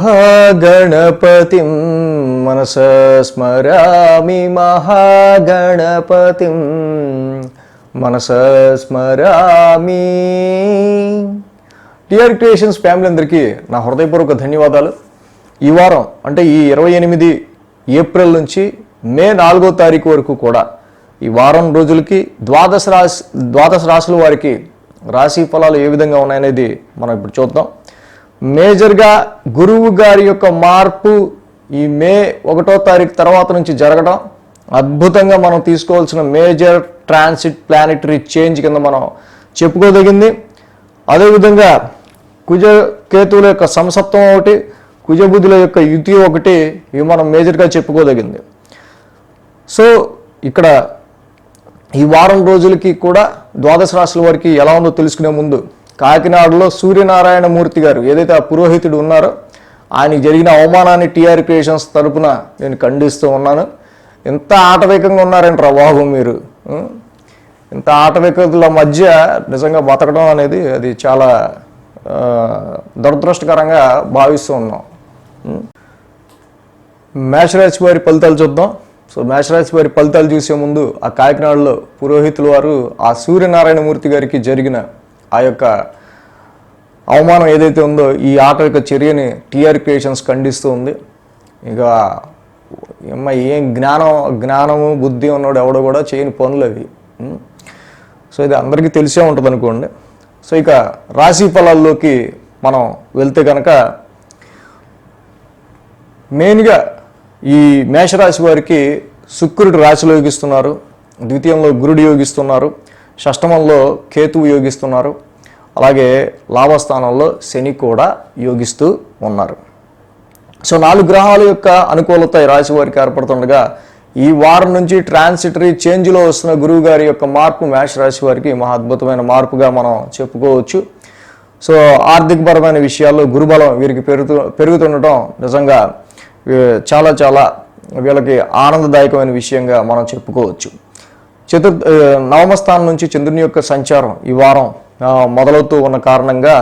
మహాగణపతిం మనసా స్మరామి మహాగణపతిం మనసా స్మరామి. TR creations family అందరికీ నా హృదయపూర్వక ధన్యవాదాలు. ఈ వారం అంటే ఈ 28 ఏప్రిల్ నుంచి మే 4వ తారీఖు వరకు కూడా ఈ వారం రోజులకి ద్వాదశ రాశుల వారికి రాశి ఫలాలు ఏ విధంగా ఉన్నాయనేది మనం ఇప్పుడు చూద్దాం. మేజర్గా గురువు గారి యొక్క మార్పు ఈ మే 1వ తారీఖు తర్వాత నుంచి జరగడం అద్భుతంగా మనం తీసుకోవాల్సిన మేజర్ ట్రాన్సిట్ ప్లానెటరీ చేంజ్ కింద మనం చెప్పుకోదగింది. అదేవిధంగా కుజ కేతువుల యొక్క సంసప్తం ఒకటి, కుజబుధుల యొక్క యుతి ఒకటి, ఇవి మనం మేజర్గా చెప్పుకోదగింది. సో ఇక్కడ ఈ వారం రోజులకి కూడా ద్వాదశ రాశుల వారికి ఎలా ఉందో తెలుసుకునే ముందు కాకినాడలో సూర్యనారాయణ మూర్తి గారు ఏదైతే ఆ పురోహితుడు ఉన్నారో ఆయనకి జరిగిన అవమానాన్ని టిఆర్ క్రియేషన్స్ తరపున నేను ఖండిస్తూ ఉన్నాను. ఎంత ఆటవికంగా ఉన్నారంటారా బాబు మీరు, ఇంత ఆటవికతల మధ్య నిజంగా బతకడం అనేది అది చాలా దురదృష్టకరంగా భావిస్తూ ఉన్నాం. మేషరాశి వారి ఫలితాలు చూద్దాం. సో మేషరాశి వారి ఫలితాలు చూసే ముందు ఆ కాకినాడలో పురోహితుల వారు ఆ సూర్యనారాయణ మూర్తి గారికి జరిగిన ఆ యొక్క అవమానం ఏదైతే ఉందో ఈ ఆటవిక చర్యని టిఆర్ క్రియేషన్స్ ఖండిస్తూ ఉంది. ఇక ఏం జ్ఞానము బుద్ధి ఉన్నాడు ఎవడో కూడా చేయని పనులు అవి. సో ఇది అందరికీ తెలిసే ఉంటుంది అనుకోండి. సో ఇక రాశి ఫలాల్లోకి మనం వెళ్తే కనుక మెయిన్గా ఈ మేషరాశి వారికి శుక్రుడు రాశిలో యోగిస్తున్నారు, ద్వితీయంలో గురుడు యోగిస్తున్నారు, షష్టమంలో కేతువు యోగిస్తున్నారు, అలాగే లాభస్థానంలో శని కూడా యోగిస్తూ ఉన్నారు. సో 4 గ్రహాల యొక్క అనుకూలత ఈ రాశి వారికి ఏర్పడుతుండగా ఈ వారం నుంచి ట్రాన్సిటరీ చేంజ్లో వస్తున్న గురువు గారి యొక్క మార్పు మేషరాశి వారికి మహా అద్భుతమైన మార్పుగా మనం చెప్పుకోవచ్చు. సో ఆర్థికపరమైన విషయాల్లో గురుబలం వీరికి పెరుగుతుండటం నిజంగా చాలా చాలా వీళ్ళకి ఆనందదాయకమైన విషయంగా మనం చెప్పుకోవచ్చు. నవమ స్థానం నుంచి చంద్రుని యొక్క సంచారం ఈ వారం మొదలవుతూ ఉన్న కారణంగా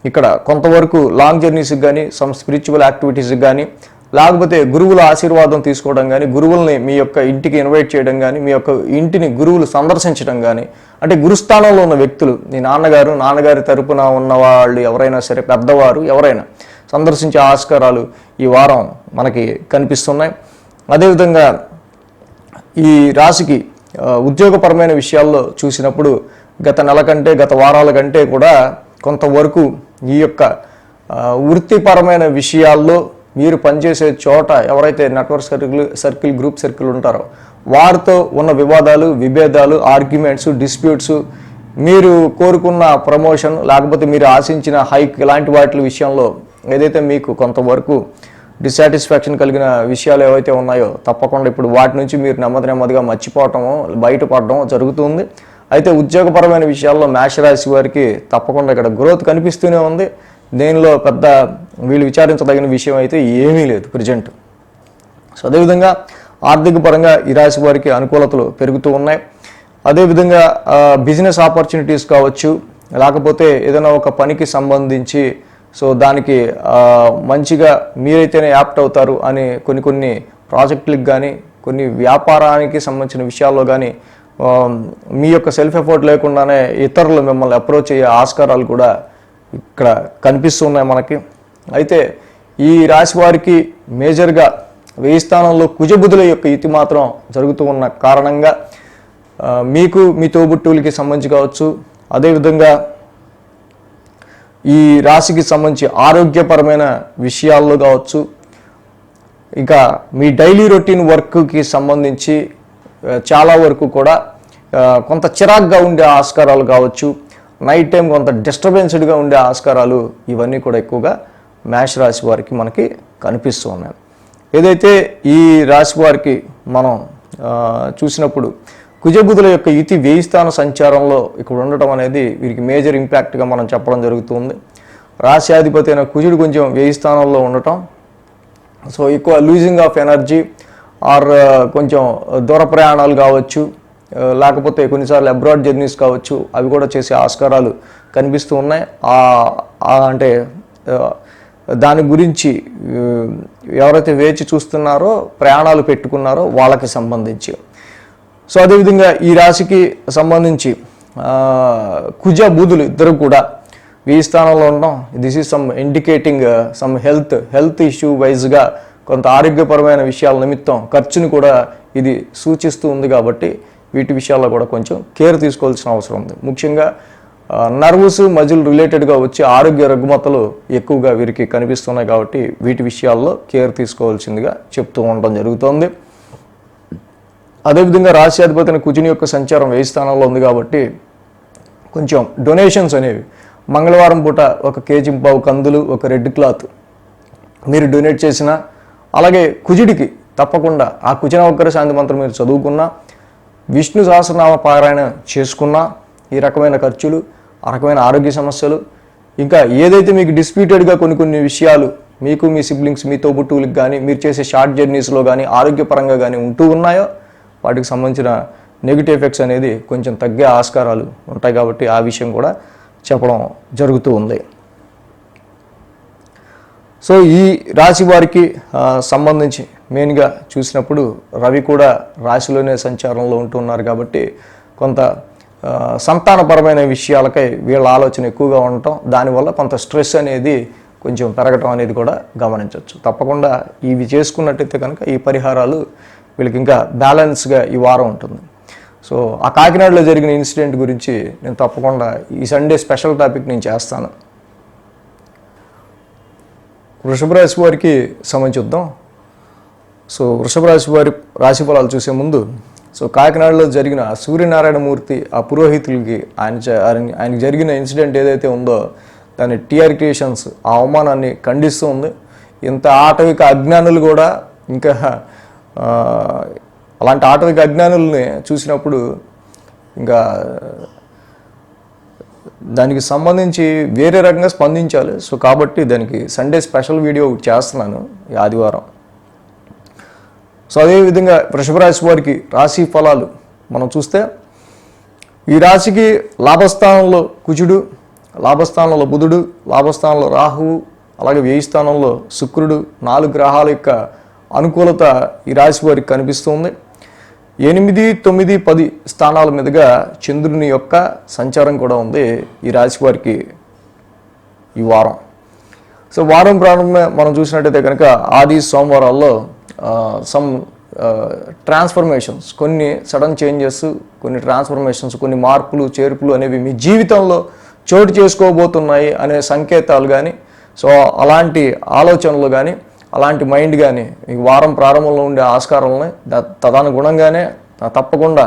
ఇక్కడ కొంతవరకు లాంగ్ జర్నీస్కి కానీ సమ్ స్పిరిచువల్ యాక్టివిటీస్కి కానీ లేకపోతే గురువుల ఆశీర్వాదం తీసుకోవడం కానీ, గురువుల్ని మీ యొక్క ఇంటికి ఇన్వైట్ చేయడం కానీ, మీ యొక్క ఇంటిని గురువులు సందర్శించడం కానీ, అంటే గురుస్థానంలో ఉన్న వ్యక్తులు మీ నాన్నగారి తరపున ఉన్న వాళ్ళు ఎవరైనా సరే పెద్దవారు ఎవరైనా సందర్శించే ఆస్కారాలు ఈ వారం మనకి కనిపిస్తున్నాయి. అదేవిధంగా ఈ రాశికి ఉద్యోగపరమైన విషయాల్లో చూసినప్పుడు గత నెల కంటే గత వారాల కంటే కూడా కొంతవరకు ఈ యొక్క వృత్తిపరమైన విషయాల్లో మీరు పనిచేసే చోట ఎవరైతే నెట్వర్క్ సర్కిల్ గ్రూప్ సర్కిల్ ఉంటారో వారితో ఉన్న వివాదాలు, విభేదాలు, ఆర్గ్యుమెంట్స్, డిస్ప్యూట్స్, మీరు కోరుకున్న ప్రమోషన్ లేకపోతే మీరు ఆశించిన హైక్ ఇలాంటి వాటి విషయంలో ఏదైతే మీకు కొంతవరకు డిస్సాటిస్ఫాక్షన్ కలిగిన విషయాలు ఏవైతే ఉన్నాయో తప్పకుండా ఇప్పుడు వాటి నుంచి మీరు నెమ్మదిగా మర్చిపోవటము, బయటపడడం జరుగుతుంది. అయితే ఉద్యోగపరమైన విషయాల్లో మేషరాశి వారికి తప్పకుండా ఇక్కడ గ్రోత్ కనిపిస్తూనే ఉంది. దీనిలో పెద్ద వీళ్ళు విచారించదగిన విషయం అయితే ఏమీ లేదు ప్రజెంట్. సో అదేవిధంగా ఆర్థిక పరంగా ఈ రాశి వారికి అనుకూలతలు పెరుగుతూ ఉన్నాయి. అదేవిధంగా బిజినెస్ ఆపర్చునిటీస్ కావచ్చు, లేకపోతే ఏదైనా ఒక పనికి సంబంధించి సో దానికి మంచిగా మీరైతేనే యాప్ట్ అవుతారు అని కొన్ని ప్రాజెక్టులకు కానీ కొన్ని వ్యాపారానికి సంబంధించిన విషయాల్లో కానీ మీ యొక్క సెల్ఫ్ ఎఫర్ట్ లేకుండానే ఇతరులు మిమ్మల్ని అప్రోచ్ అయ్యే ఆస్కారాలు కూడా ఇక్కడ కనిపిస్తున్నాయి మనకి. అయితే ఈ రాశి వారికి మేజర్గా 1000 స్థానంలో కుజబుధుల యొక్క యుతి మాత్రం జరుగుతూ ఉన్న కారణంగా మీకు మీ తోబుట్టువులకి సంబంధించి కావచ్చు, అదేవిధంగా ఈ రాశికి సంబంధించి ఆరోగ్యపరమైన విషయాల్లో కావచ్చు, ఇంకా మీ డైలీ రొటీన్ వర్క్కి సంబంధించి చాలా వరకు కూడా కొంత చిరాగ్గా ఉండే ఆస్కారాలు కావచ్చు, నైట్ టైం కొంత డిస్టర్బెన్స్డ్గా ఉండే ఆస్కారాలు ఇవన్నీ కూడా ఎక్కువగా మేష రాశి వారికి మనకి కనిపిస్తూ ఉన్నాయి. ఏదైతే ఈ రాశి వారికి మనం చూసినప్పుడు కుజబుధుల యొక్క యుతి 1000 స్థాన సంచారంలో ఇక్కడ ఉండటం అనేది వీరికి మేజర్ ఇంపాక్ట్గా మనం చెప్పడం జరుగుతుంది. రాశ్యాధిపతి అయిన కుజుడు కొంచెం 1000 స్థానంలో ఉండటం, సో ఎక్కువ లూజింగ్ ఆఫ్ ఎనర్జీ ఆర్ కొంచెం దూర ప్రయాణాలు కావచ్చు, లేకపోతే కొన్నిసార్లు అబ్రాడ్ జర్నీస్ కావచ్చు, అవి కూడా చేసే ఆస్కారాలు కనిపిస్తూ ఉన్నాయి. అంటే దాని గురించి ఎవరైతే వేచి చూస్తున్నారో ప్రయాణాలు పెట్టుకున్నారో వాళ్ళకి సంబంధించి. సో అదేవిధంగా ఈ రాశికి సంబంధించి కుజ బుధులు ఇద్దరు కూడా ఈ స్థానంలో ఉండడం, this is some indicating some health issue వైజ్గా కొంత ఆరోగ్యపరమైన విషయాల నిమిత్తం ఖర్చుని కూడా ఇది సూచిస్తూ ఉంది. కాబట్టి వీటి విషయాల్లో కూడా కొంచెం కేర్ తీసుకోవాల్సిన అవసరం ఉంది. ముఖ్యంగా నర్వస్ మజిల్ రిలేటెడ్గా వచ్చే ఆరోగ్య రుగ్మతలు ఎక్కువగా వీరికి కనిపిస్తున్నాయి. కాబట్టి వీటి విషయాల్లో కేర్ తీసుకోవాల్సిందిగా చెప్తూ ఉండడం జరుగుతోంది. అదేవిధంగా రాశ్యాధిపతిని కుజుని యొక్క సంచారం 10 స్థానంలో ఉంది. కాబట్టి కొంచెం డొనేషన్స్ అనేవి మంగళవారం పూట 1 కేజీ పావు కందులు, 1 రెడ్ క్లాత్ మీరు డొనేట్ చేసినా, అలాగే కుజుడికి తప్పకుండా ఆ కుజనవగ్గర శాంతి మంత్రం మీరు చదువుకున్నా, విష్ణు సహస్రనామ పారాయణ చేసుకున్నా, ఈ రకమైన ఖర్చులు, ఆ రకమైన ఆరోగ్య సమస్యలు, ఇంకా ఏదైతే మీకు డిస్ప్యూటెడ్గా కొన్ని విషయాలు మీకు మీ సిబ్లింగ్స్, మీ తోబుట్టువులకు కానీ మీరు చేసే షార్ట్ జర్నీస్లో కానీ ఆరోగ్యపరంగా కానీ ఉంటూ ఉన్నాయో వాటికి సంబంధించిన నెగిటివ్ ఎఫెక్ట్స్ అనేది కొంచెం తగ్గే ఆస్కారాలు ఉంటాయి. కాబట్టి ఆ విషయం కూడా చెప్పడం జరుగుతూ ఉంది. సో ఈ రాశి వారికి సంబంధించి మెయిన్గా చూసినప్పుడు రవి కూడా రాశిలోనే సంచారంలో ఉంటున్నారు. కాబట్టి కొంత సంతానపరమైన విషయాలకై వీళ్ళ ఆలోచన ఎక్కువగా ఉండటం, దానివల్ల కొంత స్ట్రెస్ అనేది కొంచెం పెరగటం అనేది కూడా గమనించవచ్చు. తప్పకుండా ఇవి చేసుకున్నట్టయితే కనుక ఈ పరిహారాలు వీళ్ళకి ఇంకా బ్యాలెన్స్గా ఈ వారం ఉంటుంది. సో ఆ కాకినాడలో జరిగిన ఇన్సిడెంట్ గురించి నేను తప్పకుండా ఈ సండే స్పెషల్ టాపిక్ నేను చేస్తాను. వృషభ రాశి వారికి సంబంధించుద్దాం. సో వృషభ రాశి వారి రాశి ఫలాలు చూసే ముందు, సో కాకినాడలో జరిగిన సూర్యనారాయణమూర్తి ఆ పురోహితులకి ఆయనకి జరిగిన ఇన్సిడెంట్ ఏదైతే ఉందో దాని టీఆర్ క్రియేషన్స్ ఆ అవమానాన్ని ఖండిస్తూ ఉంది. ఇంత ఆటవిక అజ్ఞానులు కూడా ఇంకా అలాంటి ఆటవిక అజ్ఞానుల్ని చూసినప్పుడు ఇంకా దానికి సంబంధించి వేరే రకంగా స్పందించాలి. సో కాబట్టి దానికి సండే స్పెషల్ వీడియో చేస్తున్నాను ఈ ఆదివారం. సో అదేవిధంగా వృషభ రాశి వారికి రాశి ఫలాలు మనం చూస్తే, ఈ రాశికి లాభస్థానంలో కుజుడు, లాభస్థానంలో బుధుడు, లాభస్థానంలో రాహువు, అలాగే 10 స్థానంలో శుక్రుడు, 4 గ్రహాల యొక్క అనుకూలత ఈ రాశి వారికి కనిపిస్తుంది. 8, 9, 10 స్థానాల మీదుగా చంద్రుని యొక్క సంచారం కూడా ఉంది ఈ రాశి వారికి ఈ వారం. సో వారం ప్రారంభమే మనం చూసినట్టయితే కనుక ఆది సోమవారాల్లో సమ్ ట్రాన్స్ఫర్మేషన్స్, కొన్ని సడన్ చేంజెస్, కొన్ని ట్రాన్స్ఫర్మేషన్స్, కొన్ని మార్పులు చేర్పులు అనేవి మీ జీవితంలో చోటు చేసుకోబోతున్నాయి అనే సంకేతాలు కానీ, సో అలాంటి ఆలోచనలు కానీ, అలాంటి మైండ్ కానీ ఈ వారం ప్రారంభంలో ఉండే ఆస్కారాలని తదనుగుణంగానే తప్పకుండా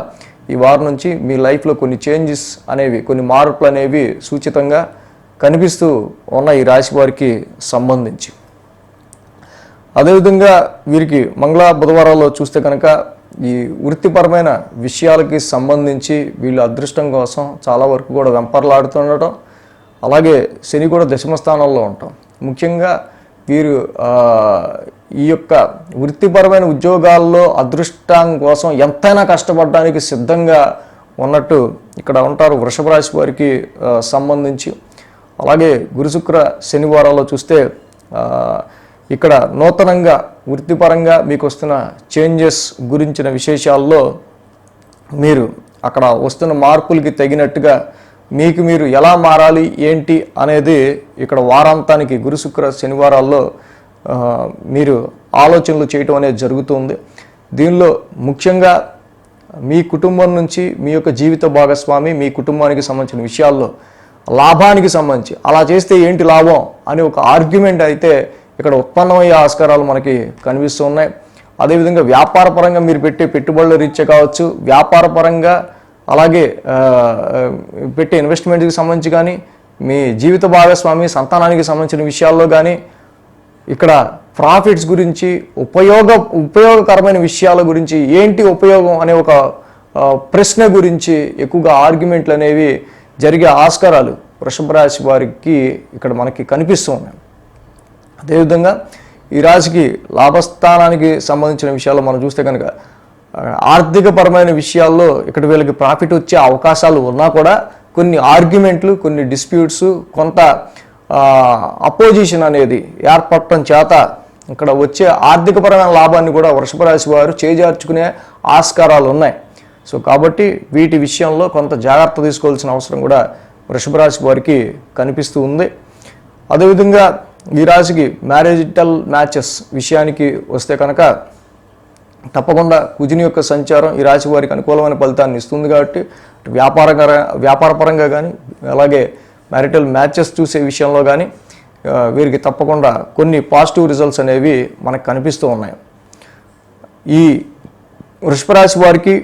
ఈ వారం నుంచి మీ లైఫ్లో కొన్ని చేంజెస్ అనేవి, కొన్ని మార్పులు అనేవి సూచితంగా కనిపిస్తూ ఉన్న ఈ రాశి వారికి సంబంధించి. అదేవిధంగా వీరికి మంగళ బుధవారాల్లో చూస్తే కనుక ఈ వృత్తిపరమైన విషయాలకి సంబంధించి వీళ్ళు అదృష్టం కోసం చాలా వరకు కూడా వెంపర్లాడుతుండటం, అలాగే శని కూడా దశమ స్థానంలో ఉండటం. ముఖ్యంగా వీరు ఈ యొక్క వృత్తిపరమైన ఉద్యోగాల్లో అదృష్టం కోసం ఎంతైనా కష్టపడడానికి సిద్ధంగా ఉన్నట్టు ఇక్కడ ఉంటారు వృషభ రాశి వారికి సంబంధించి. అలాగే గురుశుక్ర శనివారాల్లో చూస్తే ఇక్కడ నూతనంగా వృత్తిపరంగా మీకు వస్తున్న చేంజెస్ గురించిన విశేషాల్లో మీరు అక్కడ వస్తున్న మార్పులకి తగినట్టుగా మీకు మీరు ఎలా మారాలి ఏంటి అనేది ఇక్కడ వారాంతానికి గురుశుక్ర శనివారాల్లో మీరు ఆలోచనలు చేయటం అనేది జరుగుతుంది. దీనిలో ముఖ్యంగా మీ కుటుంబం నుంచి మీ యొక్క జీవిత భాగస్వామి మీ కుటుంబానికి సంబంధించిన విషయాల్లో లాభానికి సంబంధించి అలా చేస్తే ఏంటి లాభం అనే ఒక ఆర్గ్యుమెంట్ అయితే ఇక్కడ ఉత్పన్నమయ్యే ఆస్కారాలు మనకి కనిపిస్తూ ఉన్నాయి. అదేవిధంగా వ్యాపారపరంగా మీరు పెట్టే పెట్టుబడుల రీత్యా కావచ్చు, వ్యాపారపరంగా అలాగే పెట్టే ఇన్వెస్ట్మెంట్కి సంబంధించి కానీ, మీ జీవిత భాగస్వామి సంతానానికి సంబంధించిన విషయాల్లో కానీ ఇక్కడ ప్రాఫిట్స్ గురించి ఉపయోగకరమైన విషయాల గురించి ఏంటి ఉపయోగం అనే ఒక ప్రశ్న గురించి ఎక్కువగా ఆర్గ్యుమెంట్లు అనేవి జరిగే ఆస్కారాలు వృషభ రాశి వారికి ఇక్కడ మనకి కనిపిస్తూ ఉన్నాయి. అదేవిధంగా ఈ రాశికి లాభస్థానానికి సంబంధించిన విషయాల్లో మనం చూస్తే కనుక ఆర్థికపరమైన విషయాల్లో ఇక్కడ వీళ్ళకి ప్రాఫిట్ వచ్చే అవకాశాలు ఉన్నా కూడా కొన్ని ఆర్గ్యుమెంట్లు, కొన్ని డిస్ప్యూట్స్, కొంత అపోజిషన్ అనేది ఏర్పడటం చేత ఇక్కడ వచ్చే ఆర్థికపరమైన లాభాన్ని కూడా వృషభ రాశి వారు చేజార్చుకునే ఆస్కారాలు ఉన్నాయి. సో కాబట్టి వీటి విషయంలో కొంత జాగ్రత్త తీసుకోవాల్సిన అవసరం కూడా వృషభ రాశి వారికి కనిపిస్తూ ఉంది. అదేవిధంగా ఈ రాశికి మ్యారేజిటల్ మ్యాచెస్ విషయానికి వస్తే కనుక తప్పకుండా కుజుని యొక్క సంచారం ఈ రాశి వారికి అనుకూలమైన ఫలితాన్ని ఇస్తుంది. కాబట్టి వ్యాపారపరంగా కానీ అలాగే మ్యారిటల్ మ్యాచెస్ చూసే విషయంలో కానీ వీరికి తప్పకుండా కొన్ని పాజిటివ్ రిజల్ట్స్ అనేవి మనకు కనిపిస్తూ ఉన్నాయి. ఈ వృషభ రాశి వారికి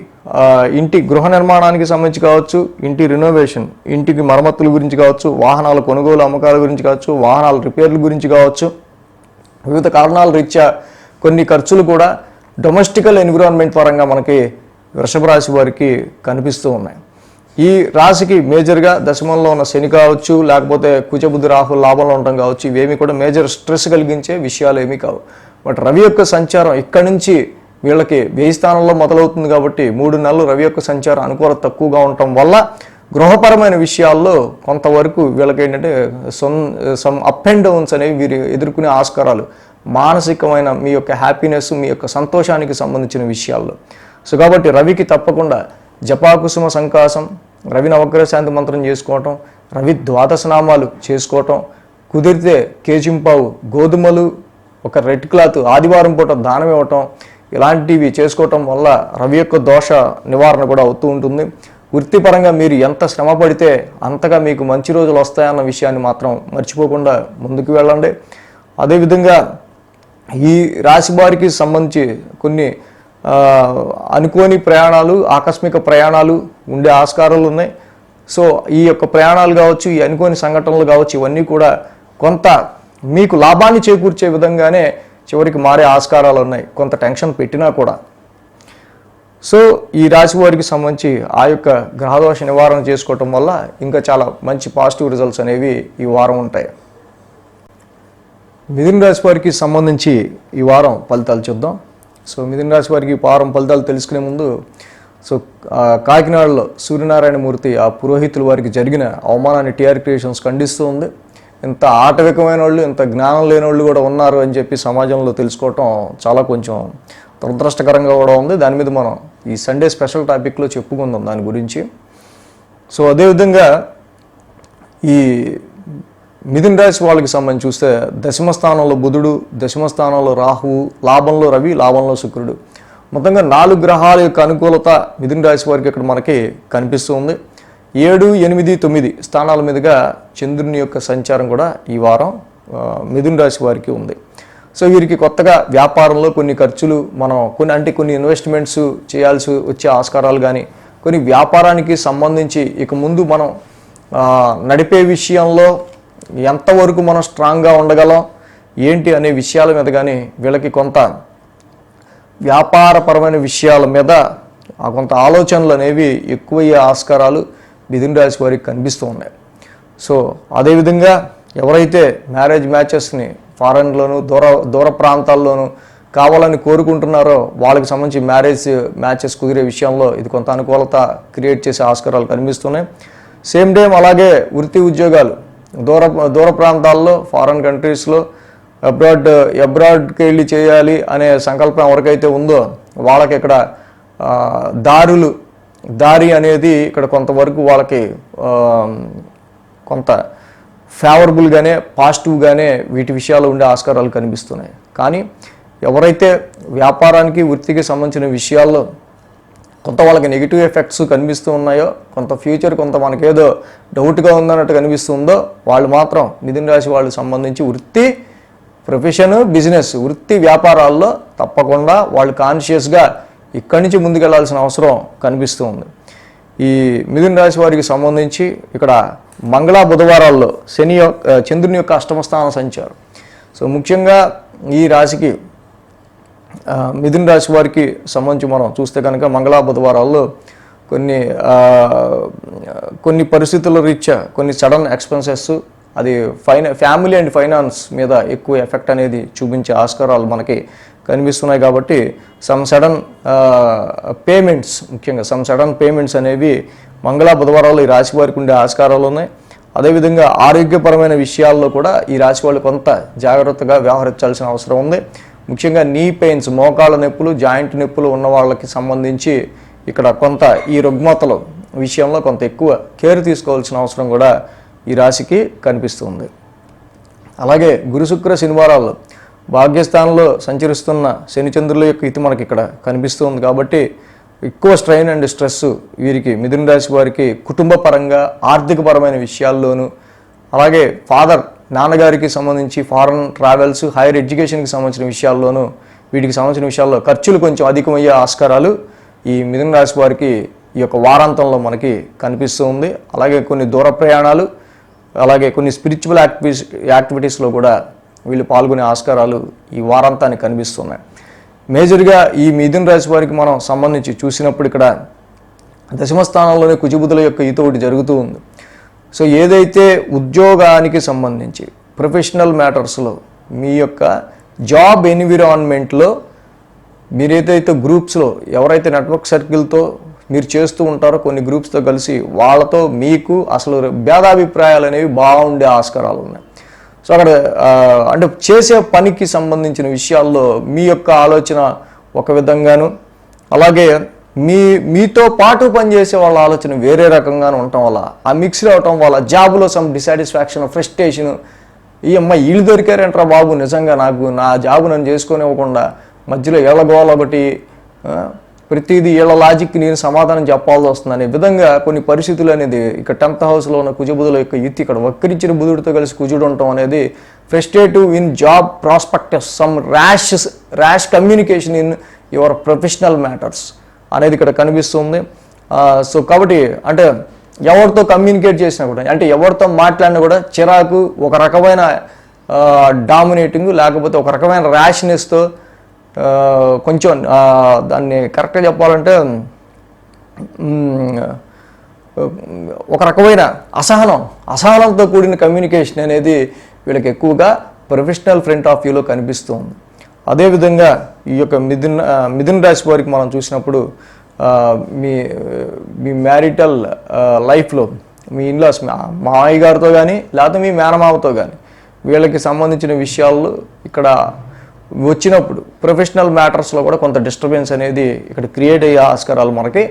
ఇంటి గృహ నిర్మాణానికి సంబంధించి కావచ్చు, ఇంటి రినోవేషన్, ఇంటికి మరమ్మతుల గురించి కావచ్చు, వాహనాల కొనుగోలు అమ్మకాల గురించి కావచ్చు, వాహనాల రిపేర్ల గురించి కావచ్చు, వివిధ కారణాల రీత్యా కొన్ని ఖర్చులు కూడా డొమెస్టికల్ ఎన్విరాన్మెంట్ పరంగా మనకి వృషభ రాశి వారికి కనిపిస్తూ ఉన్నాయి. ఈ రాశికి మేజర్గా దశమంలో ఉన్న శని కావచ్చు, లేకపోతే కుజబుద్ధి రాహుల లాభంలో ఉండటం కావచ్చు, ఇవేమీ కూడా మేజర్ స్ట్రెస్ కలిగించే విషయాలు ఏమీ కావు. బట్ రవి యొక్క సంచారం ఇక్కడి నుంచి వీళ్ళకి 1000 స్థానంలో మొదలవుతుంది. కాబట్టి 3 నెలలు రవి యొక్క సంచారం అనుకూలత తక్కువగా ఉండటం వల్ల గృహపరమైన విషయాల్లో కొంతవరకు వీళ్ళకి ఏంటంటే సమ్ అప్ అండ్ డౌన్స్ అనేవి వీరు ఎదుర్కొనే ఆస్కారాలు మానసికమైన మీ యొక్క హ్యాపీనెస్, మీ యొక్క సంతోషానికి సంబంధించిన విషయాల్లో. సో కాబట్టి రవికి తప్పకుండా జపాకుసుమ సంకాసం, రవి నవగ్రహ శాంతి మంత్రం చేసుకోవటం, రవి ద్వాదశ నామాలు చేసుకోవటం, కుదిరితే కేజింపావు గోధుమలు, ఒక రెడ్ క్లాత్ ఆదివారం పూట దానం ఇవ్వటం, ఇలాంటివి చేసుకోవటం వల్ల రవి యొక్క దోష నివారణ కూడా అవుతూ ఉంటుంది. వృత్తిపరంగా మీరు ఎంత శ్రమ పడితే అంతగా మీకు మంచి రోజులు వస్తాయన్న విషయాన్ని మాత్రం మర్చిపోకుండా ముందుకు వెళ్ళండి. అదేవిధంగా ఈ రాశి వారికి సంబంధించి కొన్ని అనుకోని ప్రయాణాలు, ఆకస్మిక ప్రయాణాలు ఉండే ఆస్కారాలు ఉన్నాయి. సో ఈ యొక్క ప్రయాణాలు కావచ్చు, ఈ అనుకోని సంఘటనలు కావచ్చు, ఇవన్నీ కూడా కొంత మీకు లాభాన్ని చేకూర్చే విధంగానే చివరికి మారే ఆస్కారాలు ఉన్నాయి, కొంత టెన్షన్ పెట్టినా కూడా. సో ఈ రాశి వారికి సంబంధించి ఆ యొక్క గ్రహదోష నివారణ చేసుకోవటం వల్ల ఇంకా చాలా మంచి పాజిటివ్ రిజల్ట్స్ అనేవి ఈ వారం ఉంటాయి. మిథున రాశి వారికి సంబంధించి ఈ వారం ఫలితాలు చూద్దాం. సో మిథున రాశి వారికి వారం ఫలితాలు తెలుసుకునే ముందు సో కాకినాడలో సూర్యనారాయణ మూర్తి ఆ పురోహితుల వారికి జరిగిన అవమానాన్ని టీఆర్ క్రియేషన్స్ ఖండిస్తూ ఉంది. ఇంత ఆటవికమైన వాళ్ళు, ఇంత జ్ఞానం లేని వాళ్ళు కూడా ఉన్నారు అని చెప్పి సమాజంలో తెలుసుకోవటం చాలా కొంచెం దురదృష్టకరంగా కూడా ఉంది. దాని మీద మనం ఈ సండే స్పెషల్ టాపిక్లో చెప్పుకుందాం దాని గురించి. సో అదేవిధంగా ఈ మిథున రాశి వాళ్ళకి సంబంధించి చూస్తే దశమ స్థానంలో బుధుడు, దశమ స్థానంలో రాహువు, లాభంలో రవి, లాభంలో శుక్రుడు, మొత్తంగా 4 గ్రహాల యొక్క అనుకూలత మిథున రాశి వారికి ఇక్కడ మనకి కనిపిస్తూ ఉంది. 7, 8, 9 స్థానాల మీదుగా చంద్రుని యొక్క సంచారం కూడా ఈ వారం మిథున రాశి వారికి ఉంది. సో వీరికి కొత్తగా వ్యాపారంలో కొన్ని ఖర్చులు మనం కొన్ని ఇన్వెస్ట్మెంట్స్ చేయాల్సి వచ్చే ఆస్కారాలు కానీ, కొన్ని వ్యాపారానికి సంబంధించి ఇక ముందు మనం నడిపే విషయంలో ఎంతవరకు మనం స్ట్రాంగ్గా ఉండగలం ఏంటి అనే విషయాల మీద కానీ వీళ్ళకి కొంత వ్యాపారపరమైన విషయాల మీద కొంత ఆలోచనలు అనేవి ఎక్కువయ్యే ఆస్కారాలు మిథున రాశి వారికి కనిపిస్తూ ఉన్నాయి. సో అదేవిధంగా ఎవరైతే మ్యారేజ్ మ్యాచెస్ని ఫారెన్లోను దూర ప్రాంతాల్లోనూ కావాలని కోరుకుంటున్నారో వాళ్ళకి సంబంధించి మ్యారేజ్ మ్యాచెస్ కుదిరే విషయంలో ఇది కొంత అనుకూలత క్రియేట్ చేసే ఆస్కారాలు కనిపిస్తున్నాయి. సేమ్ టైం అలాగే వృత్తి ఉద్యోగాలు దూర ప్రాంతాల్లో, ఫారెన్ కంట్రీస్లో, అబ్రాడ్కి వెళ్ళి చేయాలి అనే సంకల్పం ఎవరికైతే ఉందో వాళ్ళకి ఇక్కడ దారి అనేది ఇక్కడ కొంతవరకు వాళ్ళకి కొంత ఫేవరబుల్గానే, పాజిటివ్గానే వీటి విషయాలు ఉండే ఆస్కారాలు కనిపిస్తున్నాయి. కానీ ఎవరైతే వ్యాపారానికి, వృత్తికి సంబంధించిన విషయాల్లో కొంత వాళ్ళకి నెగిటివ్ ఎఫెక్ట్స్ కనిపిస్తూ ఉన్నాయో, కొంత ఫ్యూచర్ కొంత మనకేదో డౌట్గా ఉందన్నట్టు కనిపిస్తుందో వాళ్ళు మాత్రం మిథున రాశి వాళ్ళకి సంబంధించి వృత్తి, ప్రొఫెషన్, బిజినెస్, వృత్తి వ్యాపారాల్లో తప్పకుండా వాళ్ళు కాన్షియస్గా ఇక్కడి నుంచి ముందుకెళ్లాల్సిన అవసరం కనిపిస్తూ ఉంది. ఈ మిథున రాశి వారికి సంబంధించి ఇక్కడ మంగళ బుధవారాల్లో చంద్రుని యొక్క అష్టమ స్థాన సంచారం. సో ముఖ్యంగా ఈ రాశికి మిథున రాశి వారికి సంబంధించి మనం చూస్తే కనుక మంగళ బుధవారాల్లో కొన్ని పరిస్థితుల రీత్యా కొన్ని సడన్ ఎక్స్పెన్సెస్, అది ఫ్యామిలీ అండ్ ఫైనాన్స్ మీద ఎక్కువ ఎఫెక్ట్ అనేది చూపించే ఆస్కారాలు మనకి కనిపిస్తున్నాయి. కాబట్టి సమ్ సడన్ పేమెంట్స్, ముఖ్యంగా సమ్ సడన్ పేమెంట్స్ అనేవి మంగళ బుధవారాలు ఈ రాశి వారికి ఉండే ఆస్కారాలు ఉన్నాయి. అదేవిధంగా ఆరోగ్యపరమైన విషయాల్లో కూడా ఈ రాశి వాళ్ళు కొంత జాగ్రత్తగా వ్యవహరించాల్సిన అవసరం ఉంది. ముఖ్యంగా నీ పెయిన్స్, మోకాళ్ళ నొప్పులు, జాయింట్ నొప్పులు ఉన్న వాళ్ళకి సంబంధించి ఇక్కడ కొంత ఈ రుగ్మతల విషయంలో కొంత ఎక్కువ కేర్ తీసుకోవాల్సిన అవసరం కూడా ఈ రాశికి కనిపిస్తుంది. అలాగే గురు శుక్ర శనివారాల్లో భాగ్యస్థానంలో సంచరిస్తున్న శనిచంద్రుల యొక్క యుతి మనకి ఇక్కడ కనిపిస్తుంది. కాబట్టి ఎక్కువ స్ట్రెయిన్ అండ్ స్ట్రెస్ వీరికి మిథున రాశి వారికి కుటుంబ పరంగా, ఆర్థికపరమైన విషయాల్లోనూ, అలాగే నాన్నగారికి సంబంధించి ఫారెన్ ట్రావెల్స్, హైయర్ ఎడ్యుకేషన్కి సంబంధించిన విషయాల్లోనూ, వీటికి సంబంధించిన విషయాల్లో ఖర్చులు కొంచెం అధికమయ్యే ఆస్కారాలు ఈ మిథున రాశి వారికి ఈ యొక్క వారాంతంలో మనకి కనిపిస్తూ ఉంది. అలాగే కొన్ని దూర ప్రయాణాలు, అలాగే కొన్ని స్పిరిచువల్ యాక్టివిటీస్లో కూడా వీళ్ళు పాల్గొనే ఆస్కారాలు ఈ వారాంతానికి కనిపిస్తున్నాయి. మేజర్గా ఈ మిథున రాశి వారికి మనం సంబంధించి చూసినప్పుడు ఇక్కడ దశమ స్థానంలోనే కుజబుధుల యొక్క ఈత ఒకటి జరుగుతూ ఉంది. సో ఏదైతే ఉద్యోగానికి సంబంధించి ప్రొఫెషనల్ మ్యాటర్స్లో మీ యొక్క జాబ్ ఎన్విరాన్మెంట్లో మీరేదైతే గ్రూప్స్లో ఎవరైతే నెట్వర్క్ సర్కిల్తో మీరు చేస్తూ ఉంటారో కొన్ని గ్రూప్స్తో కలిసి వాళ్ళతో మీకు అసలు భేదాభిప్రాయాలు అనేవి బాగుండే ఆస్కారాలు ఉన్నాయి. సో అక్కడ అంటే చేసే పనికి సంబంధించిన విషయాల్లో మీ యొక్క ఆలోచన ఒక విధంగాను, అలాగే మీతో పాటు పనిచేసే వాళ్ళ ఆలోచన వేరే రకంగాను ఉండటం వల్ల, ఆ మిక్స్డ్ అవటం వల్ల జాబ్లో సమ్ డిసాటిస్ఫాక్షన్, ఫ్రస్ట్రేషన్, ఈ అమ్మాయి వీళ్ళు దొరికారంటారా బాబు, నిజంగా నాకు నా జాబు నన్ను చేసుకొని ఇవ్వకుండా మధ్యలో ఏళ్ళగోళ ఒకటి, ప్రతిదీ ఏళ్ళ లాజిక్కి నేను సమాధానం చెప్పాల్సి వస్తుంది అనే విధంగా కొన్ని పరిస్థితులు అనేది ఇక్కడ 10th హౌస్లో ఉన్న కుజబుధుల యొక్క యుతి, ఇక్కడ వక్రించిన బుధుడితో కలిసి కుజుడు ఉండటం అనేది frustrative in job prospectus, some rash communication in your professional matters అనేది ఇక్కడ కనిపిస్తుంది. సో కాబట్టి అంటే ఎవరితో కమ్యూనికేట్ చేసినా కూడా, అంటే ఎవరితో మాట్లాడినా కూడా చిరాకు, ఒక రకమైన డామినేటింగ్, లేకపోతే ఒక రకమైన ర్యాష్నెస్తో, కొంచెం దాన్ని కరెక్ట్గా చెప్పాలంటే ఒక రకమైన అసహనంతో కూడిన కమ్యూనికేషన్ అనేది వీళ్ళకి ఎక్కువగా ప్రొఫెషనల్ ఫ్రంట్ ఆఫ్ వ్యూలో కనిపిస్తుంది. అదేవిధంగా ఈ యొక్క మిథున రాశి వారికి మనం చూసినప్పుడు మీ మ్యారిటల్ లైఫ్లో మీ ఇన్లాస్, మామయ్య గారితో కానీ లేకపోతే మీ మేనమామతో కానీ వీళ్ళకి సంబంధించిన విషయాలు ఇక్కడ వచ్చినప్పుడు ప్రొఫెషనల్ మ్యాటర్స్లో కూడా కొంత డిస్టర్బెన్స్ అనేది ఇక్కడ క్రియేట్ అయ్యే ఆస్కారాలు మనకి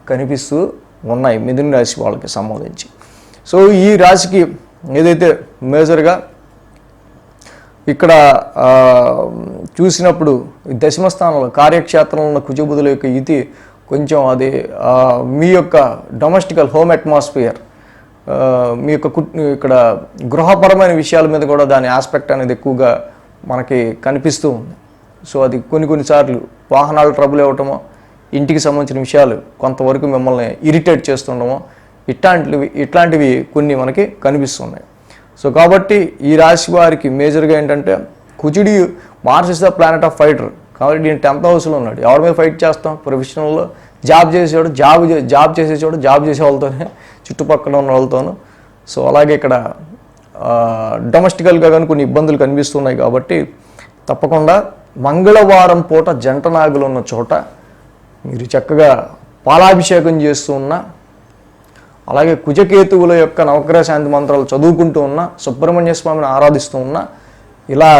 కనిపిస్తూ ఉన్నాయి మిథున రాశి వాళ్ళకి సంబంధించి. సో ఈ రాశికి ఏదైతే మేజర్గా ఇక్కడ చూసినప్పుడు దశమ స్థానంలో కార్యక్షేత్రంలో ఉన్న కుజబుధుల యొక్క యుతి కొంచెం అది మీ యొక్క డొమెస్టికల్ హోమ్ అట్మాస్ఫియర్, మీ యొక్క ఇక్కడ గృహపరమైన విషయాల మీద కూడా దాని ఆస్పెక్ట్ అనేది ఎక్కువగా మనకి కనిపిస్తూ ఉంది. సో అది కొన్నిసార్లు వాహనాలు ట్రబుల్ ఇవ్వటమో, ఇంటికి సంబంధించిన విషయాలు కొంతవరకు మిమ్మల్ని ఇరిటేట్ చేస్తుండమో, ఇట్లాంటివి కొన్ని మనకి కనిపిస్తున్నాయి. సో కాబట్టి ఈ రాశి వారికి మేజర్గా ఏంటంటే కుజుడి, Mars is the planet of fighter, కాబట్టి నేను 10th హౌస్లో ఉన్నాడు. ఎవరి మీద ఫైట్ చేస్తాం? ప్రొఫెషనల్లో జాబ్ చేసేవాడు, జాబ్ చేసేవాడు, జాబ్ చేసే వాళ్ళతోనే, చుట్టుపక్కల ఉన్న వాళ్ళతోనూ. సో అలాగే ఇక్కడ డొమెస్టికల్గా కానీ కొన్ని ఇబ్బందులు కనిపిస్తున్నాయి. కాబట్టి తప్పకుండా మంగళవారం పూట జంట నాగులు ఉన్న చోట మీరు చక్కగా పాలాభిషేకం చేస్తూ ఉన్నా, అలాగే కుజకేతువుల యొక్క నవగ్రహ శాంతి మంత్రాలు చదువుకుంటూ ఉన్నా, సుబ్రహ్మణ్య స్వామిని ఆరాధిస్తూ ఉన్నా, ఇలా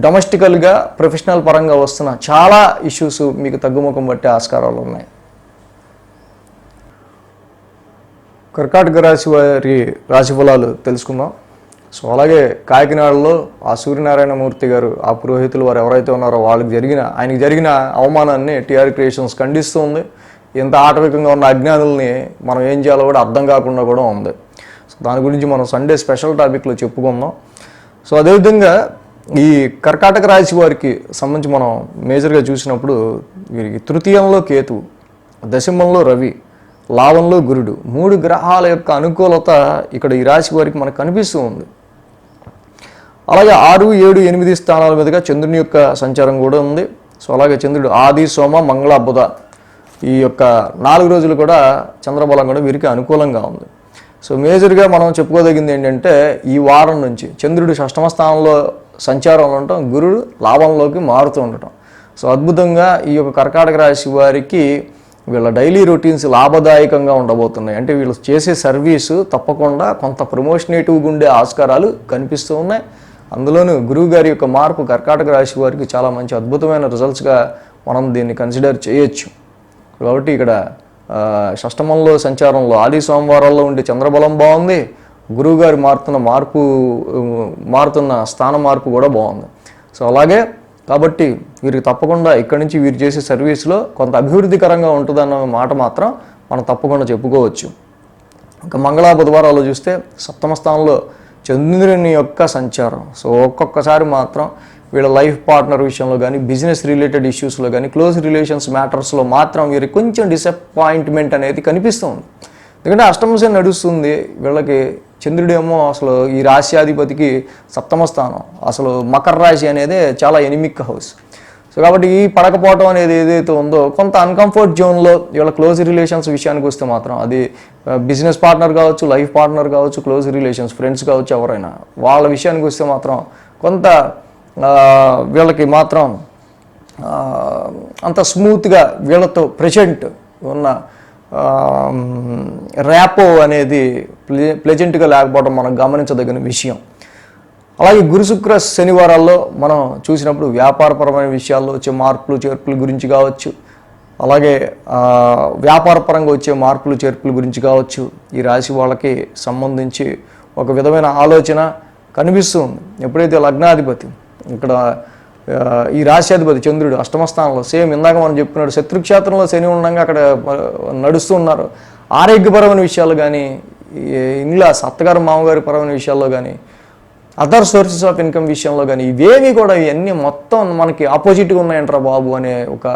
డొమెస్టికల్గా ప్రొఫెషనల్ పరంగా వస్తున్న చాలా ఇష్యూస్ మీకు తగ్గుముఖం పట్టే ఆస్కారాలు ఉన్నాయి. కర్కాటక రాశి వారి రాశి ఫలాలు తెలుసుకుందాం. సో అలాగే కాకినాడలో ఆ సూర్యనారాయణమూర్తి గారు, ఆ పురోహితులు వారు ఎవరైతే ఉన్నారో ఆయనకి జరిగిన అవమానాన్ని టీఆర్ క్రియేషన్స్ ఖండిస్తూ ఉంది. ఇంత ఆటవికంగా ఉన్న అజ్ఞానుల్ని మనం ఏం చేయాలో కూడా అర్థం కాకుండా కూడా ఉంది. సో దాని గురించి మనం సండే స్పెషల్ టాపిక్లో చెప్పుకుందాం. సో అదేవిధంగా ఈ కర్కాటక రాశి వారికి సంబంధించి మనం మేజర్గా చూసినప్పుడు వీరికి తృతీయంలో కేతువు, దశమంలో రవి, లాభంలో గురుడు, 3 గ్రహాల యొక్క అనుకూలత ఇక్కడ ఈ రాశి వారికి మనకు కనిపిస్తూ ఉంది. అలాగే 6, 7, 8 స్థానాల మీదుగా చంద్రుని యొక్క సంచారం కూడా ఉంది. సో అలాగే చంద్రుడు ఆది, సోమ, మంగళ, బుధ ఈ యొక్క 4 రోజులు కూడా చంద్రబలం కూడా వీరికి అనుకూలంగా ఉంది. సో మేజర్గా మనం చెప్పుకోదగింది ఏంటంటే ఈ వారం నుంచి చంద్రుడు 6వ స్థానంలో సంచారంలో ఉండటం, గురుడు లాభంలోకి మారుతూ ఉండటం. సో అద్భుతంగా ఈ యొక్క కర్కాటక రాశి వారికి వీళ్ళ డైలీ రొటీన్స్ లాభదాయకంగా ఉండబోతున్నాయి. అంటే వీళ్ళు చేసే సర్వీసు తప్పకుండా కొంత ప్రమోషనేటివ్గా ఉండే ఆస్కారాలు కనిపిస్తూ ఉన్నాయి. అందులోనూ గురువు గారి యొక్క మార్పు కర్కాటక రాశి వారికి చాలా మంచి అద్భుతమైన రిజల్ట్స్గా మనం దీన్ని కన్సిడర్ చేయొచ్చు. కాబట్టి ఇక్కడ షష్టమంలో సంచారంలో ఆది సోమవారాల్లో ఉండే చంద్రబలం బాగుంది. గురువుగారు మారుతున్న స్థాన మార్పు కూడా బాగుంది. సో అలాగే కాబట్టి వీరికి తప్పకుండా ఇక్కడి నుంచి వీరు చేసే సర్వీస్లో కొంత అభివృద్ధికరంగా ఉంటుందన్న మాట మాత్రం మనం తప్పకుండా చెప్పుకోవచ్చు. ఇంకా మంగళ బుధవారాలు చూస్తే సప్తమ స్థానంలో చంద్రుని యొక్క సంచారం. సో ఒక్కొక్కసారి మాత్రం వీళ్ళ లైఫ్ పార్ట్నర్ విషయంలో కానీ బిజినెస్ రిలేటెడ్ ఇష్యూస్లో కానీ క్లోజ్ రిలేషన్స్ మ్యాటర్స్లో మాత్రం వీరికి కొంచెం డిసప్పాయింట్మెంట్ అనేది కనిపిస్తుంది. ఎందుకంటే అష్టమ శని నడుస్తుంది. వీళ్ళకి చంద్రుడేమో అసలు ఈ రాశ్యాధిపతికి సప్తమ స్థానం, అసలు మకర రాశి అనేది చాలా ఎనిమిక్ హౌస్. సో కాబట్టి ఈ పడకపోవటం అనేది ఏదైతే ఉందో కొంత అన్కంఫర్ట్ జోన్లో వీళ్ళ క్లోజ్ రిలేషన్స్ విషయానికి వస్తే మాత్రం అది బిజినెస్ పార్ట్నర్ కావచ్చు, లైఫ్ పార్ట్నర్ కావచ్చు, క్లోజ్ రిలేషన్స్ ఫ్రెండ్స్ కావచ్చు, ఎవరైనా వాళ్ళ విషయానికి వస్తే మాత్రం కొంత వీళ్ళకి మాత్రం అంత స్మూత్గా వీళ్ళతో ప్రెజెంట్ ఉన్న ర్యాపో అనేది ప్లెజెంట్గా లేకపోవడం మనం గమనించదగిన విషయం. అలాగే గురు శుక్ర శనివారాల్లో మనం చూసినప్పుడు వ్యాపారపరమైన విషయాల్లో వచ్చే మార్పులు చేర్పుల గురించి కావచ్చు, అలాగే వ్యాపారపరంగా వచ్చే మార్పులు చేర్పుల గురించి కావచ్చు, ఈ రాశి వాళ్ళకి సంబంధించి ఒక విధమైన ఆలోచన కనిపిస్తుంది. ఎప్పుడైతే లగ్నాధిపతి ఇక్కడ ఈ రాశ్యాధిపతి చంద్రుడు అష్టమ స్థానంలో సేమ్ ఇందాక మనం చెప్పుకున్నాడు శత్రుక్షేత్రంలో శని ఉండగా అక్కడ నడుస్తూ ఉన్నారు. ఆరోగ్యపరమైన విషయాలు కానీ ఇంట్లో అత్తగారు మామగారి పరమైన విషయాల్లో కానీ అదర్ సోర్సెస్ ఆఫ్ ఇన్కమ్ విషయంలో కానీ ఇవేవి కూడా ఇవన్నీ మొత్తం మనకి ఆపోజిట్గా ఉన్నాయంటారా బాబు అనే ఒక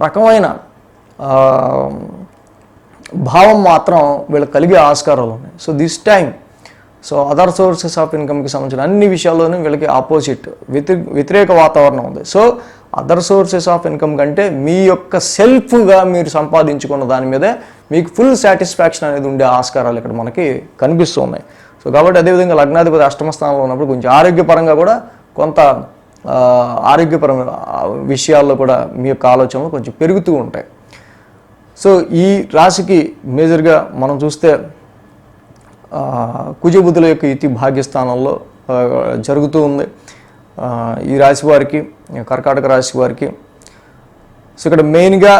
రకమైన భావం మాత్రం వీళ్ళకి కలిగే ఆస్కారాలు ఉన్నాయి. So this time so other sources of ఇన్కమ్కి సంబంధించిన అన్ని విషయాల్లోనూ వీళ్ళకి ఆపోజిట్ వ్యతిరేక వాతావరణం ఉంది. So other sources of income కంటే మీ యొక్క సెల్ఫ్గా మీరు సంపాదించుకున్న దాని మీదే మీకు ఫుల్ సాటిస్ఫాక్షన్ అనేది ఉండే ఆస్కారాలు ఇక్కడ మనకి కనిపిస్తూ ఉన్నాయి. సో కాబట్టి అదేవిధంగా లగ్నాధిపతి అష్టమ స్థానంలో ఉన్నప్పుడు కొంచెం ఆరోగ్యపరంగా కూడా కొంత ఆరోగ్యపరమైన విషయాల్లో కూడా మీ యొక్క ఆలోచనలు కొంచెం పెరుగుతూ ఉంటాయి. సో ఈ రాశికి మేజర్గా మనం చూస్తే కుజబుధుల యొక్క యుతి భాగ్యస్థానంలో జరుగుతూ ఉంది ఈ రాశి వారికి, కర్కాటక రాశి వారికి. సో ఇక్కడ మెయిన్గా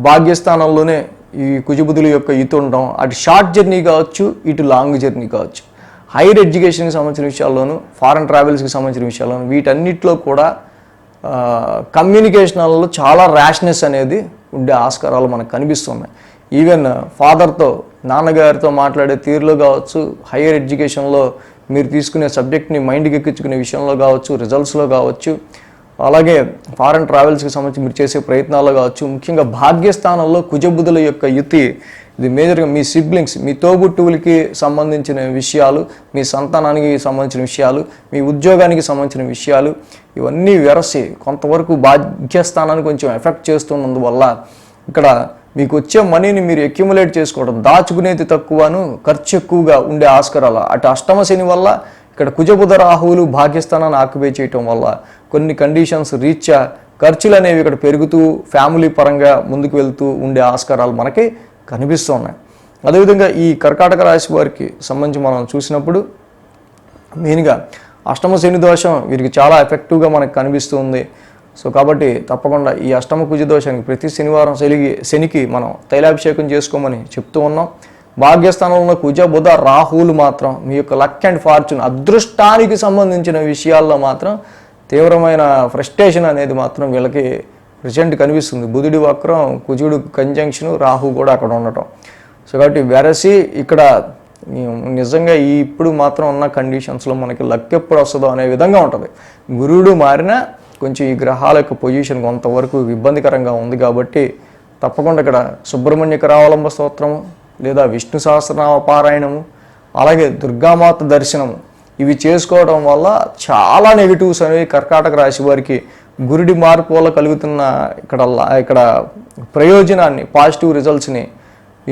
భాగ్యస్థానంలోనే ఈ కుజబుధుల యొక్క యుతి ఉండడం, అటు షార్ట్ జర్నీ కావచ్చు, ఇటు లాంగ్ జర్నీ కావచ్చు, హైయర్ ఎడ్యుకేషన్కి సంబంధించిన విషయాల్లోనూ, ఫారెన్ ట్రావెల్స్కి సంబంధించిన విషయాల్లోనూ వీటన్నిటిలో కూడా కమ్యూనికేషన్లలో చాలా ర్యాష్నెస్ అనేది ఉండే ఆస్కారాలు మనకు కనిపిస్తున్నాయి. ఈవెన్ ఫాదర్తో, నాన్నగారితో మాట్లాడే తీరులో కావచ్చు, హయ్యర్ ఎడ్యుకేషన్లో మీరు తీసుకునే సబ్జెక్ట్ని మైండ్కి ఎక్కించుకునే విషయంలో కావచ్చు, రిజల్ట్స్లో కావచ్చు, అలాగే ఫారెన్ ట్రావెల్స్కి సంబంధించి మీరు చేసే ప్రయత్నాల్లో కావచ్చు, ముఖ్యంగా భాగ్యస్థానంలో కుజబుధుల యొక్క యుతి ఇది మేజర్గా మీ సిబ్లింగ్స్, మీ తోబుట్టువులకి సంబంధించిన విషయాలు, మీ సంతానానికి సంబంధించిన విషయాలు, మీ ఉద్యోగానికి సంబంధించిన విషయాలు ఇవన్నీ వెరసి కొంతవరకు భాగ్యస్థానాన్ని కొంచెం ఎఫెక్ట్ చేస్తున్నందువల్ల ఇక్కడ మీకు వచ్చే మనీని మీరు అక్యుములేట్ చేసుకోవడం, దాచుకునేది తక్కువను ఖర్చు ఎక్కువగా ఉండే ఆస్కారాలు. అటు అష్టమ శని వల్ల ఇక్కడ కుజబుధ రాహువులు భాగ్యస్థానాన్ని ఆక్యుపై చేయటం వల్ల కొన్ని కండిషన్స్ రీత్యా ఖర్చులు అనేవి ఇక్కడ పెరుగుతూ ఫ్యామిలీ పరంగా ముందుకు వెళ్తూ ఉండే ఆస్కారాలు మనకి కనిపిస్తున్నాయి. అదేవిధంగా ఈ కర్కాటక రాశి వారికి సంబంధించి మనం చూసినప్పుడు మెయిన్గా అష్టమ శని దోషం వీరికి చాలా ఎఫెక్టివ్గా మనకు కనిపిస్తుంది. సో కాబట్టి తప్పకుండా ఈ అష్టమ కుజ దోషానికి ప్రతి శనివారం శనికి మనం తైలాభిషేకం చేసుకోమని చెప్తూ ఉన్నాం. భాగ్యస్థానంలో కుజ బుధ రాహువులు మాత్రం మీ యొక్క లక్ అండ్ ఫార్చ్యూన్ అదృష్టానికి సంబంధించిన విషయాల్లో మాత్రం తీవ్రమైన ఫ్రస్ట్రేషన్ అనేది మాత్రం వీళ్ళకి ప్రజెంట్ కనిపిస్తుంది. బుధుడి వక్రం, కుజుడు కంజంక్షను, రాహు కూడా అక్కడ ఉండటం. సో కాబట్టి వెరసి ఇక్కడ నిజంగా ఈ ఇప్పుడు మాత్రం ఉన్న కండిషన్స్లో మనకి లక్ ఎప్పుడు వస్తుందో అనే విధంగా ఉంటుంది. గురువుడు మారినా కొంచెం ఈ గ్రహాల యొక్క పొజిషన్ కొంతవరకు ఇబ్బందికరంగా ఉంది. కాబట్టి తప్పకుండా ఇక్కడ సుబ్రహ్మణ్య కరావలంబ స్తోత్రము లేదా విష్ణు సహస్రనామ పారాయణము, అలాగే దుర్గామాత దర్శనము ఇవి చేసుకోవడం వల్ల చాలా నెగిటివ్స్ అనేవి కర్కాటక రాశి వారికి గురుడి మార్పు వల్ల కలుగుతున్న ఇక్కడ ప్రయోజనాన్ని, పాజిటివ్ రిజల్ట్స్ని,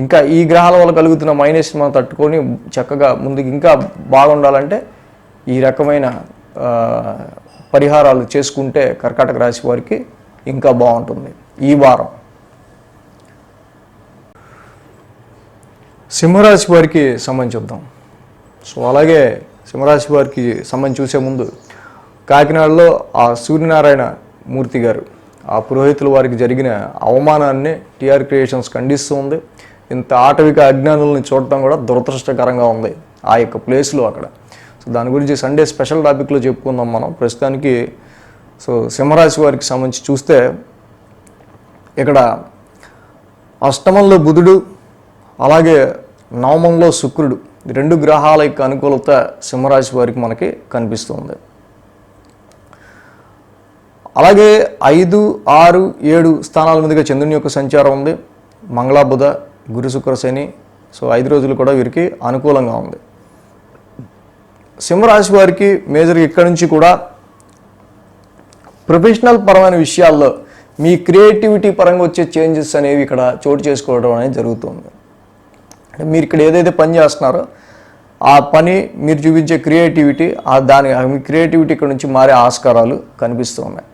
ఇంకా ఈ గ్రహాల వల్ల కలుగుతున్న మైనస్ మనం తట్టుకొని చక్కగా ముందుకు ఇంకా బాగుండాలంటే ఈ రకమైన పరిహారాలు చేసుకుంటే కర్కాటక రాశి వారికి ఇంకా బాగుంటుంది ఈ వారం. సింహరాశి వారికి సంబంధించి చూద్దాం. సో అలాగే సింహరాశి వారికి సంబంధించి చూసే ముందు కాకినాడలో ఆ సూర్యనారాయణ మూర్తి గారు ఆ పురోహితుల వారికి జరిగిన అవమానాన్ని టీఆర్ క్రియేషన్స్ ఖండిస్తూ ఉంది. ఇంత ఆటవిక అజ్ఞానుల్ని చూడటం కూడా దురదృష్టకరంగా ఉంది ఆ యొక్క ప్లేస్లో అక్కడ. సో దాని గురించి సండే స్పెషల్ టాపిక్లో చెప్పుకుందాం మనం. ప్రస్తుతానికి సో సింహరాశి వారికి సంబంధించి చూస్తే ఇక్కడ అష్టమంలో బుధుడు అలాగే నవమంలో శుక్రుడు, రెండు గ్రహాల యొక్క అనుకూలత సింహరాశి వారికి మనకి కనిపిస్తుంది. అలాగే 5, 6, 7 స్థానాల మీదుగా చంద్రుని యొక్క సంచారం ఉంది. మంగళ, బుధ, గురు, శుక్ర, శని. సో 5 రోజులు కూడా వీరికి అనుకూలంగా ఉంది. సింహరాశి వారికి మేజర్గా ఇక్కడి నుంచి కూడా ప్రొఫెషనల్ పరమైన విషయాల్లో మీ క్రియేటివిటీ పరంగా వచ్చే చేంజెస్ అనేవి ఇక్కడ చోటు చేసుకోవడం అనేది జరుగుతుంది. మీరు ఇక్కడ ఏదైతే పని చేస్తున్నారో ఆ పని మీరు చూపించే క్రియేటివిటీ మీ క్రియేటివిటీ ఇక్కడ నుంచి మారే ఆస్కారాలు కనిపిస్తూ ఉన్నాయి.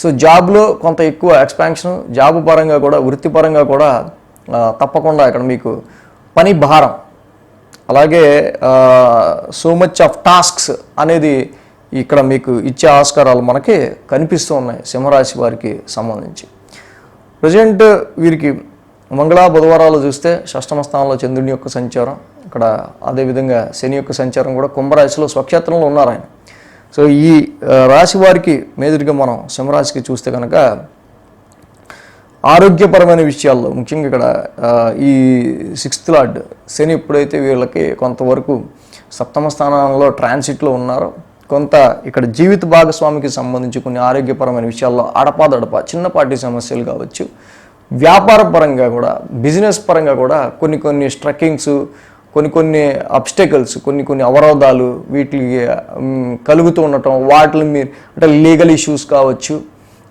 సో జాబ్లో కొంత ఎక్కువ ఎక్స్పాన్షన్, జాబ్ పరంగా కూడా వృత్తిపరంగా కూడా తప్పకుండా ఇక్కడ మీకు పని భారం, అలాగే సో మచ్ ఆఫ్ టాస్క్స్ అనేది ఇక్కడ మీకు ఇచ్చే ఆస్కారాలు మనకి కనిపిస్తూ ఉన్నాయి సింహరాశి వారికి సంబంధించి. ప్రజెంట్ వీరికి మంగళ, బుధవారాలు చూస్తే షష్టమ స్థానంలో చంద్రుని యొక్క సంచారం, ఇక్కడ అదేవిధంగా శని యొక్క సంచారం కూడా కుంభరాశిలో స్వక్షేత్రంలో ఉన్నారు ఆయన. సో ఈ రాశి వారికి మేజర్గా మనం సింహరాశికి చూస్తే కనుక ఆరోగ్యపరమైన విషయాల్లో ముఖ్యంగా ఇక్కడ ఈ 6th లార్డ్ శని ఎప్పుడైతే వీళ్ళకి కొంతవరకు సప్తమ స్థానంలో ట్రాన్సిట్లో ఉన్నారో కొంత ఇక్కడ జీవిత భాగస్వామికి సంబంధించి కొన్ని ఆరోగ్యపరమైన విషయాల్లో అడపాదడప చిన్నపాటి సమస్యలు కావచ్చు, వ్యాపార పరంగా కూడా బిజినెస్ పరంగా కూడా కొన్ని స్ట్రక్కింగ్స్, కొన్ని అబ్స్టెకల్స్, కొన్ని అవరోధాలు వీటికి కలుగుతూ ఉండటం, వాటిని మీరు అంటే లీగల్ ఇష్యూస్ కావచ్చు,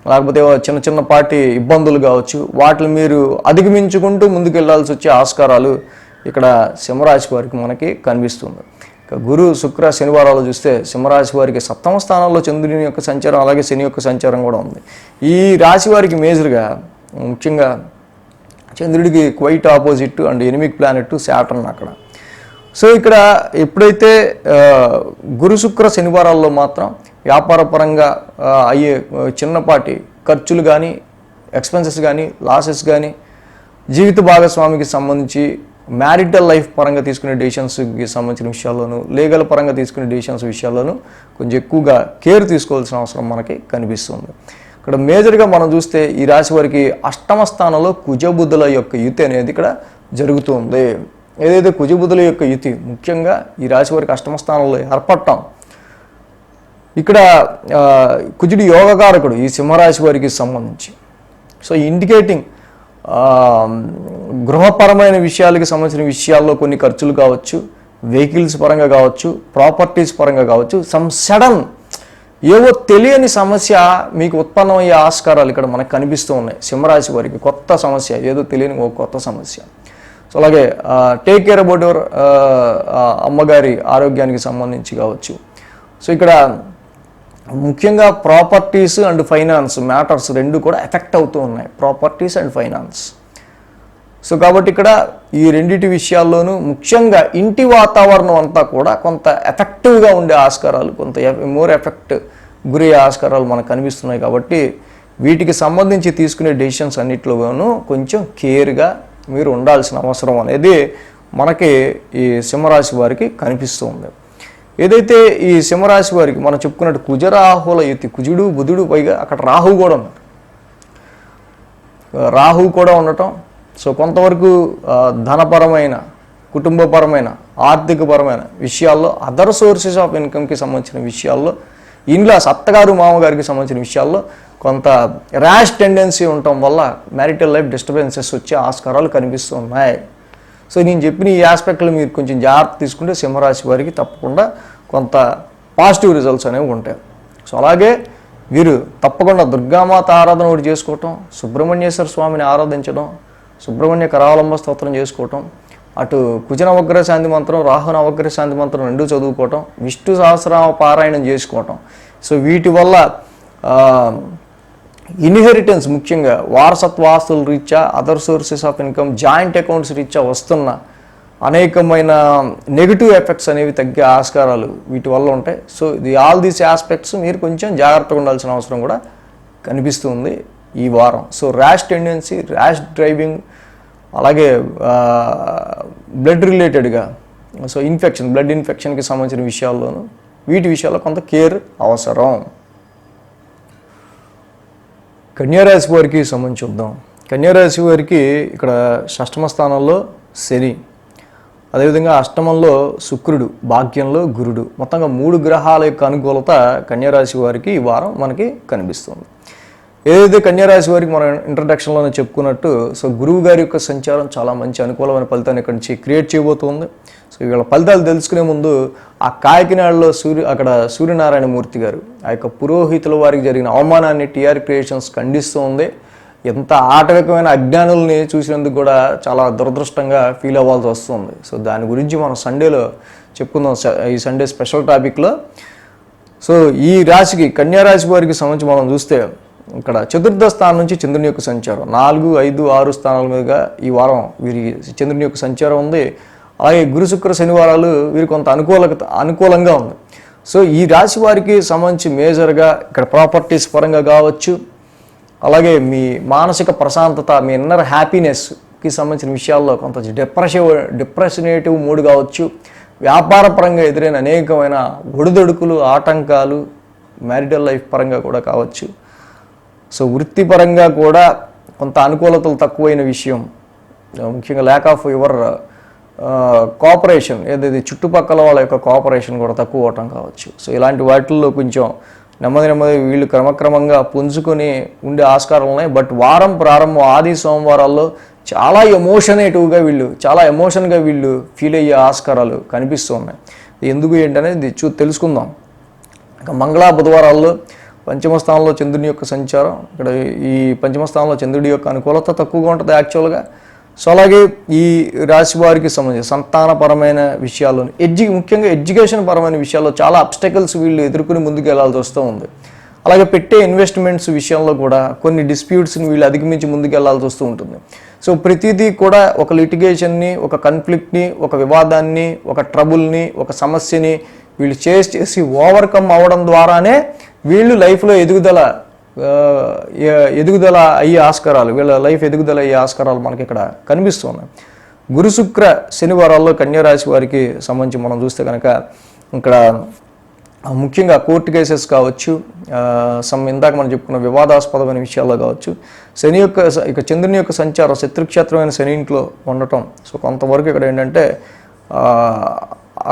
లేకపోతే చిన్నపాటి ఇబ్బందులు కావచ్చు, వాటిని మీరు అధిగమించుకుంటూ ముందుకు వెళ్ళాల్సి వచ్చే ఆస్కారాలు ఇక్కడ సింహరాశి వారికి మనకి కనిపిస్తుంది. గురు, శుక్ర, శనివారాలు చూస్తే సింహరాశి వారికి సప్తమ స్థానంలో చంద్రుని యొక్క సంచారం అలాగే శని యొక్క సంచారం కూడా ఉంది. ఈ రాశి వారికి మేజర్గా ముఖ్యంగా చంద్రుడికి quite opposite and anaemic planet Saturn అక్కడ. సో ఇక్కడ ఎప్పుడైతే గురు, శుక్ర, శనివారాల్లో మాత్రం వ్యాపార పరంగా అయ్యే చిన్నపాటి ఖర్చులు కానీ, ఎక్స్పెన్సెస్ కానీ, లాసెస్ కానీ, జీవిత భాగస్వామికి సంబంధించి మ్యారిటల్ లైఫ్ పరంగా తీసుకునే డెసిషన్స్కి సంబంధించిన విషయాల్లోనూ, లీగల్ పరంగా తీసుకునే డెసిషన్స్ విషయాల్లోనూ కొంచెం ఎక్కువగా కేర్ తీసుకోవాల్సిన అవసరం మనకి కనిపిస్తుంది. ఇక్కడ మేజర్గా మనం చూస్తే ఈ రాశి వారికి అష్టమ స్థానంలో కుజబుధుల యొక్క యుతి అనేది ఇక్కడ జరుగుతుంది. ఏదైతే కుజబుధుల యొక్క యుతి ముఖ్యంగా ఈ రాశి వారికి అష్టమ స్థానంలో ఏర్పడటం, ఇక్కడ కుజుడు యోగకారకుడు ఈ సింహరాశి వారికి సంబంధించి. సో ఇండికేటింగ్ గృహపరమైన విషయాలకి సంబంధించిన విషయాల్లో కొన్ని ఖర్చులు కావచ్చు, వెహికల్స్ పరంగా కావచ్చు, ప్రాపర్టీస్ పరంగా కావచ్చు, సడన్ ఏవో తెలియని సమస్య మీకు ఉత్పన్నమయ్యే ఆస్కారాలు ఇక్కడ మనకు కనిపిస్తూ ఉన్నాయి సింహరాశి వారికి. కొత్త సమస్య, ఏదో తెలియని ఒక కొత్త సమస్య. సో అలాగే టేక్ కేర్ అబౌట్ యువర్ అమ్మగారి ఆరోగ్యానికి సంబంధించి కావచ్చు. సో ఇక్కడ ముఖ్యంగా ప్రాపర్టీస్ అండ్ ఫైనాన్స్ మ్యాటర్స్ రెండు కూడా ఎఫెక్ట్ అవుతూ ఉన్నాయి, ప్రాపర్టీస్ అండ్ ఫైనాన్స్. సో కాబట్టి ఇక్కడ ఈ రెండింటి విషయాల్లోనూ ముఖ్యంగా ఇంటి వాతావరణం అంతా కూడా కొంత ఎఫెక్టివ్గా ఉండే ఆస్కారాలు, కొంత మోర్ ఎఫెక్ట్ గురయ్యే ఆస్కారాలు మనకు కనిపిస్తున్నాయి. కాబట్టి వీటికి సంబంధించి తీసుకునే డెసిషన్స్ అన్నింటిలోనూ కొంచెం కేర్గా మీరు ఉండాల్సిన అవసరం అనేది మనకి ఈ సింహరాశి వారికి కనిపిస్తూ ఉంది. ఏదైతే ఈ సింహరాశి వారికి మనం చెప్పుకున్నట్టు కుజరాహుల యుతి, కుజుడు, బుధుడు, పైగా అక్కడ రాహు కూడా ఉన్నారు. రాహు కూడా ఉండటం సో కొంతవరకు ధనపరమైన, కుటుంబపరమైన, ఆర్థికపరమైన విషయాల్లో, అదర్ సోర్సెస్ ఆఫ్ ఇన్కమ్కి సంబంధించిన విషయాల్లో, ఇంట్లో అత్తగారు మామగారికి సంబంధించిన విషయాల్లో కొంత ర్యాష్ టెండెన్సీ ఉండటం వల్ల మ్యారిటల్ లైఫ్ డిస్టర్బెన్సెస్ వచ్చే ఆస్కారాలు కనిపిస్తున్నాయి. సో నేను చెప్పిన ఈ ఆస్పెక్ట్లు మీరు కొంచెం జాగ్రత్త తీసుకుంటే సింహరాశి వారికి తప్పకుండా కొంత పాజిటివ్ రిజల్ట్స్ అనేవి ఉంటాయి. సో అలాగే వీరు తప్పకుండా దుర్గామాత ఆరాధన ఒకటి చేసుకోవటం, సుబ్రహ్మణ్యేశ్వర స్వామిని ఆరాధించడం, సుబ్రహ్మణ్య కరావలంబ స్తోత్రం చేసుకోవటం, అటు కుజ నవగ్రహ శాంతి మంత్రం, రాహు నవగ్రహ శాంతి మంత్రం రెండూ చదువుకోవటం, విష్ణు సహస్రనామ పారాయణం చేసుకోవటం. సో వీటి వల్ల ఇన్హెరిటెన్స్, ముఖ్యంగా వారసత్వ ఆస్తుల రీత్యా, other sources of income, joint accounts రీత్యా వస్తున్న అనేకమైన నెగిటివ్ ఎఫెక్ట్స్ అనేవి తగ్గే ఆస్కారాలు వీటి వల్ల ఉంటాయి. సో ఆల్ దీస్ ఆస్పెక్ట్స్ మీరు కొంచెం జాగ్రత్తగా ఉండాల్సిన అవసరం కూడా కనిపిస్తుంది ఈ వారం. So rash tendency, rash driving, అలాగే బ్లడ్ రిలేటెడ్గా బ్లడ్ ఇన్ఫెక్షన్కి సంబంధించిన విషయాల్లోనూ వీటి విషయాల్లో కొంత కేర్ అవసరం. కన్యారాశి వారికి సంబంధించి చూద్దాం. కన్యారాశి వారికి ఇక్కడ షష్టమ స్థానంలో శని, అదేవిధంగా అష్టమంలో శుక్రుడు, భాగ్యంలో గురుడు, మొత్తంగా 3 గ్రహాల యొక్క అనుకూలత కన్యారాశి వారికి ఈ వారం మనకి కనిపిస్తుంది. ఏదైతే కన్యారాశి వారికి మనం ఇంట్రడక్షన్లోనే చెప్పుకున్నట్టు, సో గురువు గారి యొక్క సంచారం చాలా మంచి అనుకూలమైన ఫలితాన్ని ఇక్కడి నుంచి క్రియేట్ చేయబోతుంది. సో వీళ్ళ ఫలితాలు తెలుసుకునే ముందు ఆ కాకినాడలో అక్కడ సూర్యనారాయణ మూర్తి గారు ఆ యొక్క పురోహితుల వారికి జరిగిన అవమానాన్ని టీఆర్ క్రియేషన్స్ ఖండిస్తూ ఉంది. ఎంత ఆటవికమైన అజ్ఞానుల్ని చూసినందుకు కూడా చాలా దురదృష్టంగా ఫీల్ అవ్వాల్సి వస్తుంది. సో దాని గురించి మనం సండేలో చెప్పుకుందాం, ఈ సండే స్పెషల్ టాపిక్లో. సో ఈ రాశికి కన్యారాశి వారికి సంబంధించి మనం చూస్తే ఇక్కడ చతుర్థ స్థానం నుంచి చంద్రుని యొక్క సంచారం 4, 5, 6 స్థానాల మీదుగా ఈ వారం వీరికి చంద్రుని యొక్క సంచారం ఉంది. అలాగే గురు శుక్ర శనివారాలు వీరికి కొంత అనుకూలంగా ఉంది. సో ఈ రాశి వారికి సంబంధించి మేజర్గా ఇక్కడ ప్రాపర్టీస్ పరంగా కావచ్చు, అలాగే మీ మానసిక ప్రశాంతత, మీ ఇన్నర్ హ్యాపీనెస్కి సంబంధించిన విషయాల్లో కొంత డిప్రెషనేటివ్ మూడ్ కావచ్చు, వ్యాపార పరంగా ఎదురైన అనేకమైన ఒడిదొడుకులు, ఆటంకాలు, మ్యారిటల్ లైఫ్ పరంగా కూడా కావచ్చు. సో వృత్తిపరంగా కూడా కొంత అనుకూలతలు తక్కువైన విషయం, ముఖ్యంగా ల్యాక్ ఆఫ్ యువర్ కోఆపరేషన్, ఏదైతే చుట్టుపక్కల వాళ్ళ యొక్క కోఆపరేషన్ కూడా తక్కువ అవటం కావచ్చు. సో ఇలాంటి వాటిల్లో కొంచెం నెమ్మది వీళ్ళు క్రమక్రమంగా పుంజుకొని ఉండే ఆస్కారాలు ఉన్నాయి. బట్ వారం ప్రారంభం ఆది సోమవారాల్లో చాలా ఎమోషన్గా వీళ్ళు ఫీల్ అయ్యే ఆస్కారాలు కనిపిస్తూ ఉన్నాయి. ఎందుకు ఏంటనేది తెలుసుకుందాం. ఇంకా మంగళ బుధవారాల్లో పంచమ స్థానంలో చంద్రుని యొక్క సంచారం, ఇక్కడ ఈ పంచమ స్థానంలో చంద్రుడి యొక్క అనుకూలత తక్కువగా ఉంటుంది యాక్చువల్గా. సో అలాగే ఈ రాశి వారికి సంబంధించి సంతానపరమైన విషయాల్లో, ముఖ్యంగా ఎడ్యుకేషన్ పరమైన విషయాల్లో చాలా అబ్స్టకల్స్ వీళ్ళు ఎదుర్కొని ముందుకు వెళ్ళాల్సి వస్తూ ఉంది. అలాగే పెట్టే ఇన్వెస్ట్మెంట్స్ విషయంలో కూడా కొన్ని డిస్ప్యూట్స్ని వీళ్ళు అధిగమించి ముందుకు వెళ్ళాల్సి వస్తూ ఉంటుంది. సో ప్రతిదీ కూడా ఒక లిటిగేషన్ని, ఒక కన్ఫ్లిక్ట్ని, ఒక వివాదాన్ని, ఒక ట్రబుల్ని, ఒక సమస్యని వీళ్ళు చేసి ఓవర్కమ్ అవ్వడం ద్వారానే వీళ్ళు లైఫ్లో ఎదుగుదల అయ్యే ఆస్కారాలు, వీళ్ళ లైఫ్ ఎదుగుదల అయ్యే ఆస్కారాలు మనకి ఇక్కడ కనిపిస్తున్నాయి. గురు శుక్ర శనివారాల్లో కన్యారాశి వారికి సంబంధించి మనం చూస్తే కనుక ఇక్కడ ముఖ్యంగా కోర్టు కేసెస్ కావచ్చు, ఇందాక మనం చెప్పుకున్న వివాదాస్పదమైన విషయాల్లో కావచ్చు, చంద్రుని యొక్క సంచారం శత్రుక్షేత్రమైన శని ఇంట్లో ఉండటం. సో కొంతవరకు ఇక్కడ ఏంటంటే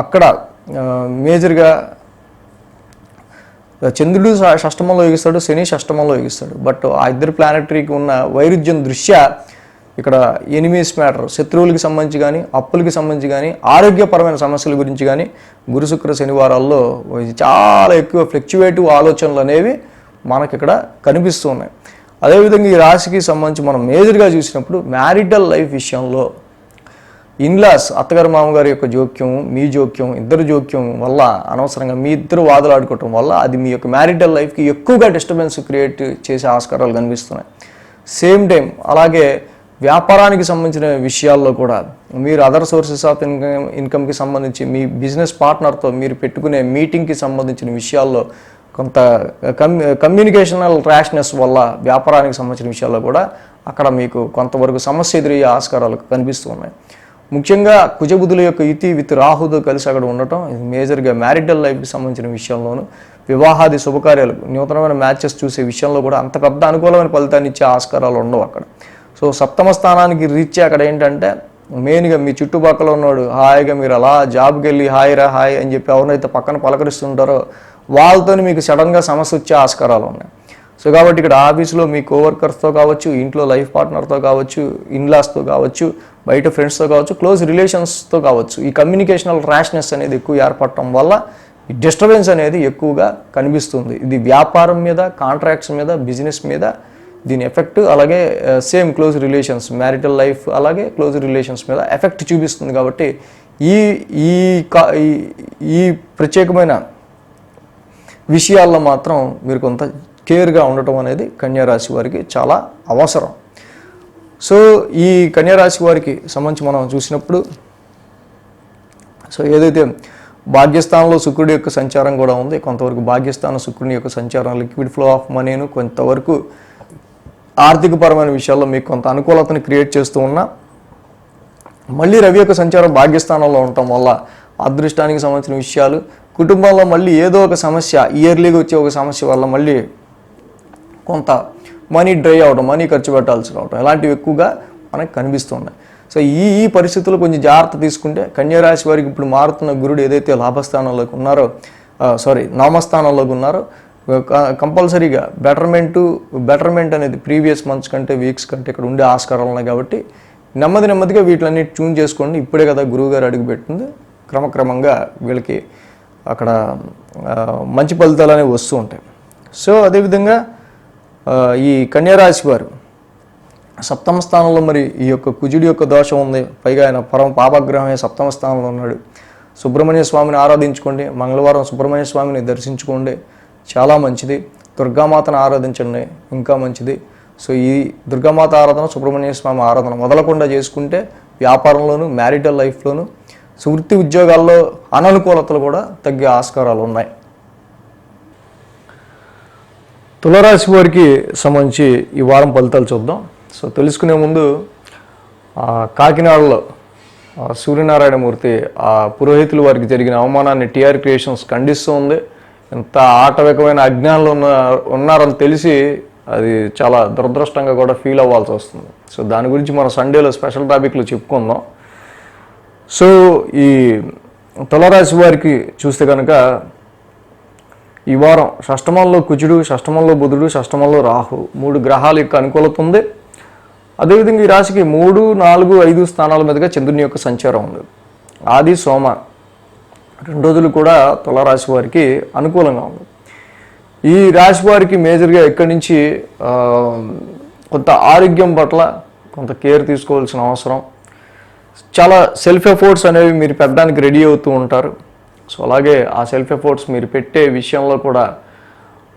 అక్కడ మేజర్గా చంద్రుడు షష్టమంలో యోగిస్తాడు, శని షష్టమంలో యోగిస్తాడు. బట్ ఆ ఇద్దరు ప్లానెటరీకి ఉన్న వైరుధ్యం దృష్ట్యా ఇక్కడ ఎనిమీస్ మ్యాటర్, శత్రువులకి సంబంధించి కానీ, అప్పులకి సంబంధించి కానీ, ఆరోగ్యపరమైన సమస్యల గురించి కానీ గురు శుక్ర శనివారాల్లో చాలా ఎక్కువ ఫ్లక్చువేటివ్ ఆలోచనలు అనేవి మనకి ఇక్కడ కనిపిస్తూ ఉన్నాయి. అదేవిధంగా ఈ రాశికి సంబంధించి మనం మేజర్గా చూసినప్పుడు మ్యారిటల్ లైఫ్ విషయంలో ఇన్లాస్, అత్తగారు మామగారి యొక్క జోక్యం, మీ జోక్యం, ఇద్దరు జోక్యం వల్ల అనవసరంగా మీ ఇద్దరు వాదులాడుకోవటం వల్ల అది మీ యొక్క మ్యారిటల్ లైఫ్కి ఎక్కువగా డిస్టర్బెన్స్ క్రియేట్ చేసే ఆస్కారాలు కనిపిస్తున్నాయి. సేమ్ టైం అలాగే వ్యాపారానికి సంబంధించిన విషయాల్లో కూడా మీరు అదర్ సోర్సెస్ ఆఫ్ ఇన్కమ్కి సంబంధించి మీ బిజినెస్ పార్ట్నర్తో మీరు పెట్టుకునే మీటింగ్కి సంబంధించిన విషయాల్లో కొంత కమ్యూనికేషనల్ ర్యాష్నెస్ వల్ల వ్యాపారానికి సంబంధించిన విషయాల్లో కూడా అక్కడ మీకు కొంతవరకు సమస్య ఎదురయ్యే ఆస్కారాలు కనిపిస్తూ ఉన్నాయి. ముఖ్యంగా కుజబుధుల యొక్క యుతి విత్ రాహుతో కలిసి అక్కడ ఉండటం మేజర్గా మ్యారిటల్ లైఫ్కి సంబంధించిన విషయంలోనూ, వివాహాది శుభకార్యాలు, నూతనమైన మ్యాచెస్ చూసే విషయంలో కూడా అంత పెద్ద అనుకూలమైన ఫలితాన్ని ఇచ్చే ఆస్కారాలు ఉండవు అక్కడ. సో సప్తమ స్థానానికి రీచ్ అక్కడ ఏంటంటే మెయిన్గా మీ చుట్టుపక్కల ఉన్నాడు హాయిగా మీరు అలా జాబ్కి వెళ్ళి హాయ్ అని చెప్పి ఎవరినైతే పక్కన పలకరిస్తుంటారో వాళ్ళతో మీకు సడన్గా సమస్య వచ్చే ఆస్కారాలు ఉన్నాయి. సో కాబట్టి ఇక్కడ ఆఫీస్లో మీ కోవర్కర్స్తో కావచ్చు, ఇంట్లో లైఫ్ పార్ట్నర్తో కావచ్చు, ఇన్లాస్తో కావచ్చు, బయట ఫ్రెండ్స్తో కావచ్చు, క్లోజ్ రిలేషన్స్తో కావచ్చు, ఈ కమ్యూనికేషనల్ ర్యాష్నెస్ అనేది ఎక్కువ ఏర్పడటం వల్ల ఈ డిస్టర్బెన్స్ అనేది ఎక్కువగా కనిపిస్తుంది. ఇది వ్యాపారం మీద, కాంట్రాక్ట్స్ మీద, బిజినెస్ మీద దీని ఎఫెక్ట్, అలాగే same close relations, marital life అలాగే క్లోజ్ రిలేషన్స్ మీద ఎఫెక్ట్ చూపిస్తుంది. కాబట్టి ఈ ప్రత్యేకమైన విషయాల్లో మాత్రం మీరు కొంత కేర్గా ఉండటం అనేది కన్యారాశి వారికి చాలా అవసరం. సో ఈ కన్యారాశి వారికి సంబంధించి మనం చూసినప్పుడు సో ఏదైతే భాగ్యస్థానంలో శుక్రుడి యొక్క సంచారం కూడా ఉంది, కొంతవరకు భాగ్యస్థానం శుక్రుని యొక్క సంచారం లిక్విడ్ ఫ్లో ఆఫ్ మనీను కొంతవరకు ఆర్థికపరమైన విషయాల్లో మీకు కొంత అనుకూలతను క్రియేట్ చేస్తూ ఉన్నా, మళ్ళీ రవి యొక్క సంచారం భాగ్యస్థానంలో ఉండటం వల్ల అదృష్టానికి సంబంధించిన విషయాలు, కుటుంబంలో మళ్ళీ ఏదో ఒక సమస్య, ఇయర్లీగా వచ్చే ఒక సమస్య వల్ల మళ్ళీ కొంత మనీ డ్రై అవడం, మనీ ఖర్చు పెట్టాల్సి రావడం, ఇలాంటివి ఎక్కువగా మనకు కనిపిస్తున్నాయి. సో ఈ పరిస్థితుల్లో కొంచెం జాగ్రత్త తీసుకుంటే కన్యారాశి వారికి ఇప్పుడు మారుతున్న గురుడు ఏదైతే లాభస్థానంలోకి ఉన్నారో నామస్థానంలోకి ఉన్నారో కంపల్సరీగా బెటర్మెంట్ అనేది ప్రీవియస్ మంత్స్ కంటే వీక్స్ కంటే ఇక్కడ ఉండే ఆస్కారాలు ఉన్నాయి. కాబట్టి నెమ్మదిగా వీటిలన్నీ ట్యూన్ చేసుకోండి. ఇప్పుడే కదా గురువుగారు అడుగుపెట్టింది, క్రమక్రమంగా వీళ్ళకి అక్కడ మంచి ఫలితాలు అనేవి వస్తూ ఉంటాయి. సో అదేవిధంగా ఈ కన్యారాశి వారు సప్తమ స్థానంలో మరి ఈ యొక్క కుజుడి యొక్క దోషం ఉంది, పైగా ఆయన పరమ పాపగ్రహమే సప్తమ స్థానంలో ఉన్నాడు. సుబ్రహ్మణ్య స్వామిని ఆరాధించుకోండి, మంగళవారం సుబ్రహ్మణ్య స్వామిని దర్శించుకోండి, చాలా మంచిది. దుర్గామాతను ఆరాధించండి, ఇంకా మంచిది. సో ఈ దుర్గామాత ఆరాధన, సుబ్రహ్మణ్య స్వామి ఆరాధన మొదలకుండా చేసుకుంటే వ్యాపారంలోను, మ్యారిటల్ లైఫ్లోను, వృత్తి ఉద్యోగాల్లో అననుకూలతలు కూడా తగ్గే ఆస్కారాలు ఉన్నాయి. తులారాశి వారికి సంబంధించి ఈ వారం ఫలితాలు చూద్దాం. సో తెలుసుకునే ముందు కాకినాడలో సూర్యనారాయణమూర్తి పురోహితులు వారికి జరిగిన అవమానాన్ని టీఆర్ క్రియేషన్స్ ఖండిస్తూ ఉంది. ఎంత ఆటవికమైన అజ్ఞానంలో ఉన్నారని తెలిసి అది చాలా దురదృష్టంగా కూడా ఫీల్ అవ్వాల్సి వస్తుంది. సో దాని గురించి మనం సండేలో స్పెషల్ టాపిక్లు చెప్పుకుందాం. సో ఈ తులారాశి వారికి చూస్తే కనుక ఈ వారం షష్టమంలో కుజుడు, షష్టమంలో బుధుడు, షష్టమంలో రాహు 3 గ్రహాల యొక్క అనుకూలత ఉంది. అదేవిధంగా ఈ రాశికి 3, 4, 5 స్థానాల మీదుగా చంద్రుని యొక్క సంచారం ఉంది. ఆది సోమ 2 రోజులు కూడా తులారాశి వారికి అనుకూలంగా ఉంది. ఈ రాశి వారికి మేజర్గా ఇక్కడి నుంచి కొంత ఆరోగ్యం పట్ల కొంత కేర్ తీసుకోవాల్సిన అవసరం, చాలా సెల్ఫ్ ఎఫోర్ట్స్ అనేవి మీరు పెట్టడానికి రెడీ అవుతూ ఉంటారు. సో అలాగే ఆ సెల్ఫ్ ఎఫోర్ట్స్ మీరు పెట్టే విషయంలో కూడా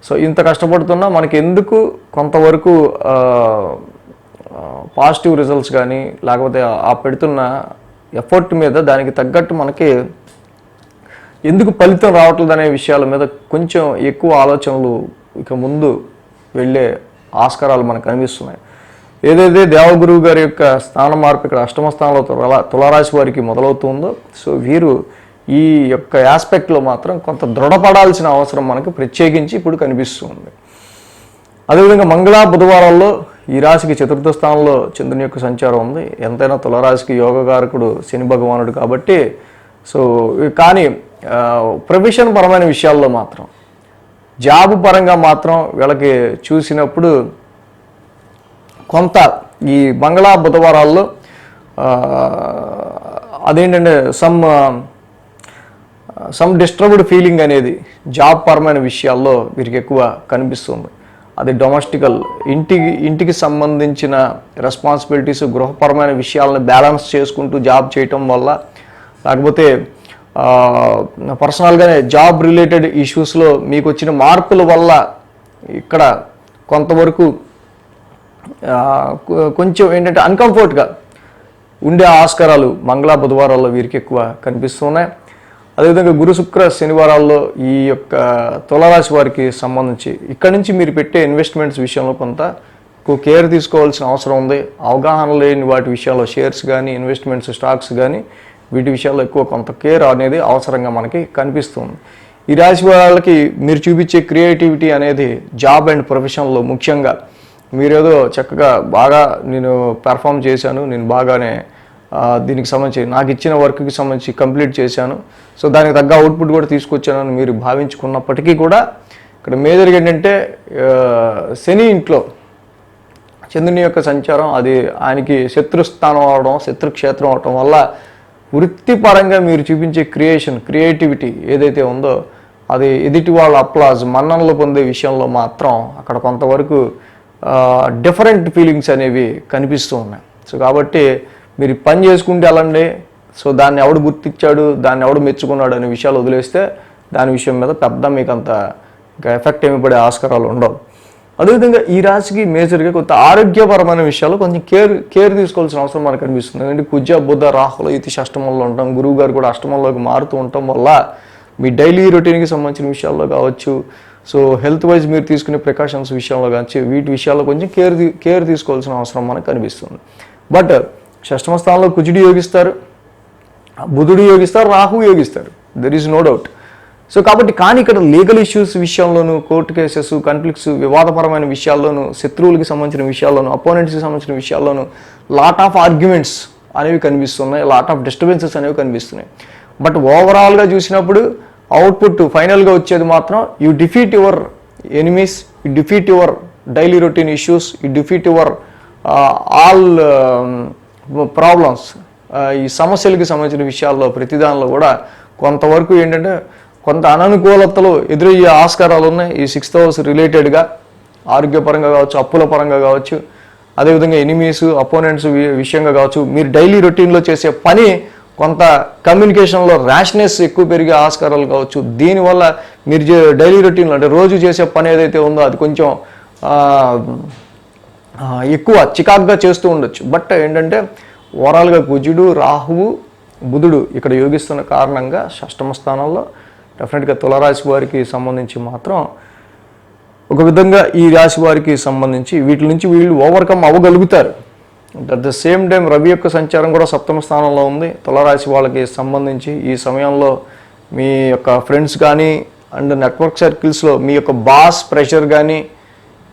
సో ఇంత కష్టపడుతున్నా మనకి ఎందుకు కొంతవరకు పాజిటివ్ రిజల్ట్స్ కానీ లేకపోతే ఆ పెడుతున్న ఎఫర్ట్ మీద దానికి తగ్గట్టు మనకి ఎందుకు ఫలితం రావట్లేదు అనే విషయాల మీద కొంచెం ఎక్కువ ఆలోచనలు ఇక ముందు వెళ్ళే ఆస్కారాలు మనకు కనిపిస్తున్నాయి. ఏదైతే దేవగురువు గారి యొక్క స్థాన మార్పు ఇక్కడ అష్టమ స్థానంలో తులారాశి వారికి మొదలవుతుందో, సో వీరు ఈ యొక్క ఆస్పెక్ట్లో మాత్రం కొంత దృఢపడాల్సిన అవసరం మనకు ప్రత్యేకించి ఇప్పుడు కనిపిస్తుంది. అదేవిధంగా మంగళ బుధవారాల్లో ఈ రాశికి చతుర్థ స్థానంలో చంద్రుని యొక్క సంచారం ఉంది. ఎంతైనా తులారాశికి యోగకారకుడు శని భగవానుడు కాబట్టి సో కానీ ప్రొఫెషన్ పరమైన విషయాల్లో మాత్రం జాబ్ పరంగా మాత్రం వీళ్ళకి చూసినప్పుడు కొంత ఈ మంగళ బుధవారాల్లో అదేంటంటే సమ్ డిస్టర్బ్డ్ ఫీలింగ్ అనేది జాబ్ పరమైన విషయాల్లో వీరికి ఎక్కువ కనిపిస్తుంది. అది డొమెస్టికల్ ఇంటికి సంబంధించిన రెస్పాన్సిబిలిటీస్, గృహపరమైన విషయాలను బ్యాలెన్స్ చేసుకుంటూ జాబ్ చేయటం వల్ల, లేకపోతే పర్సనల్గానే జాబ్ రిలేటెడ్ ఇష్యూస్లో మీకు వచ్చిన మార్పుల వల్ల ఇక్కడ కొంతవరకు కొంచెం ఏంటంటే అన్కంఫర్ట్గా ఉండే ఆస్కారాలు మంగళ బుధవారాల్లో వీరికి ఎక్కువ కనిపిస్తున్నాయి. అదేవిధంగా గురు శుక్ర శనివారాల్లో ఈ యొక్క తులారాశి వారికి సంబంధించి ఇక్కడి నుంచి మీరు పెట్టే ఇన్వెస్ట్మెంట్స్ విషయంలో కొంత కేర్ తీసుకోవాల్సిన అవసరం ఉంది. అవగాహన లేని వాటి విషయాల్లో షేర్స్ కానీ, ఇన్వెస్ట్మెంట్స్, స్టాక్స్ కానీ వీటి విషయాల్లో ఎక్కువ కొంత కేర్ అనేది అవసరంగా మనకి కనిపిస్తుంది. ఈ రాశి వాళ్ళకి మీరు చూపించే క్రియేటివిటీ అనేది జాబ్ అండ్ ప్రొఫెషన్లో ముఖ్యంగా మీరేదో చక్కగా బాగా నేను పెర్ఫామ్ చేశాను, నేను బాగానే దీనికి సంబంధించి నాకు ఇచ్చిన వర్క్కి సంబంధించి కంప్లీట్ చేశాను, సో దానికి తగ్గ అవుట్పుట్ కూడా తీసుకొచ్చానని మీరు భావించుకున్నప్పటికీ కూడా ఇక్కడ మేజర్గా ఏంటంటే శని ఇంట్లో చంద్రుని యొక్క సంచారం అది ఆయనకి శత్రుస్థానం అవడం, శత్రుక్షేత్రం అవడం వల్ల వృత్తిపరంగా మీరు చూపించే క్రియేటివిటీ ఏదైతే ఉందో అది ఎదుటి వాళ్ళ అప్లాజ్ మన్ననలు పొందే విషయంలో మాత్రం అక్కడ కొంతవరకు డిఫరెంట్ ఫీలింగ్స్ అనేవి కనిపిస్తూ ఉన్నాయి. సో కాబట్టి మీరు పని చేసుకుంటే వెళ్ళండి, సో దాన్ని ఎవడు గుర్తించాడు, దాన్ని ఎవడు మెచ్చుకున్నాడు అనే విషయాలు వదిలేస్తే దాని విషయం మీద పెద్ద మీకు అంత ఇంకా ఎఫెక్ట్ ఏమి పడే ఆస్కారాలు ఉండవు. అదేవిధంగా ఈ రాశికి మేజర్గా కొంత ఆరోగ్యపరమైన విషయాల్లో కొంచెం కేర్ తీసుకోవాల్సిన అవసరం మనకు కనిపిస్తుంది. ఎందుకంటే కుజ బుధ రాహుల ఇతి అష్టమంలో ఉంటాం, గురువు గారు కూడా అష్టమంలోకి మారుతూ ఉండటం వల్ల మీ డైలీ రొటీన్కి సంబంధించిన విషయాల్లో కావచ్చు, సో హెల్త్ వైజ్ మీరు తీసుకునే ప్రికాషన్స్ విషయంలో కావచ్చు, వీటి విషయాల్లో కొంచెం కేర్ తీసుకోవాల్సిన అవసరం మనకు కనిపిస్తుంది. బట్ షష్టమ స్థానంలో కుజుడు యోగిస్తారు, బుధుడు యోగిస్తారు, రాహువు యోగిస్తారు, there is no doubt. So కాబట్టి కానీ ఇక్కడ లీగల్ ఇష్యూస్ విషయంలోనూ, కోర్టు కేసెస్, కాన్ఫ్లిక్ట్స్, వివాదపరమైన విషయాల్లోనూ, శత్రువులకి సంబంధించిన విషయాల్లోనూ, అపోనెంట్స్కి సంబంధించిన విషయాల్లోనూ లాట్ ఆఫ్ ఆర్గ్యుమెంట్స్ అనేవి కనిపిస్తున్నాయి, లాట్ ఆఫ్ డిస్టర్బెన్సెస్ అనేవి కనిపిస్తున్నాయి. బట్ ఓవరాల్గా చూసినప్పుడు అవుట్పుట్ ఫైనల్గా వచ్చేది మాత్రం you defeat your enemies, you defeat your daily routine issues, you defeat your all problems. ఈ సమస్యలకి సంబంధించిన విషయాల్లో ప్రతిదానిలో కూడా కొంతవరకు ఏంటంటే కొంత అననుకూలతలు ఎదురయ్యే ఆస్కారాలు ఉన్నాయి ఈ 6th house రిలేటెడ్గా, ఆరోగ్యపరంగా కావచ్చు, అప్పుల పరంగా కావచ్చు, అదేవిధంగా ఎనిమీస్, అపోనెంట్స్ విషయంగా కావచ్చు. మీరు డైలీ రొటీన్లో చేసే పని కొంత కమ్యూనికేషన్లో ర్యాష్నెస్ ఎక్కువ పెరిగే ఆస్కారాలు కావచ్చు. దీనివల్ల మీరు డైలీ రొటీన్లో అంటే రోజు చేసే పని ఏదైతే ఉందో అది కొంచెం ఎక్కువ చికాకుగా చేస్తూ ఉండొచ్చు. బట్ ఏంటంటే ఓవరాల్గా కుజుడు, రాహువు, బుధుడు ఇక్కడ యోగిస్తున్న కారణంగా షష్టమ స్థానంలో డెఫినెట్గా తులారాశి వారికి సంబంధించి మాత్రం ఒక విధంగా ఈ రాశి వారికి సంబంధించి వీటి నుంచి వీళ్ళు ఓవర్కమ్ అవ్వగలుగుతారు. అట్ ద సేమ్ టైం రవి యొక్క సంచారం కూడా 7వ స్థానంలో ఉంది. తులారాశి వాళ్ళకి సంబంధించి ఈ సమయంలో మీ యొక్క ఫ్రెండ్స్ కానీ అండ్ నెట్వర్క్ సర్కిల్స్లో మీ యొక్క బాస్ ప్రెషర్ కానీ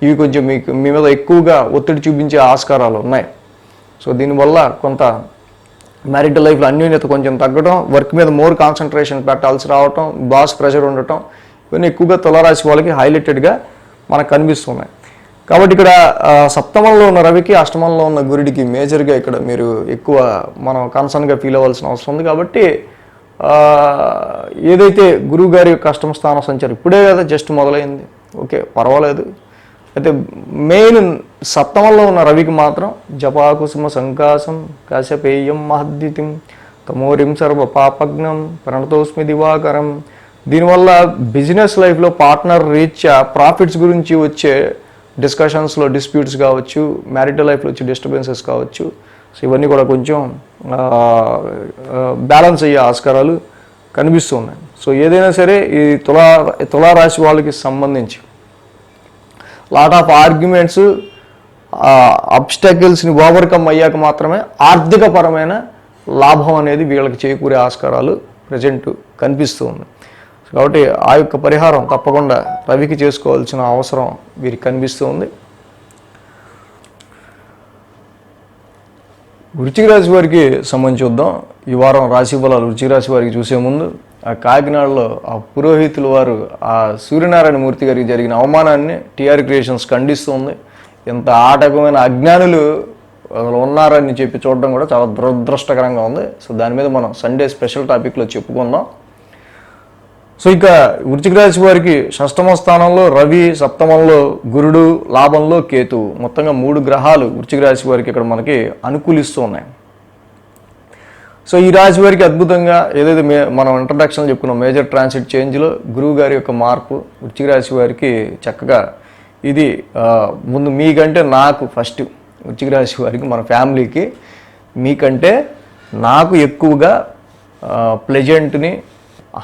ఇవి కొంచెం మీ మీద ఎక్కువగా ఒత్తిడి చూపించే ఆస్కారాలు ఉన్నాయి. సో దీనివల్ల కొంత మ్యారిటల్ లైఫ్లో అన్యోన్యత కొంచెం తగ్గడం, వర్క్ మీద మోర్ కాన్సన్ట్రేషన్ పెట్టాల్సి రావటం, బాస్ ప్రెషర్ ఉండటం, ఇవన్నీ ఎక్కువగా తులారాశి వాళ్ళకి హైలైటెడ్గా మనకు కనిపిస్తున్నాయి. కాబట్టి ఇక్కడ 7వ ఉన్న రవికి, అష్టమంలో ఉన్న గురుడికి మేజర్గా ఇక్కడ మీరు ఎక్కువ మనం కన్సర్న్గా ఫీల్ అవ్వాల్సిన అవసరం ఉంది. కాబట్టి ఏదైతే గురువు గారి యొక్క అష్టమ స్థానం సంచారం ఇప్పుడే కదా జస్ట్ మొదలైంది, ఓకే పర్వాలేదు. అయితే మెయిన్ 7వ ఉన్న రవికి మాత్రం జపాకుసుమ సంకాసం కాశపేయం మహద్దితిం తమోరిం సర్వ పాపజ్ఞం ప్రణతోస్మి దివాకరం. దీనివల్ల బిజినెస్ లైఫ్లో పార్ట్నర్ రీత్యా ప్రాఫిట్స్ గురించి వచ్చే డిస్కషన్స్లో డిస్ప్యూట్స్ కావచ్చు, మ్యారిటల్ లైఫ్లో వచ్చే డిస్టర్బెన్సెస్ కావచ్చు, సో ఇవన్నీ కూడా కొంచెం బ్యాలెన్స్ అయ్యే ఆస్కారాలు కనిపిస్తూ ఉన్నాయి. సో ఏదైనా సరే ఈ తులారాశి వాళ్ళకి సంబంధించి లాట్ ఆఫ్ ఆర్గ్యుమెంట్స్, అబ్స్టాకిల్స్ని ఓవర్కమ్ అయ్యాక మాత్రమే ఆర్థికపరమైన లాభం అనేది వీళ్ళకి చేకూరే ఆస్కారాలు ప్రజెంట్ కనిపిస్తూ ఉంది. కాబట్టి ఆ యొక్క పరిహారం తప్పకుండా రవికి చేసుకోవాల్సిన అవసరం వీరికి కనిపిస్తూ ఉంది. వృశ్చిక రాశి వారికి సంబంధించి చూద్దాం. ఈ వారం రాశి ఫలాలు వృశ్చిక రాశి వారికి చూసే ముందు ఆ కాకినాడలో ఆ పురోహితుల వారు ఆ సూర్యనారాయణ మూర్తి గారికి జరిగిన అవమానాన్ని టీఆర్ క్రియేషన్స్ ఖండిస్తుంది. ఎంత ఆటకమైన అజ్ఞానులు ఉన్నారని చెప్పి చూడడం కూడా చాలా దురదృష్టకరంగా ఉంది. సో దాని మీద మనం సండే స్పెషల్ టాపిక్లో చెప్పుకుందాం. సో ఇక వృశ్చిక రాశి వారికి 6వ స్థానంలో రవి, 7మంలో గురుడు, లాభంలో కేతు, మొత్తంగా 3 గ్రహాలు వృశ్చిక రాశి వారికి ఇక్కడ మనకి అనుకూలిస్తూ ఉన్నాయి. సో ఈ రాశి వారికి అద్భుతంగా ఏదైతే మనం ఇంట్రడక్షన్లో చెప్పుకున్నాం మేజర్ ట్రాన్సిట్ చేంజ్లో గురువు గారి యొక్క మార్పు వృశ్చిక రాశి వారికి చక్కగా ఇది ముందు మీకంటే నాకు ఫస్ట్ వృశ్చిక రాశి వారికి మన ఫ్యామిలీకి మీకంటే నాకు ఎక్కువగా ప్లెజెంట్ని,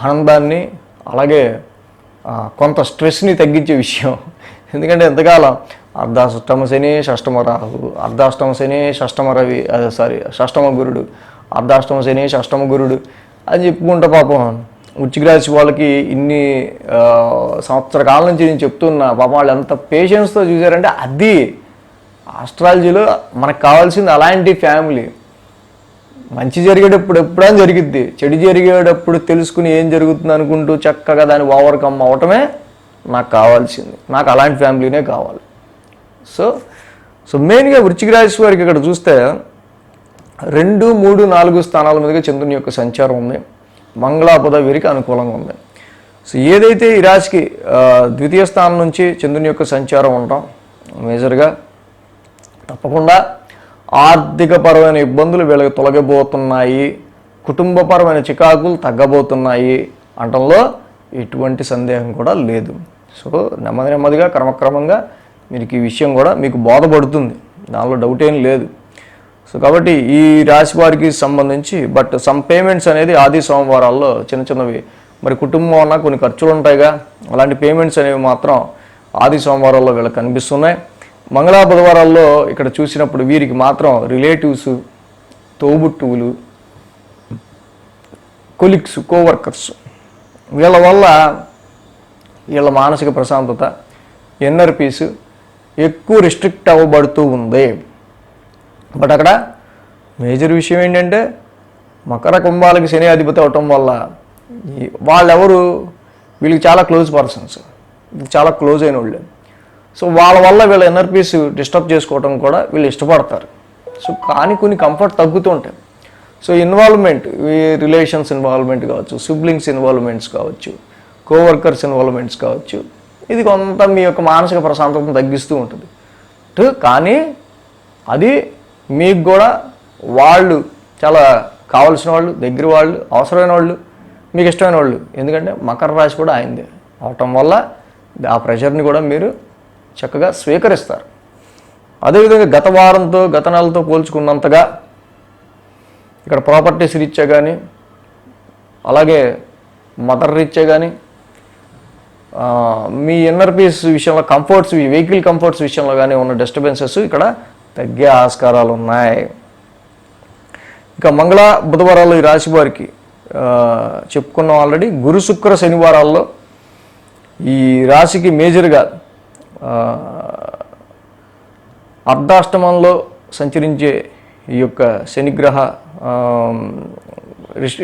ఆనందాన్ని, అలాగే కొంత స్ట్రెస్ని తగ్గించే విషయం. ఎందుకంటే ఎంతకాలం అర్ధాష్టమ శని, షష్టమ రాహు, అర్ధాష్టమ శని, షష్టమ రవి, షష్టమ గురుడు, అర్ధాష్టమ శని, షష్టమ గురుడు అని చెప్పుకుంటా పాపం వృశ్చిక రాశి వాళ్ళకి ఇన్ని సంవత్సర కాలం నుంచి నేను చెప్తున్నా. పాపం వాళ్ళు ఎంత పేషెన్స్తో చూసారంటే అది ఆస్ట్రాలజీలో మనకు కావాల్సింది అలాంటి ఫ్యామిలీ. మంచి జరిగేటప్పుడు ఎప్పుడైనా జరిగిద్ది, చెడు జరిగేటప్పుడు తెలుసుకుని ఏం జరుగుతుంది అనుకుంటూ చక్కగా దాన్ని ఓవర్కమ్ అవటమే నాకు కావాల్సింది. నాకు అలాంటి ఫ్యామిలీనే కావాలి. సో మెయిన్గా వృశ్చిక రాశి వారికి ఇక్కడ చూస్తే 2, 3, 4 స్థానాల మీదుగా చంద్రుని యొక్క సంచారం ఉంది. మంగళ బుధ వీరికి అనుకూలంగా ఉంది. సో ఏదైతే ఈ రాశికి 2వ స్థానం నుంచి చంద్రుని యొక్క సంచారం ఉండటం మేజర్గా తప్పకుండా ఆర్థికపరమైన ఇబ్బందులు వీళ్ళకి తొలగబోతున్నాయి, కుటుంబపరమైన చికాకులు తగ్గబోతున్నాయి అనటంలో ఎటువంటి సందేహం కూడా లేదు. సో నెమ్మదిగా క్రమక్రమంగా మీకు ఈ విషయం కూడా మీకు బోధపడుతుంది, దానిలో డౌట్ ఏం లేదు. సో కాబట్టి ఈ రాశి వారికి సంబంధించి బట్ సమ్ పేమెంట్స్ అనేది ఆది సోమవారాల్లో చిన్న చిన్నవి, మరి కుటుంబం అన్న కొన్ని ఖర్చులు ఉంటాయిగా, అలాంటి పేమెంట్స్ అనేవి మాత్రం ఆది సోమవారాల్లో వీళ్ళకి కనిపిస్తున్నాయి. మంగళ బుధవారాల్లో ఇక్కడ చూసినప్పుడు వీరికి మాత్రం రిలేటివ్స్, తోబుట్టువులు, కొలిక్స్, కోవర్కర్స్ వీళ్ళ వల్ల వీళ్ళ మానసిక ప్రశాంతత, ఇన్నర్ పీస్ ఎక్కువ రిస్ట్రిక్ట్ అవ్వబడుతూ ఉంది. బట్ అక్కడ మేజర్ విషయం ఏంటంటే మకర కుంభాలకి శని అధిపతి అవటం వల్ల వాళ్ళెవరు వీళ్ళకి చాలా క్లోజ్ పర్సన్స్, చాలా క్లోజ్ అయిన వాళ్ళు. సో వాళ్ళ వల్ల వీళ్ళ ఇన్నర్ పీస్ డిస్టర్బ్ చేసుకోవడం కూడా వీళ్ళు ఇష్టపడతారు. సో కానీ కొన్ని కంఫర్ట్ తగ్గుతూ ఉంటాయి. సో ఇన్వాల్వ్మెంట్, రిలేషన్స్ ఇన్వాల్వ్మెంట్ కావచ్చు, సిబ్లింగ్స్ ఇన్వాల్వ్మెంట్స్ కావచ్చు, కోవర్కర్స్ ఇన్వాల్వ్మెంట్స్ కావచ్చు, ఇది కొంత మీ యొక్క మానసిక ప్రశాంతతను తగ్గిస్తూ ఉంటుంది. కానీ అది మీకు కూడా వాళ్ళు చాలా కావాల్సిన వాళ్ళు, దగ్గర వాళ్ళు, అవసరమైన వాళ్ళు, మీకు ఇష్టమైన వాళ్ళు. ఎందుకంటే మకర రాశి కూడా అయిందే అవటం వల్ల ఆ ప్రెషర్ని కూడా మీరు చక్కగా స్వీకరిస్తారు. అదేవిధంగా గత వారంతో, గత నెలతో పోల్చుకున్నంతగా ఇక్కడ ప్రాపర్టీస్ రీత్యా కానీ, అలాగే మదర్ రీత్యా కానీ, మీ ఇన్నర్ పీస్ విషయంలో కంఫర్ట్స్, వెహికల్ కంఫర్ట్స్ విషయంలో కానీ ఉన్న డిస్టర్బెన్సెస్ ఇక్కడ తగ్గే ఆస్కారాలు ఉన్నాయి. ఇక మంగళ బుధవారాల్లో ఈ రాశి వారికి చెప్పుకున్నాం ఆల్రెడీ. గురు శుక్ర శనివారాల్లో ఈ రాశికి మేజర్గా అర్ధాష్టమంలో సంచరించే ఈ యొక్క శనిగ్రహ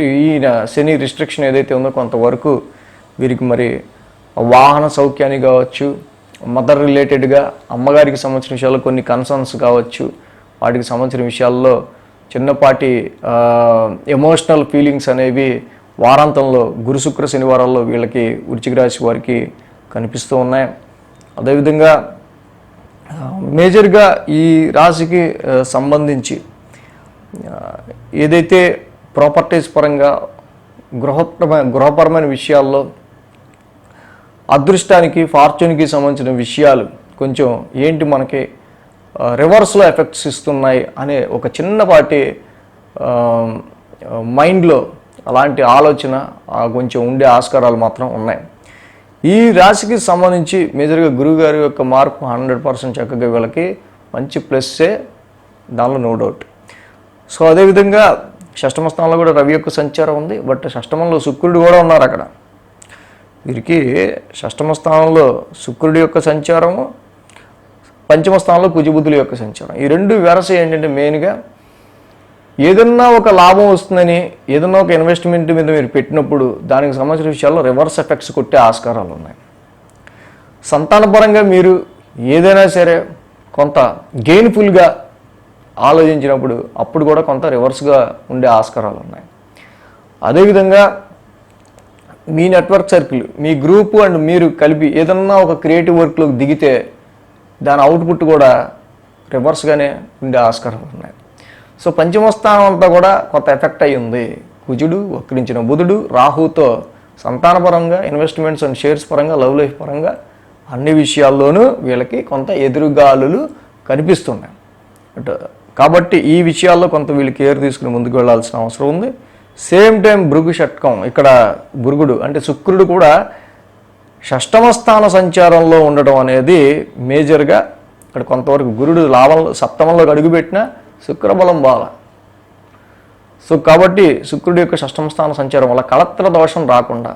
ఈయన శని రిస్ట్రిక్షన్ ఏదైతే ఉందో కొంతవరకు వీరికి మరి వాహన సౌఖ్యాన్ని కావచ్చు, మదర్ రిలేటెడ్గా అమ్మగారికి సంబంధించిన విషయాల్లో కొన్ని కన్సర్న్స్ కావచ్చు, వాటికి సంబంధించిన విషయాల్లో చిన్నపాటి ఎమోషనల్ ఫీలింగ్స్ అనేవి వారాంతంలో గురు శుక్ర శనివారాల్లో వీళ్ళకి వృశ్చిక రాశి వారికి కనిపిస్తూ ఉన్నాయి. అదేవిధంగా మేజర్గా ఈ రాశికి సంబంధించి ఏదైతే ప్రాపర్టీస్ పరంగా గృహపరమైన విషయాల్లో అదృష్టానికి, ఫార్చ్యూన్కి సంబంధించిన విషయాలు కొంచెం ఏంటి మనకి రివర్స్లో ఎఫెక్ట్స్ ఇస్తున్నాయి అనే ఒక చిన్నపాటి మైండ్లో అలాంటి ఆలోచన కొంచెం ఉండే ఆస్కారాలు మాత్రం ఉన్నాయి. ఈ రాశికి సంబంధించి మేజర్గా గురువుగారి యొక్క మార్పు 100% చక్కగా వీళ్ళకి మంచి ప్లస్సే, దానిలో నో డౌట్. సో అదేవిధంగా షష్టమ స్థానంలో కూడా రవి యొక్క సంచారం ఉంది. బట్ షష్టమంలో శుక్రుడు కూడా ఉన్నారు అక్కడ. వీరికి షష్టమ స్థానంలో శుక్రుడి యొక్క సంచారము, పంచమ స్థానంలో కుజబుద్ధుల యొక్క సంచారం. ఈ రెండు వెరస ఏంటంటే మెయిన్గా ఏదన్నా ఒక లాభం వస్తుందని ఏదన్నా ఒక ఇన్వెస్ట్మెంట్ మీద మీరు పెట్టినప్పుడు దానికి సంబంధించిన విషయాల్లో రివర్స్ ఎఫెక్ట్స్ కొట్టే ఆస్కారాలు ఉన్నాయి. సంతానపరంగా మీరు ఏదైనా సరే కొంత గెయిన్ఫుల్గా ఆలోచించినప్పుడు అప్పుడు కూడా కొంత రివర్స్గా ఉండే ఆస్కారాలు ఉన్నాయి. అదేవిధంగా మీ నెట్వర్క్ సర్కిల్, మీ గ్రూపు అండ్ మీరు కలిపి ఏదన్నా ఒక క్రియేటివ్ వర్క్లోకి దిగితే దాని అవుట్పుట్ కూడా రివర్స్గానే ఉండే ఆస్కారాలు ఉన్నాయి. సో పంచమ స్థానం అంతా కూడా కొంత ఎఫెక్ట్ అయి ఉంది. కుజుడు, వక్రించిన బుధుడు, రాహుతో సంతానపరంగా, ఇన్వెస్ట్మెంట్స్ అండ్ షేర్స్ పరంగా, లవ్ లైఫ్ పరంగా అన్ని విషయాల్లోనూ వీళ్ళకి కొంత ఎదురుగాలులు కనిపిస్తున్నాయి. కాబట్టి ఈ విషయాల్లో కొంత వీళ్ళు కేర్ తీసుకుని ముందుకు వెళ్ళాల్సిన అవసరం ఉంది. సేమ్ టైం భృగు షట్కం, ఇక్కడ భృగుడు అంటే శుక్రుడు కూడా షష్టమ స్థాన సంచారంలో ఉండడం అనేది మేజర్గా ఇక్కడ కొంతవరకు గురుడు లాభంలో సప్తమంలోకి అడుగుపెట్టిన శుక్రబలం బాల. సో కాబట్టి శుక్రుడి యొక్క షష్టమ స్థాన సంచారం వల్ల కళత్ర దోషం రాకుండా,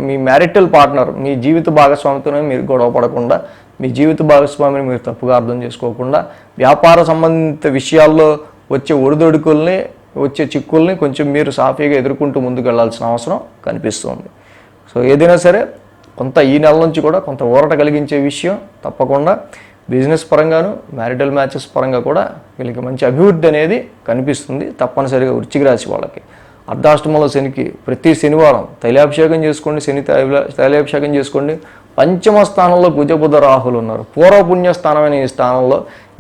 మీ మ్యారిటల్ పార్ట్నర్, మీ జీవిత భాగస్వామితోనే మీరు గొడవ పడకుండా, మీ జీవిత భాగస్వామిని మీరు తప్పుగా అర్థం చేసుకోకుండా, వ్యాపార సంబంధిత విషయాల్లో వచ్చే ఒడిదొడుకుల్ని, వచ్చే చిక్కుల్ని కొంచెం మీరు సాఫీగా ఎదుర్కొంటూ ముందుకు వెళ్ళాల్సిన అవసరం కనిపిస్తుంది. సో ఏదైనా సరే కొంత ఈ నెల నుంచి కూడా కొంత ఊరట కలిగించే విషయం తప్పకుండా బిజినెస్ పరంగాను, మ్యారిటల్ మ్యాచెస్ పరంగా కూడా వీళ్ళకి మంచి అభివృద్ధి అనేది కనిపిస్తుంది. తప్పనిసరిగా వృశ్చిక రాశి వాళ్ళకి అర్ధాష్టమంలో శనికి ప్రతి శనివారం తైలాభిషేకం చేసుకోండి, శని తైలాభిషేకం చేసుకోండి. పంచమ స్థానంలో కుజబుధ రాహులు ఉన్నారు. పూర్వపుణ్య స్థానమైన ఈ స్థానంలో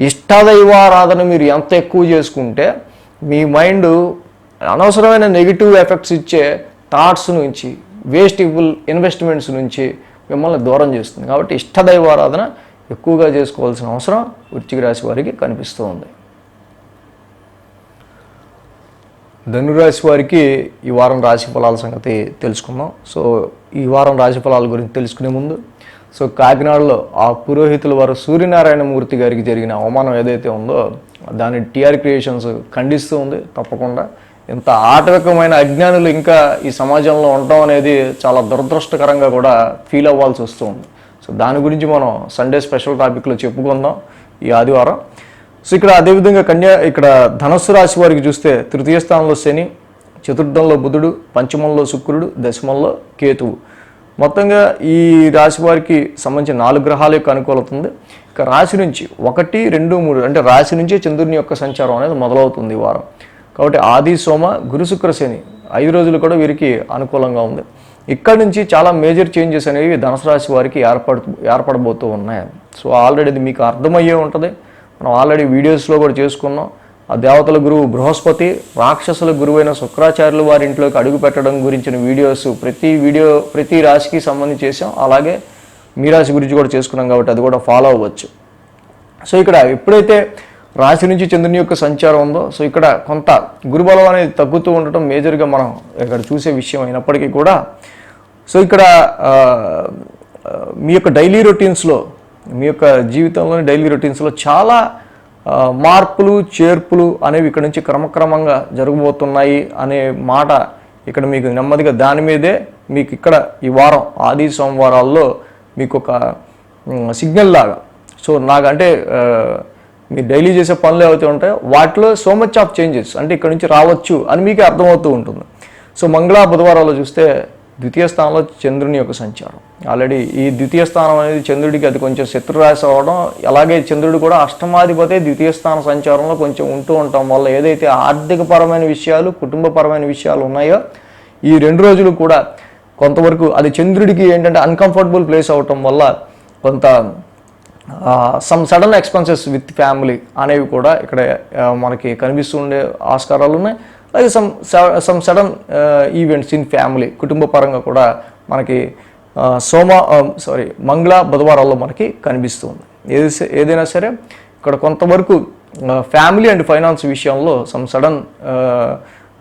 ఇష్టదైవారాధన మీరు ఎంత ఎక్కువ చేసుకుంటే మీ మైండ్ అనవసరమైన నెగిటివ్ ఎఫెక్ట్స్ ఇచ్చే థాట్స్ నుంచి, వేస్టబుల్ ఇన్వెస్ట్మెంట్స్ నుంచి మిమ్మల్ని దూరం చేస్తుంది. కాబట్టి ఇష్టదైవారాధన ఎక్కువగా చేసుకోవాల్సిన అవసరం వృశ్చిక రాశి వారికి కనిపిస్తూ ఉంది. ధనురాశి వారికి ఈ వారం రాశి ఫలాల సంగతి తెలుసుకుందాం. సో ఈ వారం రాశి ఫలాల గురించి తెలుసుకునే ముందు సో కాకినాడలో ఆ పురోహితుల వారు సూర్యనారాయణ మూర్తి గారికి జరిగిన అవమానం ఏదైతే ఉందో దాన్ని టీఆర్ క్రియేషన్స్ ఖండిస్తూ ఉంది. తప్పకుండా ఇంత ఆటవికమైన అజ్ఞానులు ఇంకా ఈ సమాజంలో ఉండటం అనేది చాలా దురదృష్టకరంగా కూడా ఫీల్ అవ్వాల్సి వస్తూ ఉంది. సో దాని గురించి మనం సండే స్పెషల్ టాపిక్లో చెప్పుకుందాం ఈ ఆదివారం. సో ఇక్కడ అదేవిధంగా ఇక్కడ ధనస్సు రాశి వారికి చూస్తే తృతీయ స్థానంలో శని, చతుర్థంలో బుధుడు, పంచమంలో శుక్రుడు, దశమంలో కేతువు. మొత్తంగా ఈ రాశి వారికి సంబంధించిన 4 గ్రహాల యొక్క అనుకూలత ఉంది. ఇక రాశి నుంచి 1, 2, 3 అంటే రాశి నుంచి చంద్రుని యొక్క సంచారం అనేది మొదలవుతుంది ఈ వారం. కాబట్టి ఆది, సోమ, గురు, శుక్ర, శని 5 రోజులు కూడా వీరికి అనుకూలంగా ఉంది. ఇక్కడ నుంచి చాలా మేజర్ చేంజెస్ అనేవి ధనుసు రాశి వారికి ఏర్పడబోతూ ఉన్నాయి. సో ఆల్రెడీ అది మీకు అర్థమయ్యే ఉంటుంది. మనం ఆల్రెడీ వీడియోస్లో కూడా చేసుకున్నాం. ఆ దేవతల గురువు బృహస్పతి, రాక్షసుల గురువైన శుక్రాచార్యులు వారి ఇంట్లోకి అడుగు పెట్టడం గురించిన వీడియోస్ ప్రతి రాశికి సంబంధించి చేసాం. అలాగే మీ రాశి గురించి కూడా చేసుకున్నాం కాబట్టి అది కూడా ఫాలో అవ్వచ్చు. సో ఇక్కడ ఎప్పుడైతే రాశి నుంచి చంద్రుని యొక్క సంచారం ఉందో సో ఇక్కడ కొంత గురుబలం అనేది తగ్గుతూ ఉండటం మేజర్గా మనం ఇక్కడ చూసే విషయం అయినప్పటికీ కూడా సో ఇక్కడ మీ యొక్క డైలీ రొటీన్స్లో మీ యొక్క జీవితంలోని డైలీ రొటీన్స్లో చాలా మార్పులు చేర్పులు అనేవి ఇక్కడ నుంచి క్రమక్రమంగా జరగబోతున్నాయి అనే మాట ఇక్కడ మీకు నెమ్మదిగా దాని మీదే మీకు ఇక్కడ ఈ వారం ఆది సోమవారాల్లో మీకు ఒక సిగ్నల్ లాగా సో నాకంటే మీరు డైలీ చేసే పనులు ఏవైతే ఉంటాయో వాటిలో సో మచ్ ఆఫ్ చేంజెస్ అంటే ఇక్కడ నుంచి రావచ్చు అని మీకు అర్థమవుతూ ఉంటుంది. సో మంగళ బుధవారాల్లో చూస్తే ద్వితీయ స్థానంలో చంద్రుని యొక్క సంచారం. ఆల్రెడీ ఈ ద్వితీయ స్థానం అనేది చంద్రుడికి అది కొంచెం శత్రురాశి అవ్వడం, అలాగే చంద్రుడు కూడా అష్టమాధిపతి ద్వితీయ స్థాన సంచారంలో కొంచెం ఉంటూ ఉండటం వల్ల ఏదైతే ఆర్థికపరమైన విషయాలు, కుటుంబపరమైన విషయాలు ఉన్నాయో ఈ 2 రోజులు కూడా కొంతవరకు అది చంద్రుడికి ఏంటంటే అన్కంఫర్టబుల్ ప్లేస్ అవటం వల్ల కొంత some sudden expenses with family అనేవి కూడా ఇక్కడ మనకి కనిపిస్తూ ఉండే ఆస్కారాలు ఉన్నాయి. అలాగే some sudden events in family కుటుంబ పరంగా కూడా మనకి మంగళ బుధవారాల్లో మనకి కనిపిస్తుంది. ఏదైనా సరే ఇక్కడ కొంతవరకు ఫ్యామిలీ అండ్ ఫైనాన్స్ విషయంలో సమ్ సడన్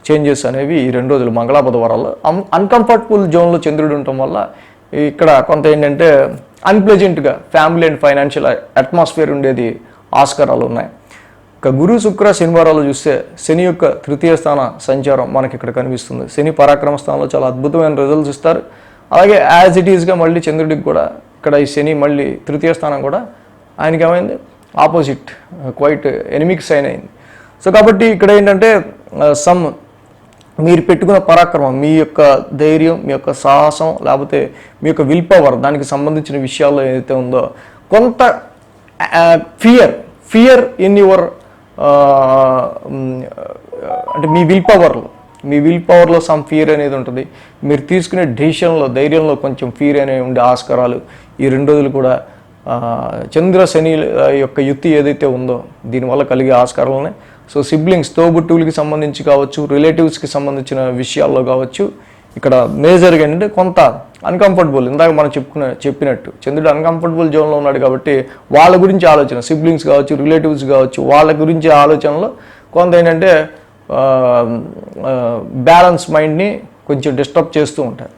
చేంజెస్ అనేవి ఈ 2 రోజులు మంగళ బుధవారాల్లో అన్కంఫర్టబుల్ జోన్లో చంద్రుడు ఉండటం వల్ల ఇక్కడ కొంత ఏంటంటే అన్ప్లెజెంట్గా ఫ్యామిలీ అండ్ ఫైనాన్షియల్ అట్మాస్ఫియర్ ఉండేది ఆస్కారాలు ఉన్నాయి. ఇక గురు శుక్ర శనివారాలు చూస్తే శని యొక్క తృతీయ స్థాన సంచారం మనకి ఇక్కడ కనిపిస్తుంది. శని పరాక్రమ స్థానంలో చాలా అద్భుతమైన రిజల్ట్స్ ఇస్తారు. అలాగే యాజ్ ఇట్ ఈస్గా మళ్ళీ చంద్రుడికి కూడా ఇక్కడ ఈ శని మళ్ళీ తృతీయ స్థానం కూడా ఆయనకి ఏమైంది ఆపోజిట్ క్వైట్ ఎనిమిక్ సైన్ అయింది. సో కాబట్టి ఇక్కడ ఏంటంటే మీరు పెట్టుకున్న పరాక్రమం, మీ యొక్క ధైర్యం, మీ యొక్క సాహసం, లేకపోతే మీ యొక్క విల్ పవర్ దానికి సంబంధించిన విషయాల్లో ఏదైతే ఉందో కొంత ఫియర్ ఇన్ యువర్ అంటే మీ విల్ పవర్లో సమ్ ఫియర్ అనేది ఉంటుంది. మీరు తీసుకునే డెసిషన్లో ధైర్యంలో కొంచెం ఫియర్ అనేవి ఉండే ఆస్కారాలు ఈ 2 రోజులు కూడా చంద్ర శని యొక్క యుక్తి ఏదైతే ఉందో దీనివల్ల కలిగే ఆస్కారాలు ఉన్నాయి. సో సిబ్లింగ్స్, తోబుట్టువులకి సంబంధించి కావచ్చు, రిలేటివ్స్కి సంబంధించిన విషయాల్లో కావచ్చు ఇక్కడ మేజర్గా ఏంటంటే కొంత అన్కంఫర్టబుల్, ఇందాక మనం చెప్పినట్టు చంద్రుడు అన్కంఫర్టబుల్ జోన్లో ఉన్నాడు కాబట్టి వాళ్ళ గురించి ఆలోచన, సిబ్లింగ్స్ కావచ్చు, రిలేటివ్స్ కావచ్చు, వాళ్ళ గురించి ఆలోచనలో కొంత ఏంటంటే బ్యాలెన్స్ మైండ్ని కొంచెం డిస్టర్బ్ చేస్తూ ఉంటారు.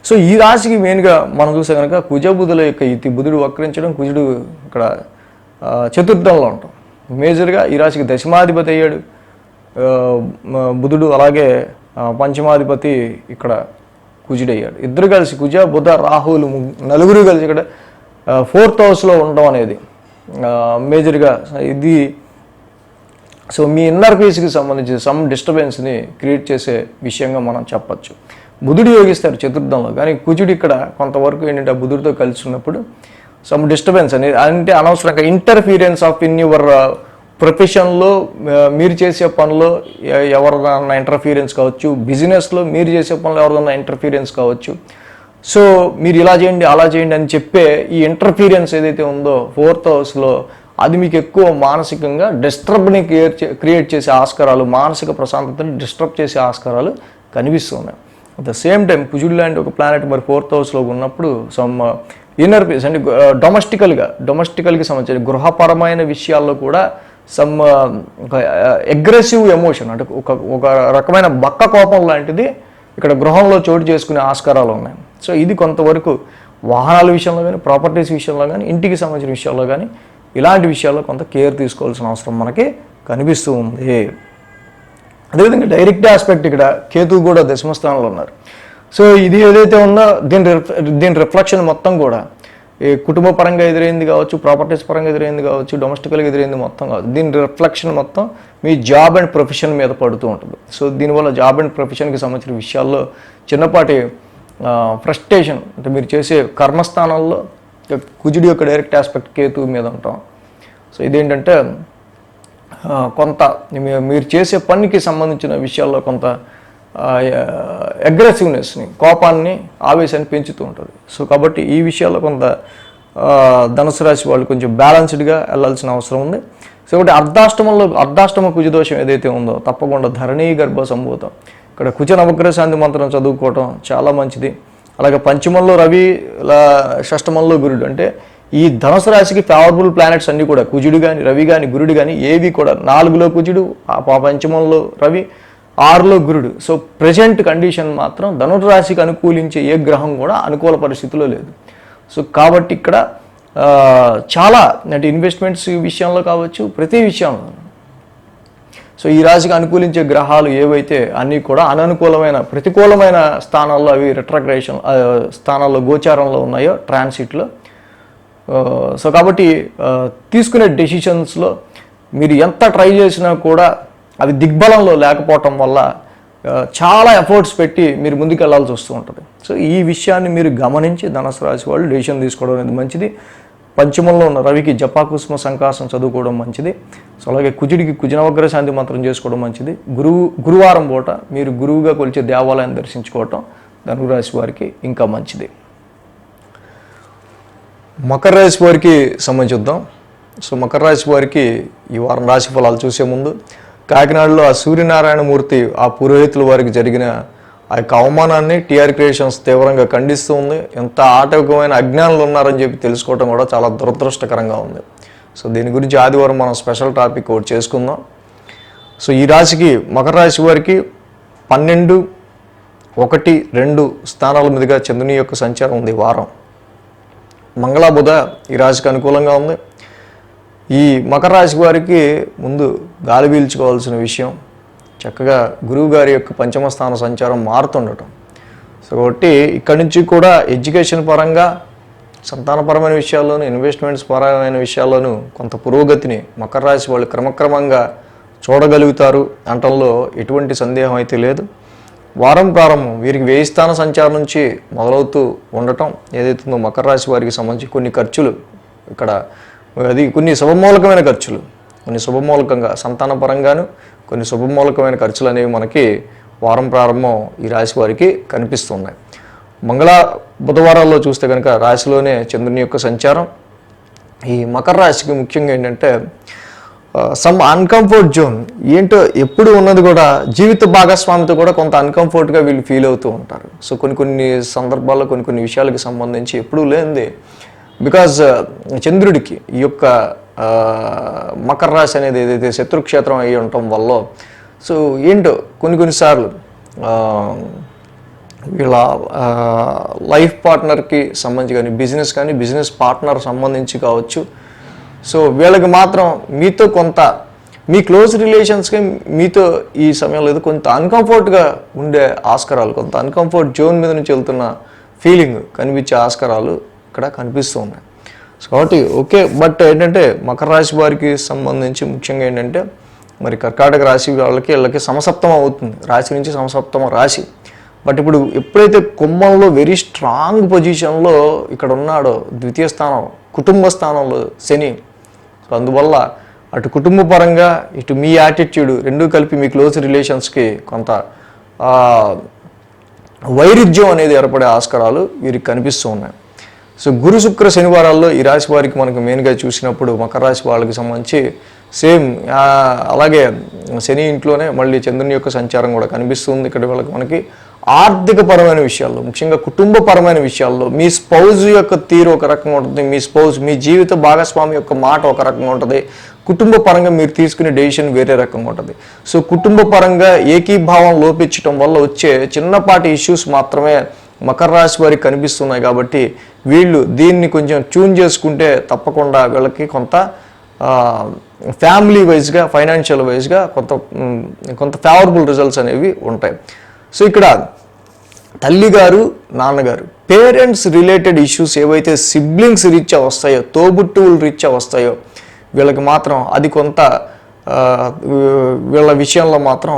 సో ఈ రాశికి మెయిన్గా మనం చూసే కనుక కుజబుధుల యొక్క ఇది బుధుడు వక్రించడం, కుజుడు ఇక్కడ చతుర్థంలో ఉంటాం. మేజర్గా ఈ రాశికి దశమాధిపతి అయ్యాడు బుధుడు, అలాగే పంచమాధిపతి ఇక్కడ కుజుడయ్యాడు. ఇద్దరు కలిసి కుజ బుధ రాహువులు 4 కలిసి ఇక్కడ 4th హౌస్లో ఉండడం అనేది మేజర్గా ఇది. సో మీ ఇన్నర్ పీస్కి సంబంధించి సమ్ డిస్టర్బెన్స్ని క్రియేట్ చేసే విషయంగా మనం చెప్పచ్చు. బుధుడు యోగిస్తారు చతుర్థంలో, కానీ కుజుడు ఇక్కడ కొంతవరకు ఏంటంటే బుధుడితో కలిసి ఉన్నప్పుడు సమ్ డిస్టర్బెన్స్ అనేది అంటే అనవసరంగా ఇంటర్ఫీరెన్స్ ఆఫ్ ఇన్ యువర్ ప్రొఫెషన్లో మీరు చేసే పనిలో ఎవరిదన్నా ఇంటర్ఫీరెన్స్ కావచ్చు, బిజినెస్లో మీరు చేసే పనిలో ఎవరిదన్నా ఇంటర్ఫీరెన్స్ కావచ్చు. సో మీరు ఇలా చేయండి అలా చేయండి అని చెప్పే ఈ ఇంటర్ఫీరెన్స్ ఏదైతే ఉందో 4th హౌస్లో అది మీకు ఎక్కువ మానసికంగా డిస్టర్బ్ని క్రియేట్ చేసే ఆస్కారాలు, మానసిక ప్రశాంతతని డిస్టర్బ్ చేసే ఆస్కారాలు కనిపిస్తున్నాయి. అట్ ద సేమ్ టైం కుజుడు లాంటి ఒక ప్లానెట్ మరి 4th హౌస్లో ఉన్నప్పుడు సమ్ ఇన్నర్ పీస్ అంటే డొమెస్టికల్కి సంబంధించిన గృహపరమైన విషయాల్లో కూడా సమ్ అగ్రెసివ్ ఎమోషన్ అంటే ఒక రకమైన బక్క కోపం లాంటిది ఇక్కడ గృహంలో చోటు చేసుకునే ఆస్కారాలు ఉన్నాయి. సో ఇది కొంతవరకు వాహనాల విషయంలో కానీ, ప్రాపర్టీస్ విషయంలో కానీ, ఇంటికి సంబంధించిన విషయాల్లో కానీ ఇలాంటి విషయాల్లో కొంత కేర్ తీసుకోవాల్సిన అవసరం మనకి కనిపిస్తూ ఉంది. అదేవిధంగా డైరెక్ట్ ఆస్పెక్ట్ ఇక్కడ కేతువు కూడా దశమ స్థానంలో ఉన్నారు. సో ఇది ఏదైతే ఉందో దీని రిఫ్లెక్షన్ మొత్తం కూడా ఈ కుటుంబ పరంగా ఎదురైంది కావచ్చు, ప్రాపర్టీస్ పరంగా ఎదురైంది కావచ్చు, డొమెస్టికల్గా ఎదురైంది మొత్తం కావచ్చు, దీని రిఫ్లెక్షన్ మొత్తం మీ జాబ్ అండ్ ప్రొఫెషన్ మీద పడుతూ ఉంటుంది. సో దీనివల్ల జాబ్ అండ్ ప్రొఫెషన్కి సంబంధించిన విషయాల్లో చిన్నపాటి ఫ్రస్ట్రేషన్ అంటే మీరు చేసే కర్మస్థానాల్లో కుజుడి యొక్క డైరెక్ట్ ఆస్పెక్ట్ కేతువు మీద ఉంటాం. సో ఇదేంటంటే కొంత మీరు చేసే పనికి సంబంధించిన విషయాల్లో కొంత అగ్రెసివ్నెస్ని, కోపాన్ని, ఆవేశాన్ని పెంచుతూ ఉంటుంది. సో కాబట్టి ఈ విషయాల్లో కొంత ధనుసు రాశి వాళ్ళు కొంచెం బ్యాలెన్స్డ్గా వెళ్ళాల్సిన అవసరం ఉంది. సో ఒకటి అర్ధాష్టమ కుజదోషం ఏదైతే ఉందో తప్పకుండా ధరణీ గర్భ సంభూతం. ఇక్కడ కుజ నవగ్రహ శాంతి మంత్రం చదువుకోవటం చాలా మంచిది. అలాగే పంచమంలో రవి, షష్టమంలో గురుడు, అంటే ఈ ధనుసు రాశికి ఫేవరబుల్ ప్లానెట్స్ అన్నీ కూడా కుజుడు కానీ, రవి కానీ, గురుడు కానీ ఏవి కూడా 4లో కుజుడు, పంచమంలో రవి, 6లో గురుడు. సో ప్రజెంట్ కండిషన్ మాత్రం ధనుసు రాశికి అనుకూలించే ఏ గ్రహం కూడా అనుకూల పరిస్థితిలో లేదు. సో కాబట్టి ఇక్కడ చాలా అంటే ఇన్వెస్ట్మెంట్స్ విషయంలో కావచ్చు, ప్రతి విషయంలో సో ఈ రాశికి అనుకూలించే గ్రహాలు ఏవైతే అన్నీ కూడా అననుకూలమైన, ప్రతికూలమైన స్థానాల్లో అవి రిట్రాగ్రేషన్ స్థానాల్లో గోచారంలో ఉన్నాయో ట్రాన్సిట్లో. సో కాబట్టి తీసుకునే డెసిషన్స్లో మీరు ఎంత ట్రై చేసినా కూడా అవి దిగ్బలంలో లేకపోవటం వల్ల చాలా ఎఫర్ట్స్ పెట్టి మీరు ముందుకు వెళ్ళాల్సి వస్తూ ఉంటుంది. సో ఈ విషయాన్ని మీరు గమనించి ధనుసు రాశి వాళ్ళు డెసిషన్ తీసుకోవడం అనేది మంచిది. పంచమంలో ఉన్న రవికి జపాకుసుమ సంకాసం చదువుకోవడం మంచిది. సో అలాగే కుజుడికి కుజనవగ్రహ శాంతి మంత్రం చేసుకోవడం మంచిది. గురువారం పూట మీరు గురువుగా కొలిచే దేవాలయాన్ని దర్శించుకోవటం ధనుసు రాశి వారికి ఇంకా మంచిది. మకర రాశి వారికి సంబంధించుద్దాం. సో మకర రాశి వారికి ఈ వారం రాశి ఫలాలు చూసే ముందు కాకినాడలో ఆ సూర్యనారాయణమూర్తి ఆ పురోహితుల వారికి జరిగిన ఆ యొక్క అవమానాన్ని టీఆర్ క్రియేషన్స్ తీవ్రంగా ఖండిస్తూ ఉంది. ఎంత ఆటవికమైన అజ్ఞానులు ఉన్నారని చెప్పి తెలుసుకోవడం కూడా చాలా దురదృష్టకరంగా ఉంది. సో దీని గురించి ఆదివారం మనం స్పెషల్ టాపిక్ ఒకటి చేసుకుందాం. సో ఈ రాశికి మకర రాశి వారికి 12, 1, 2 స్థానాల మీదుగా చంద్రుని యొక్క సంచారం ఉంది. వారం మంగళ బుధ ఈ రాశికి అనుకూలంగా ఉంది. ఈ మకర రాశి వారికి ముందు గాలి పీల్చుకోవాల్సిన విషయం చక్కగా గురువు గారి యొక్క పంచమ స్థాన సంచారం మారుతుండటం. సో కాబట్టి ఇక్కడి నుంచి కూడా ఎడ్యుకేషన్ పరంగా, సంతానపరమైన విషయాల్లోనూ, ఇన్వెస్ట్మెంట్స్ పరమైన విషయాల్లోనూ కొంత పురోగతిని మకర రాశి వాళ్ళు క్రమక్రమంగా చూడగలుగుతారు అనటంలో ఎటువంటి సందేహం అయితే లేదు. వారం ప్రారంభం వీరికి 1000 స్థాన సంచారం నుంచి మొదలవుతూ ఉండటం ఏదైతుందో మకర రాశి వారికి సంబంధించి కొన్ని ఖర్చులు ఇక్కడ అది కొన్ని శుభమూలకమైన ఖర్చులు, కొన్ని శుభమూలకంగా సంతానపరంగాను కొన్ని శుభమూలకమైన ఖర్చులు అనేవి మనకి వారం ప్రారంభం ఈ రాశి వారికి కనిపిస్తున్నాయి. మంగళ బుధవారాల్లో చూస్తే కనుక రాశిలోనే చంద్రుని యొక్క సంచారం. ఈ మకర రాశికి ముఖ్యంగా ఏంటంటే సమ్ అన్కంఫర్ట్ జోన్ ఏంటో ఎప్పుడు ఉన్నది కూడా జీవిత భాగస్వామితో కూడా కొంత అన్కంఫర్ట్గా వీళ్ళు ఫీల్ అవుతూ ఉంటారు. సో కొన్ని సందర్భాల్లో కొన్ని విషయాలకు సంబంధించి ఎప్పుడూ లేనిది బికాజ్ చంద్రుడికి ఈ యొక్క మకర రాశి అనేది ఏదైతే శత్రుక్షేత్రం అయ్యి ఉండటం వల్ల సో ఏంటో కొన్నిసార్లు వీళ్ళ లైఫ్ పార్ట్నర్కి సంబంధించి కానీ బిజినెస్ పార్ట్నర్ సంబంధించి కావచ్చు. సో వీళ్ళకి మాత్రం మీతో కొంత మీ క్లోజ్ రిలేషన్స్కి మీతో ఈ సమయంలో ఏదో కొంత అన్కంఫర్ట్గా ఉండే ఆస్కారాలు, కొంత అన్కంఫర్ట్ జోన్ మీద నుంచి వెళ్తున్న ఫీలింగ్ కనిపించే ఆస్కారాలు ఇక్కడ కనిపిస్తూ ఉన్నాయి. సో కాబట్టి ఓకే, బట్ ఏంటంటే మకర రాశి వారికి సంబంధించి ముఖ్యంగా ఏంటంటే మరి కర్కాటక రాశి వీళ్ళకి సమసప్తమం అవుతుంది, రాశి నుంచి సమసప్తమ రాశి. బట్ ఇప్పుడు ఎప్పుడైతే కుంభంలో వెరీ స్ట్రాంగ్ పొజిషన్లో ఇక్కడ ఉన్నాడో ద్వితీయ స్థానం కుటుంబ స్థానంలో శని, సో అందువల్ల అటు కుటుంబ పరంగా ఇటు మీ యాటిట్యూడ్ రెండూ కలిపి మీ క్లోజ్ రిలేషన్స్కి కొంత వైరుధ్యం అనేది ఏర్పడే ఆస్కారాలు వీరికి కనిపిస్తూ ఉన్నాయి. సో గురు శుక్ర శనివారాల్లో ఈ రాశి వారికి మనకు మెయిన్గా చూసినప్పుడు మకర రాశి వాళ్ళకి సంబంధించి సేమ్ అలాగే శని ఇంట్లోనే మళ్ళీ చంద్రుని యొక్క సంచారం కూడా కనిపిస్తుంది. ఇక్కడ వాళ్ళకి మనకి ఆర్థికపరమైన విషయాల్లో, ముఖ్యంగా కుటుంబపరమైన విషయాల్లో మీ స్పౌజ్ యొక్క తీరు ఒక రకంగా ఉంటుంది, మీ జీవిత భాగస్వామి యొక్క మాట ఒక రకంగా ఉంటుంది, కుటుంబ పరంగా మీరు తీసుకునే డెసిషన్ వేరే రకంగా ఉంటుంది. సో కుటుంబ పరంగా ఏకీభావం లోపించడం వల్ల వచ్చే చిన్నపాటి ఇష్యూస్ మాత్రమే మకర రాశి వారికి కనిపిస్తున్నాయి. కాబట్టి వీళ్ళు దీన్ని కొంచెం ట్యూన్ చేసుకుంటే తప్పకుండా వీళ్ళకి కొంత ఫ్యామిలీ వైజ్గా, ఫైనాన్షియల్ వైజ్గా కొంత ఫేవరబుల్ రిజల్ట్స్ అనేవి ఉంటాయి. సో ఇక్కడ తల్లిగారు, నాన్నగారు, పేరెంట్స్ రిలేటెడ్ ఇష్యూస్ ఏవైతే సిబ్లింగ్స్ రీత్యా వస్తాయో, తోబుట్టువులు రీత్యా వస్తాయో వీళ్ళకి మాత్రం అది కొంత వీళ్ళ విషయంలో మాత్రం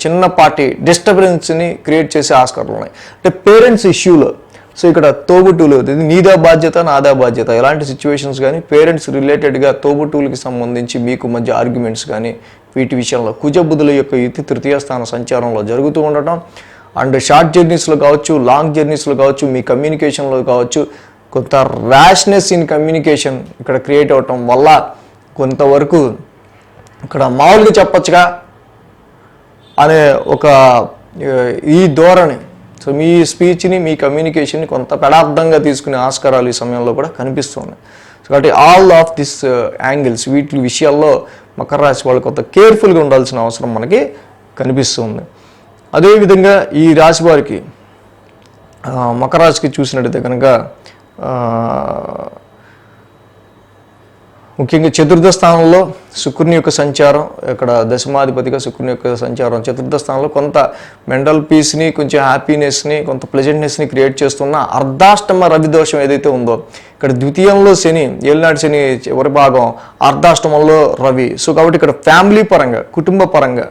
చిన్నపాటి డిస్టర్బెన్స్ని క్రియేట్ చేసే ఆస్కారాలు ఉన్నాయి. అంటే పేరెంట్స్ ఇష్యూలో, సో ఇక్కడ తోబుట్టువులు, నీదా బాధ్యత నాదా బాధ్యత ఇలాంటి సిచ్యువేషన్స్ కానీ, పేరెంట్స్ రిలేటెడ్గా తోబుట్టువులకి సంబంధించి మీకు మధ్య ఆర్గ్యుమెంట్స్ కానీ వీటి విషయంలో కుజబుధుల యొక్క యుతి తృతీయ స్థాన సంచారంలో జరుగుతూ ఉండటం, అండ్ షార్ట్ జర్నీస్లో కావచ్చు, లాంగ్ జర్నీస్లో కావచ్చు, మీ కమ్యూనికేషన్లో కావచ్చు కొంత ర్యాష్నెస్ ఇన్ కమ్యూనికేషన్ ఇక్కడ క్రియేట్ అవటం వల్ల కొంతవరకు ఇక్కడ మామూలుగా చెప్పచ్చుగా అనే ఒక ఈ ధోరణి, సో మీ స్పీచ్ని, మీ కమ్యూనికేషన్ని కొంత పెడార్థంగా తీసుకునే ఆస్కారాలు ఈ సమయంలో కూడా కనిపిస్తున్నాయి. సో కాబట్టి ఆల్ ఆఫ్ దిస్ యాంగిల్స్ వీటి విషయాల్లో మకర రాశి వాళ్ళు కొంత కేర్ఫుల్గా ఉండాల్సిన అవసరం మనకి కనిపిస్తుంది. అదేవిధంగా ఈ రాశి వారికి మకర రాశికి చూసినట్టయితే కనుక ముఖ్యంగా చతుర్థ స్థానంలో శుక్రుని యొక్క సంచారం, ఇక్కడ దశమాధిపతిగా శుక్రుని యొక్క సంచారం చతుర్థ స్థానంలో కొంత మెంటల్ పీస్ని, కొంచెం హ్యాపీనెస్ని, కొంత ప్లెజెంట్నెస్ని క్రియేట్ చేస్తున్న అర్ధాష్టమ రవి దోషం ఏదైతే ఉందో, ఇక్కడ ద్వితీయంలో శని, ఏలినాటి శని చివరి భాగం, అర్ధాష్టమంలో రవి. సో కాబట్టి ఇక్కడ ఫ్యామిలీ పరంగా, కుటుంబ పరంగా,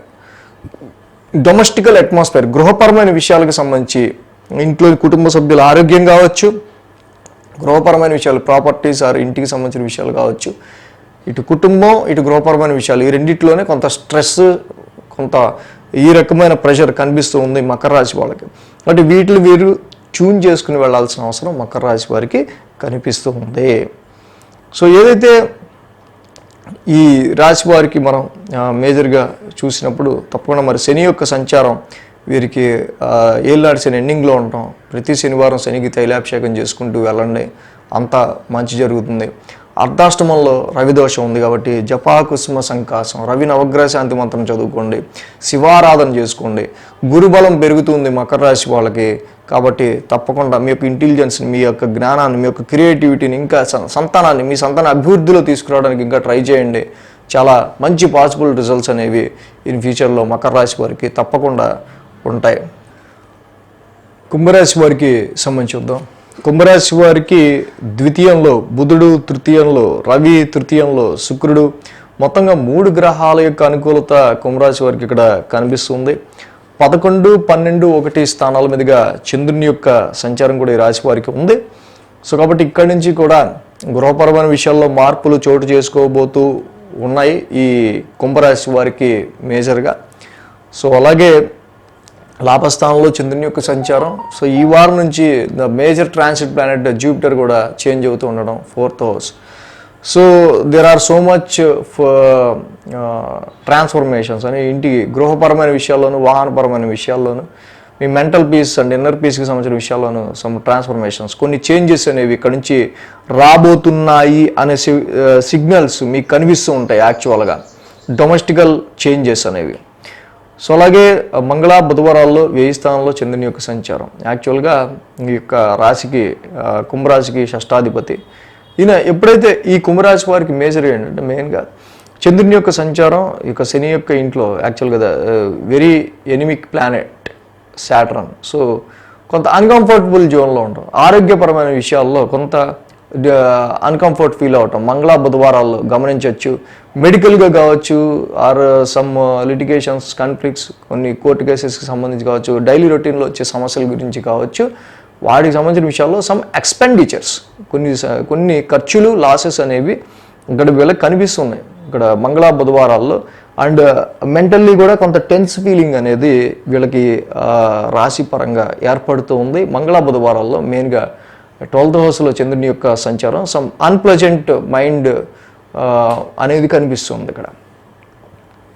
డొమెస్టికల్ అట్మాస్ఫియర్, గృహపరమైన విషయాలకు సంబంధించి ఇంట్లో కుటుంబ సభ్యుల ఆరోగ్యం కావచ్చు, గృహపరమైన విషయాలు, ప్రాపర్టీస్ ఆర్ ఇంటికి సంబంధించిన విషయాలు కావచ్చు, ఇటు కుటుంబం ఇటు గృహపరమైన విషయాలు, ఈ రెండిట్లోనే కొంత స్ట్రెస్, కొంత ఈ రకమైన ప్రెషర్ కనిపిస్తూ ఉంది మకర రాశి వాళ్ళకి. కాబట్టి వీటిని వీరు ట్యూన్ చేసుకుని వెళ్ళాల్సిన అవసరం మకర రాశి వారికి కనిపిస్తూ ఉంది. సో ఏదైతే ఈ రాశి వారికి మనం మేజర్గా చూసినప్పుడు తప్పకుండా మరి శని యొక్క సంచారం వీరికి ఏళ్ళనాటి శని ఎండింగ్లో ఉండటం, ప్రతి శనివారం శనికి తైలాభిషేకం చేసుకుంటూ వెళ్ళండి, అంతా మంచి జరుగుతుంది. అర్ధాష్టమంలో రవి దోషం ఉంది కాబట్టి జపా కుసుమ సంకాసం, రవి నవగ్రహ శాంతి మంత్రం చదువుకోండి, శివారాధన చేసుకోండి. గురుబలం పెరుగుతుంది మకర రాశి వాళ్ళకి. కాబట్టి తప్పకుండా మీ యొక్క ఇంటెలిజెన్స్ని, మీ యొక్క జ్ఞానాన్ని, మీ యొక్క క్రియేటివిటీని, ఇంకా సంతానాన్ని, మీ సంతాన అభివృద్ధిలో తీసుకురావడానికి ఇంకా ట్రై చేయండి. చాలా మంచి పాసిబుల్ రిజల్ట్స్ అనేవి ఇన్ ఫ్యూచర్లో మకర రాశి వారికి తప్పకుండా ఉంటాయి. కుంభరాశి వారికి సంబంధించి చూద్దాం. కుంభరాశి వారికి ద్వితీయంలో బుధుడు, తృతీయంలో రవి, తృతీయంలో శుక్రుడు, మొత్తంగా 3 గ్రహాల యొక్క అనుకూలత కుంభరాశి వారికి ఇక్కడ కనిపిస్తుంది. 11, 12, 1 స్థానాల మీదుగా చంద్రుని యొక్క సంచారం కూడా ఈ రాశి వారికి ఉంది. సో కాబట్టి ఇక్కడి నుంచి కూడా గృహపరమైన విషయాల్లో మార్పులు చోటు చేసుకోబోతూ ఉన్నాయి ఈ కుంభరాశి వారికి మేజర్గా. సో అలాగే లాభస్థానంలో చంద్రుని యొక్క సంచారం. సో ఈ వారం నుంచి the major transit planet Jupiter కూడా చేంజ్ అవుతూ ఉండడం 4th house. So there are so much transformations అని ఇంటికి గృహపరమైన విషయాల్లోనూ, వాహనపరమైన విషయాల్లోనూ, మీ మెంటల్ పీస్ అండ్ ఇన్నర్ పీస్కి సంబంధించిన విషయాల్లోనూ సమ్ ట్రాన్స్ఫర్మేషన్స్, కొన్ని చేంజెస్ అనేవి ఇక్కడ నుంచి రాబోతున్నాయి అనే సిగ్నల్స్ మీకు కనిపిస్తూ ఉంటాయి యాక్చువల్గా, డొమెస్టికల్ చేంజెస్ అనేవి. సో అలాగే మంగళ, బుధవారాల్లో 1000 స్థానంలో చంద్రుని యొక్క సంచారం. యాక్చువల్గా ఈ యొక్క రాశికి, కుంభరాశికి షష్టాధిపతి ఈయన. ఎప్పుడైతే ఈ కుంభరాశి వారికి మేజర్ ఏంటంటే మెయిన్గా చంద్రుని యొక్క సంచారం, ఈ యొక్క శని యొక్క ఇంట్లో యాక్చువల్గా very anaemic planet Saturn. So కొంత అన్కంఫర్టబుల్ జోన్లో ఉండడం, ఆరోగ్యపరమైన విషయాల్లో కొంత అన్కంఫర్ట్ ఫీల్ అవటం మంగళ, బుధవారాల్లో గమనించవచ్చు. మెడికల్గా కావచ్చు, ఆర్ సమ్ లిటిగేషన్స్, కాన్ఫ్లిక్ట్స్, కొన్ని కోర్టు కేసెస్కి సంబంధించి కావచ్చు, డైలీ రొటీన్లో వచ్చే సమస్యల గురించి కావచ్చు, వాటికి సంబంధించిన విషయాల్లో సమ్ ఎక్స్పెండిచర్స్, కొన్ని ఖర్చులు, లాసెస్ అనేవి ఇక్కడ వీళ్ళకి కనిపిస్తున్నాయి ఇక్కడ మంగళ, బుధవారాల్లో. అండ్ మెంటల్లీ కూడా కొంత టెన్స్ ఫీలింగ్ అనేది వీళ్ళకి రాశి పరంగా ఏర్పడుతూ ఉంది మంగళ, బుధవారాల్లో. మెయిన్గా 12th హౌస్లో చంద్రుని యొక్క సంచారం, సమ్ అన్ప్లెజెంట్ మైండ్ అనేది కనిపిస్తుంది ఇక్కడ.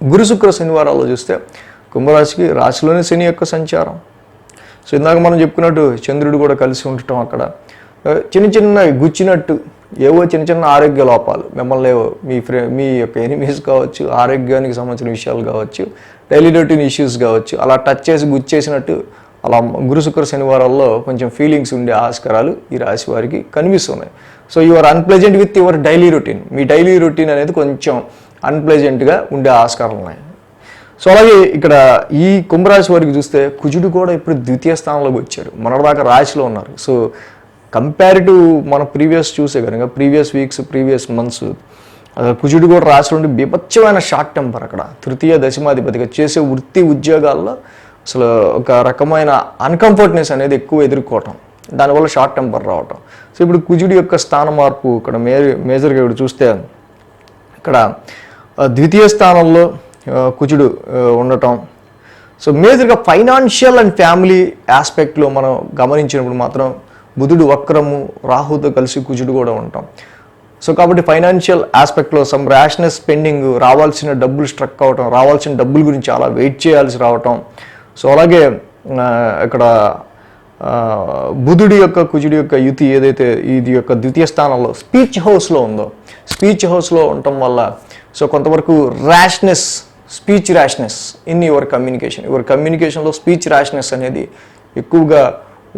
గురు, శుక్ర, శనివారాల్లో చూస్తే కుంభరాశికి రాశిలోనే శని యొక్క సంచారం, సో ఇందాక మనం చెప్పుకున్నట్టు చంద్రుడు కూడా కలిసి ఉండటం అక్కడ చిన్న చిన్న గుచ్చినట్టు ఏవో చిన్న చిన్న ఆరోగ్య లోపాలు మిమ్మల్ని మీ యొక్క ఎనిమీస్ కావచ్చు, ఆరోగ్యానికి సంబంధించిన విషయాలు కావచ్చు, డైలీ రొటీన్ ఇష్యూస్ కావచ్చు, అలా టచ్ చేసి గుచ్చేసినట్టు అలా గురు శుక్ర శనివారాల్లో కొంచెం ఫీలింగ్స్ ఉండే ఆస్కారాలు ఈ రాశి వారికి కనిపిస్తున్నాయి. So your unpleasant with your daily routine, me daily routine అనేది కొంచెం అన్ప్లెజెంట్గా ఉండే ఆస్కారాలు ఉన్నాయి. సో అలాగే ఇక్కడ ఈ కుంభరాశి వారికి చూస్తే కుజుడు కూడా ఇప్పుడు ద్వితీయ స్థానంలోకి వచ్చారు, మొన్నటిదాకా రాశిలో ఉన్నారు. సో కంపారిటివ్ మన ప్రీవియస్ చూసే కనుక ప్రీవియస్ వీక్స్, ప్రీవియస్ మంత్స్ కుజుడు కూడా రాశిలో ఉండి బీభత్సమైన షార్ట్ టెంపర్ అక్కడ తృతీయ దశమాధిపతిగా చేసే వృత్తి ఉద్యోగాల్లో అసలు ఒక రకమైన అన్కంఫర్ట్నెస్ అనేది ఎక్కువ ఎదుర్కోవటం, దానివల్ల షార్ట్ టెంపర్ రావటం. సో ఇప్పుడు కుజుడి యొక్క స్థాన మార్పు ఇక్కడ మేజర్గా ఇప్పుడు చూస్తే ఇక్కడ ద్వితీయ స్థానంలో కుజుడు ఉండటం. సో మేజర్గా ఫైనాన్షియల్ అండ్ ఫ్యామిలీ ఆస్పెక్ట్లో మనం గమనించినప్పుడు మాత్రం బుధుడు వక్రము, రాహుతో కలిసి కుజుడు కూడా ఉంటాం. సో కాబట్టి ఫైనాన్షియల్ ఆస్పెక్ట్లో సమ్ ర్యాష్నెస్ స్పెండింగ్, రావాల్సిన డబ్బులు స్ట్రక్ అవటం, రావాల్సిన డబ్బుల గురించి చాలా వెయిట్ చేయాల్సి రావటం. సో అలాగే ఇక్కడ బుధుడి యొక్క కుజుడి యొక్క యుతి ఏదైతే ఇది యొక్క ద్వితీయ స్థానంలో స్పీచ్ హౌస్లో ఉందో, స్పీచ్ హౌస్లో ఉండటం వల్ల సో కొంతవరకు rashness, speech rashness in your కమ్యూనికేషన్లో స్పీచ్ ర్యాష్నెస్ అనేది ఎక్కువగా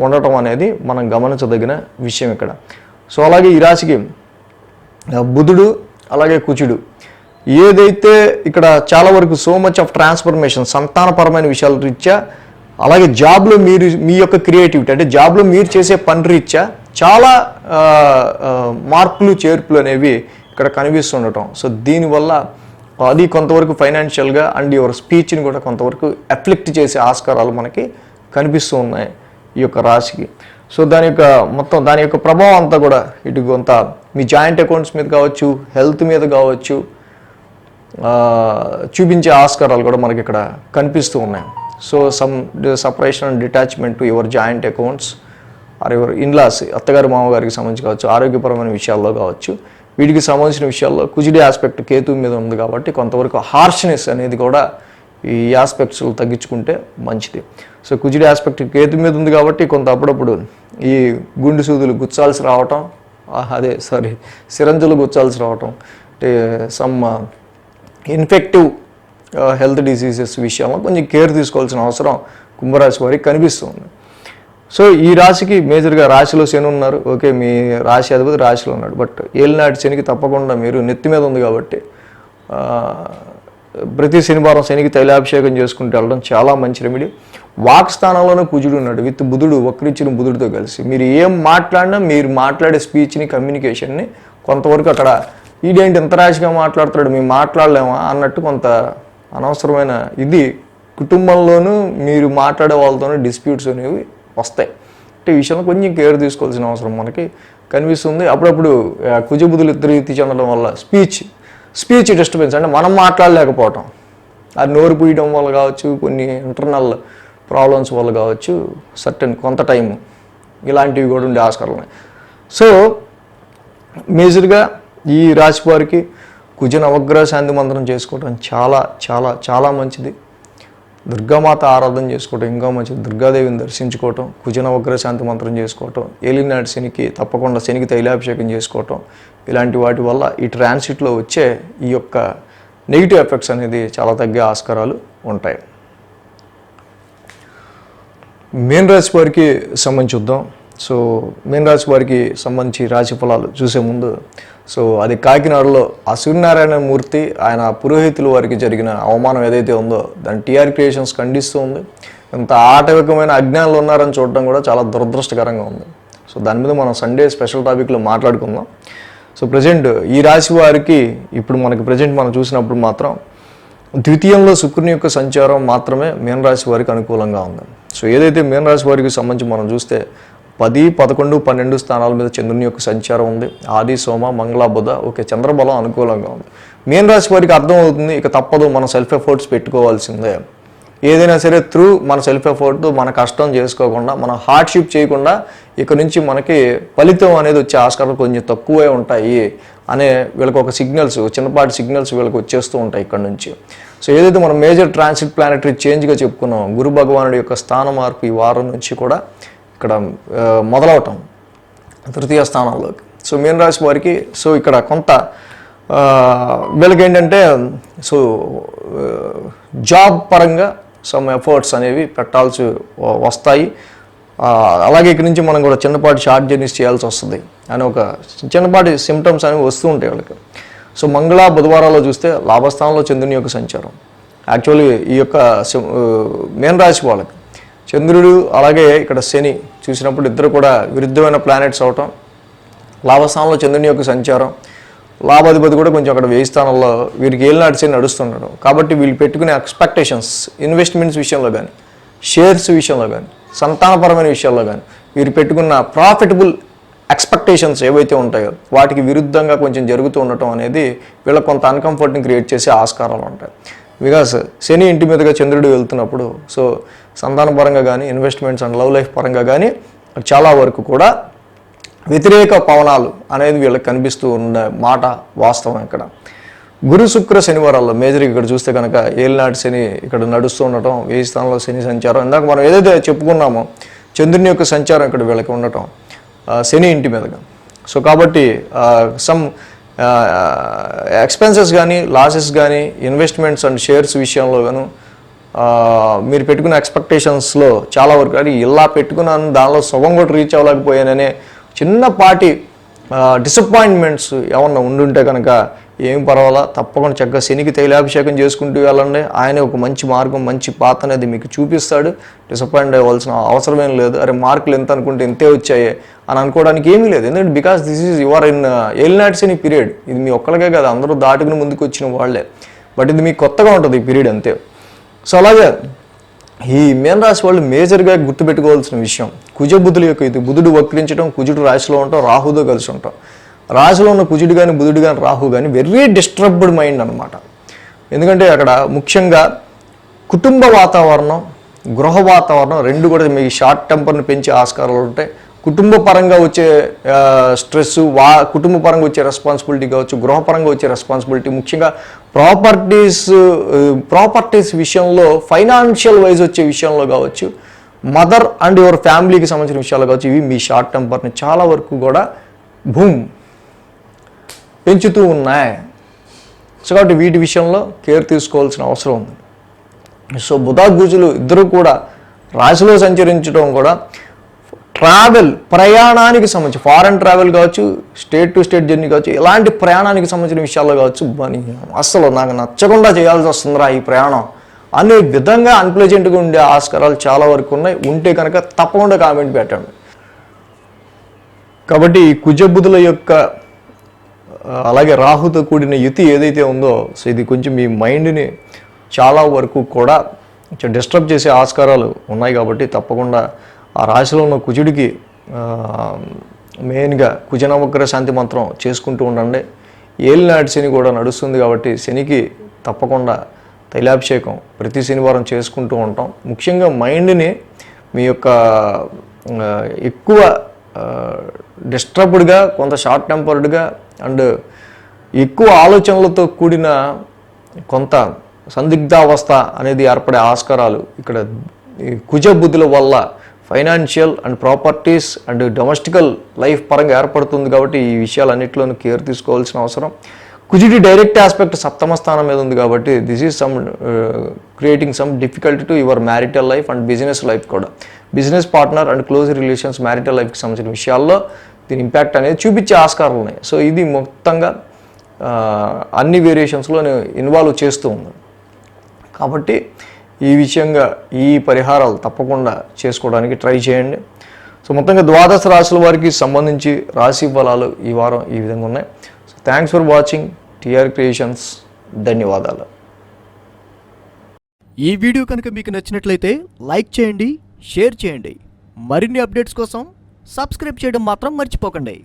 ఉండటం అనేది మనం గమనించదగిన విషయం ఇక్కడ. సో అలాగే ఈ రాశికి బుధుడు అలాగే కుజుడు ఏదైతే ఇక్కడ చాలా వరకు సో మచ్ ఆఫ్ ట్రాన్స్ఫర్మేషన్ సంతానపరమైన విషయాల రీత్యా, అలాగే జాబ్లో మీ యొక్క క్రియేటివిటీ అంటే జాబ్లో మీరు చేసే పని రీత్యా చాలా మార్పులు చేర్పులు అనేవి ఇక్కడ కనిపిస్తుండటం. సో దీనివల్ల అది కొంతవరకు ఫైనాన్షియల్గా అండ్ యువర్ స్పీచ్ని కూడా కొంతవరకు ఎఫ్లెక్ట్ చేసే ఆస్కారాలు మనకి కనిపిస్తూ ఉన్నాయి ఈ యొక్క రాశికి. సో దాని యొక్క ప్రభావం అంతా కూడా ఇటు కొంత మీ జాయింట్ అకౌంట్స్ మీద కావచ్చు, హెల్త్ మీద కావచ్చు చూపించే ఆస్కారాలు కూడా మనకి ఇక్కడ కనిపిస్తూ ఉన్నాయి. So some separation and detachment to your joint accounts or your in-laws, అత్తగారు మామగారికి సంబంధించి కావచ్చు, ఆరోగ్యపరమైన విషయాల్లో కావచ్చు, వీటికి సంబంధించిన విషయాల్లో కుజుడి ఆస్పెక్ట్ కేతు మీద ఉంది కాబట్టి కొంతవరకు హార్ష్నెస్ అనేది కూడా ఈ ఆస్పెక్ట్స్ తగ్గించుకుంటే మంచిది. సో కుజుడి ఆస్పెక్ట్ కేతు మీద ఉంది కాబట్టి కొంత అప్పుడప్పుడు ఈ గుండు సూదులు గుచ్చాల్సి రావటం, సిరంజులు గుచ్చాల్సి రావటం, అంటే సమ్ ఇన్ఫెక్టివ్ హెల్త్ డిసీజెస్ విషయంలో కొంచెం కేర్ తీసుకోవాల్సిన అవసరం కుంభరాశి వారికి కనిపిస్తుంది. సో ఈ రాశికి మేజర్గా రాశిలో శని ఉన్నారు, ఓకే, మీ రాశి అధిపతి రాశిలో ఉన్నాడు, బట్ ఏలినాటి శనికి తప్పకుండా మీరు నెత్తి మీద ఉంది కాబట్టి ప్రతి శనివారం శనికి తైలాభిషేకం చేసుకుంటూ వెళ్ళడం చాలా మంచి రెమెడీ. వాక్ స్థానంలోనే కుజుడు ఉన్నాడు విత్ బుధుడు, వక్రించిన బుధుడితో కలిసి మీరు ఏం మాట్లాడినా మీరు మాట్లాడే స్పీచ్ని, కమ్యూనికేషన్ని కొంతవరకు అక్కడ ఈడేంటి ఇంత రాశిగా మాట్లాడుతాడు మేము మాట్లాడలేమా అన్నట్టు కొంత అనవసరమైన ఇది కుటుంబంలోనూ మీరు మాట్లాడే వాళ్ళతోనే డిస్ప్యూట్స్ అనేవి వస్తాయి. అంటే ఈ విషయంలో కొంచెం కేర్ తీసుకోవాల్సిన అవసరం మనకి కనిపిస్తుంది. అప్పుడప్పుడు కుజబుధులు ఇద్దరు రీతి చెందడం వల్ల స్పీచ్ డిస్టర్బెన్స్, అంటే మనం మాట్లాడలేకపోవటం, అది నోరు పూయడం వల్ల కావచ్చు, కొన్ని ఇంటర్నల్ ప్రాబ్లమ్స్ వల్ల కావచ్చు, సర్టెన్ కొంత టైము ఇలాంటివి కూడా ఉండే ఆస్కారాలు ఉన్నాయి. సో మేజర్గా ఈ రాశి వారికి కుజ నవగ్రహ శాంతి మంత్రం చేసుకోవడం చాలా చాలా చాలా మంచిది. దుర్గామాత ఆరాధన చేసుకోవటం ఇంకా మంచిది. దుర్గాదేవిని దర్శించుకోవటం, కుజ నవగ్రహ శాంతి మంత్రం చేసుకోవటం, ఏలినాటి శనికి తప్పకుండా శనికి తైలాభిషేకం చేసుకోవటం, ఇలాంటి వాటి వల్ల ఈ ట్రాన్సిట్లో వచ్చే ఈ యొక్క నెగిటివ్ ఎఫెక్ట్స్ అనేది చాలా తగ్గే ఆస్కారాలు ఉంటాయి. మీన రాశి వారికి సంబంధించి చూద్దాం. సో మీన రాశి వారికి సంబంధించి రాశి ఫలాలు చూసే ముందు, సో అది కాకినాడలో ఆ సూర్యనారాయణ మూర్తి ఆయన పురోహితుల వారికి జరిగిన అవమానం ఏదైతే ఉందో దాన్ని టీఆర్ క్రియేషన్స్ ఖండిస్తూ ఉంది. ఇంత ఆటవికమైన అజ్ఞానులు ఉన్నారని చూడడం కూడా చాలా దురదృష్టకరంగా ఉంది. సో దాని మీద మనం సండే స్పెషల్ టాపిక్లో మాట్లాడుకుందాం. సో ప్రజెంట్ ఈ రాశి వారికి ఇప్పుడు మనం చూసినప్పుడు మాత్రం ద్వితీయంలో శుక్రుని యొక్క సంచారం మాత్రమే మీనరాశి వారికి అనుకూలంగా ఉంది. సో ఏదైతే మీనరాశి వారికి సంబంధించి మనం చూస్తే 10, 11, 12 స్థానాల మీద చంద్రుని యొక్క సంచారం ఉంది. ఆది, సోమ, మంగళ, బుధ, ఓకే, చంద్రబలం అనుకూలంగా ఉంది. మీనరాశి వారికి అర్థమవుతుంది, ఇక తప్పదు, మన సెల్ఫ్ ఎఫర్ట్స్ పెట్టుకోవాల్సిందే. ఏదైనా సరే త్రూ మన సెల్ఫ్ ఎఫర్ట్, మన కష్టం చేసుకోకుండా, మన హార్డ్షిప్ చేయకుండా ఇక నుంచి మనకి ఫలితం అనేది వచ్చే ఆస్కారాలు కొంచెం తక్కువే ఉంటాయి. అనే వీళ్ళకి ఒక సిగ్నల్స్, చిన్నపాటి సిగ్నల్స్ వీళ్ళకి వచ్చేస్తూ ఉంటాయి ఇక్కడ నుంచి. సో ఏదైతే మనం మేజర్ ట్రాన్సిట్ ప్లానెటరీ చేంజ్గా చెప్పుకున్నాం, గురు భగవానుడి యొక్క స్థాన మార్పు ఈ వారం నుంచి కూడా ఇక్కడ మొదలవటం తృతీయ స్థానంలోకి. సో మీన రాశి వారికి సో ఇక్కడ కొంత వీళ్ళకి ఏంటంటే సో జాబ్ పరంగా సమ్ ఎఫర్ట్స్ అనేవి పెట్టాల్సి వస్తాయి. అలాగే ఇక్కడి నుంచి మనం కూడా చిన్నపాటి షార్ట్ జర్నీస్ చేయాల్సి వస్తుంది అని ఒక చిన్నపాటి సిమ్టమ్స్ అనేవి వస్తూ ఉంటాయి వాళ్ళకి. సో మంగళ బుధవారాల్లో చూస్తే లాభస్థానంలో చంద్రుని యొక్క సంచారం. యాక్చువల్లీ ఈ యొక్క మీన రాశి వాళ్ళకి చంద్రుడు అలాగే ఇక్కడ శని చూసినప్పుడు ఇద్దరు కూడా విరుద్ధమైన ప్లానెట్స్ అవటం, లాభస్థానంలో చంద్రుని యొక్క సంచారం, లాభాధిపతి కూడా కొంచెం అక్కడ 1000 స్థానంలో వీరికి ఏలినాటి శని నడుస్తున్నాడు. కాబట్టి వీళ్ళు పెట్టుకునే ఎక్స్పెక్టేషన్స్ ఇన్వెస్ట్మెంట్స్ విషయంలో కానీ, షేర్స్ విషయంలో కానీ, సంతానపరమైన విషయాల్లో కానీ వీరు పెట్టుకున్న ప్రాఫిటబుల్ ఎక్స్పెక్టేషన్స్ ఏవైతే ఉంటాయో వాటికి విరుద్ధంగా కొంచెం జరుగుతూ ఉండటం అనేది వీళ్ళకి కొంత అన్కంఫర్ట్ని క్రియేట్ చేసే ఆస్కారాలు ఉంటాయి. బికాస్ శని ఇంటి మీదుగా చంద్రుడు వెళ్తున్నప్పుడు సో సంతానపరంగా కానీ, ఇన్వెస్ట్మెంట్స్ అండ్ లవ్ లైఫ్ పరంగా కానీ చాలా వరకు కూడా వ్యతిరేక పవనాలు అనేది వీళ్ళకి కనిపిస్తూ ఉన్న మాట వాస్తవం. ఇక్కడ గురు శుక్ర శనివారాల్లో మేజర్గా ఇక్కడ చూస్తే కనుక ఏలినాటి శని ఇక్కడ నడుస్తూ ఉండటం, 1000 స్థానంలో శని సంచారం, ఇందాక మనం ఏదైతే చెప్పుకున్నామో చంద్రుని యొక్క సంచారం ఇక్కడ వీళ్ళకి ఉండటం శని ఇంటి మీదుగా. సో కాబట్టి సమ్ ఎక్స్పెన్సెస్ కానీ, లాసెస్ కానీ, ఇన్వెస్ట్మెంట్స్ అండ్ షేర్స్ విషయంలో గాను మీరు పెట్టుకున్న ఎక్స్పెక్టేషన్స్లో చాలా వరకు అది ఇలా పెట్టుకున్నాను దానిలో సుఖం కూడా రీచ్ అవ్వలేకపోయాననే చిన్నపాటి డిసప్పాయింట్మెంట్స్ ఏమన్నా ఉండుంటే కనుక ఏం పర్వాలా, తప్పకుండా చక్కగా శనికి తైలాభిషేకం చేసుకుంటూ వెళ్ళండి. ఆయన ఒక మంచి మార్గం, మంచి పాత అనేది మీకు చూపిస్తాడు. డిసప్పాయింట్ అవ్వాల్సిన అవసరమేం లేదు. అరే మార్కులు ఎంత అనుకుంటే ఇంతే వచ్చాయి అని అనుకోవడానికి ఏమీ లేదు. ఎందుకంటే because this is your in ఏలినాటి శని పీరియడ్. ఇది మీ ఒక్కరికే కాదు, అందరూ దాటుకుని ముందుకు వచ్చిన వాళ్ళే. బట్ ఇది మీకు కొత్తగా ఉంటుంది ఈ పీరియడ్ అంతే. సో అలాగే ఈ మీన రాశి వాళ్ళు మేజర్గా గుర్తుపెట్టుకోవాల్సిన విషయం కుజబుధుల యొక్క ఇది. బుధుడు వక్రించడం, కుజుడు రాశిలో ఉంటాం, రాహుతో కలిసి ఉంటాం. రాశిలో ఉన్న కుజుడు కానీ, బుధుడు కానీ, రాహు కానీ వెరీ డిస్టర్బ్డ్ మైండ్ అనమాట. ఎందుకంటే అక్కడ ముఖ్యంగా కుటుంబ వాతావరణం, గృహ వాతావరణం రెండు కూడా మీ షార్ట్ టెంపర్ని పెంచే ఆస్కారాలు ఉంటాయి. కుటుంబ పరంగా వచ్చే స్ట్రెస్, కుటుంబ పరంగా వచ్చే రెస్పాన్సిబిలిటీ కావచ్చు, గృహపరంగా వచ్చే రెస్పాన్సిబిలిటీ, ముఖ్యంగా ప్రాపర్టీస్ విషయంలో, ఫైనాన్షియల్ వైజ్ వచ్చే విషయంలో కావచ్చు, మదర్ అండ్ యువర్ ఫ్యామిలీకి సంబంధించిన విషయాలు కావచ్చు, ఇవి మీ షార్ట్ టెంపర్ని చాలా వరకు కూడా పెంచుతూ ఉన్నాయి. సో కాబట్టి వీటి విషయంలో కేర్ తీసుకోవాల్సిన అవసరం ఉంది. సో బుధ గుజులు ఇద్దరు కూడా రాశిలో సంచరించడం కూడా ప్రయాణానికి సంబంధించి ఫారెన్ ట్రావెల్ కావచ్చు, స్టేట్ టు స్టేట్ జర్నీ కావచ్చు, ఇలాంటి ప్రయాణానికి సంబంధించిన విషయాల్లో కావచ్చు, అస్సలు నాకు నచ్చకుండా చేయాల్సి వస్తుందిరా ఈ ప్రయాణం అనే విధంగా అన్ప్లెజెంట్గా ఉండే ఆస్కారాలు చాలా వరకు ఉన్నాయి. ఉంటే కనుక తప్పకుండా కామెంట్ పెట్టండి. కాబట్టి ఈ కుజబుధుల యొక్క అలాగే రాహుతో కూడిన యుతి ఏదైతే ఉందో సో ఇది కొంచెం మీ మైండ్ని చాలా వరకు కూడా డిస్టర్బ్ చేసే ఆస్కారాలు ఉన్నాయి. కాబట్టి తప్పకుండా ఆ రాశిలో ఉన్న కుజుడికి మెయిన్గా కుజనవగ్రహ శాంతి మంత్రం చేసుకుంటూ ఉండండి. ఏలినాటి శని కూడా నడుస్తుంది కాబట్టి శనికి తప్పకుండా తైలాభిషేకం ప్రతి శనివారం చేసుకుంటూ ఉంటాం. ముఖ్యంగా మైండ్ని మీ యొక్క ఎక్కువ డిస్టర్బ్డ్గా, కొంత షార్ట్ టెంపర్డ్గా అండ్ ఎక్కువ ఆలోచనలతో కూడిన కొంత సందిగ్ధావస్థ అనేది ఏర్పడే ఆస్కారాలు ఇక్కడ కుజ బుద్ధుల వల్ల financial and properties and domestical life పరంగా ఏర్పడుతుంది. కాబట్టి ఈ విషయాలన్నింటిలోనూ కేర్ తీసుకోవాల్సిన అవసరం. కుజుడి డైరెక్ట్ ఆస్పెక్ట్ సప్తమ స్థానం మీద ఉంది కాబట్టి this is some creating some difficulty to your marital life and business life కూడా. Business partner and close relations, marital లైఫ్కి సంబంధించిన విషయాల్లో దీని ఇంపాక్ట్ అనేది చూపించే ఆస్కారాలు ఉన్నాయి. సో ఇది మొత్తంగా అన్ని వేరియేషన్స్లో ఇన్వాల్వ్ చేస్తూ ఉంది. కాబట్టి ఈ విషయంగా ఈ పరిహారాలు తప్పకుండా చేసుకోవడానికి ట్రై చేయండి. సో మొత్తంగా ద్వాదశ రాశుల వారికి సంబంధించి రాశి ఫలాలు ఈ వారం ఈ విధంగా ఉన్నాయి. So thanks for watching TR creations. ధన్యవాదాలు. ఈ వీడియో కనుక మీకు నచ్చినట్లయితే లైక్ చేయండి, షేర్ చేయండి. మరిన్ని అప్డేట్స్ కోసం సబ్స్క్రైబ్ చేయడం మాత్రం మర్చిపోకండి.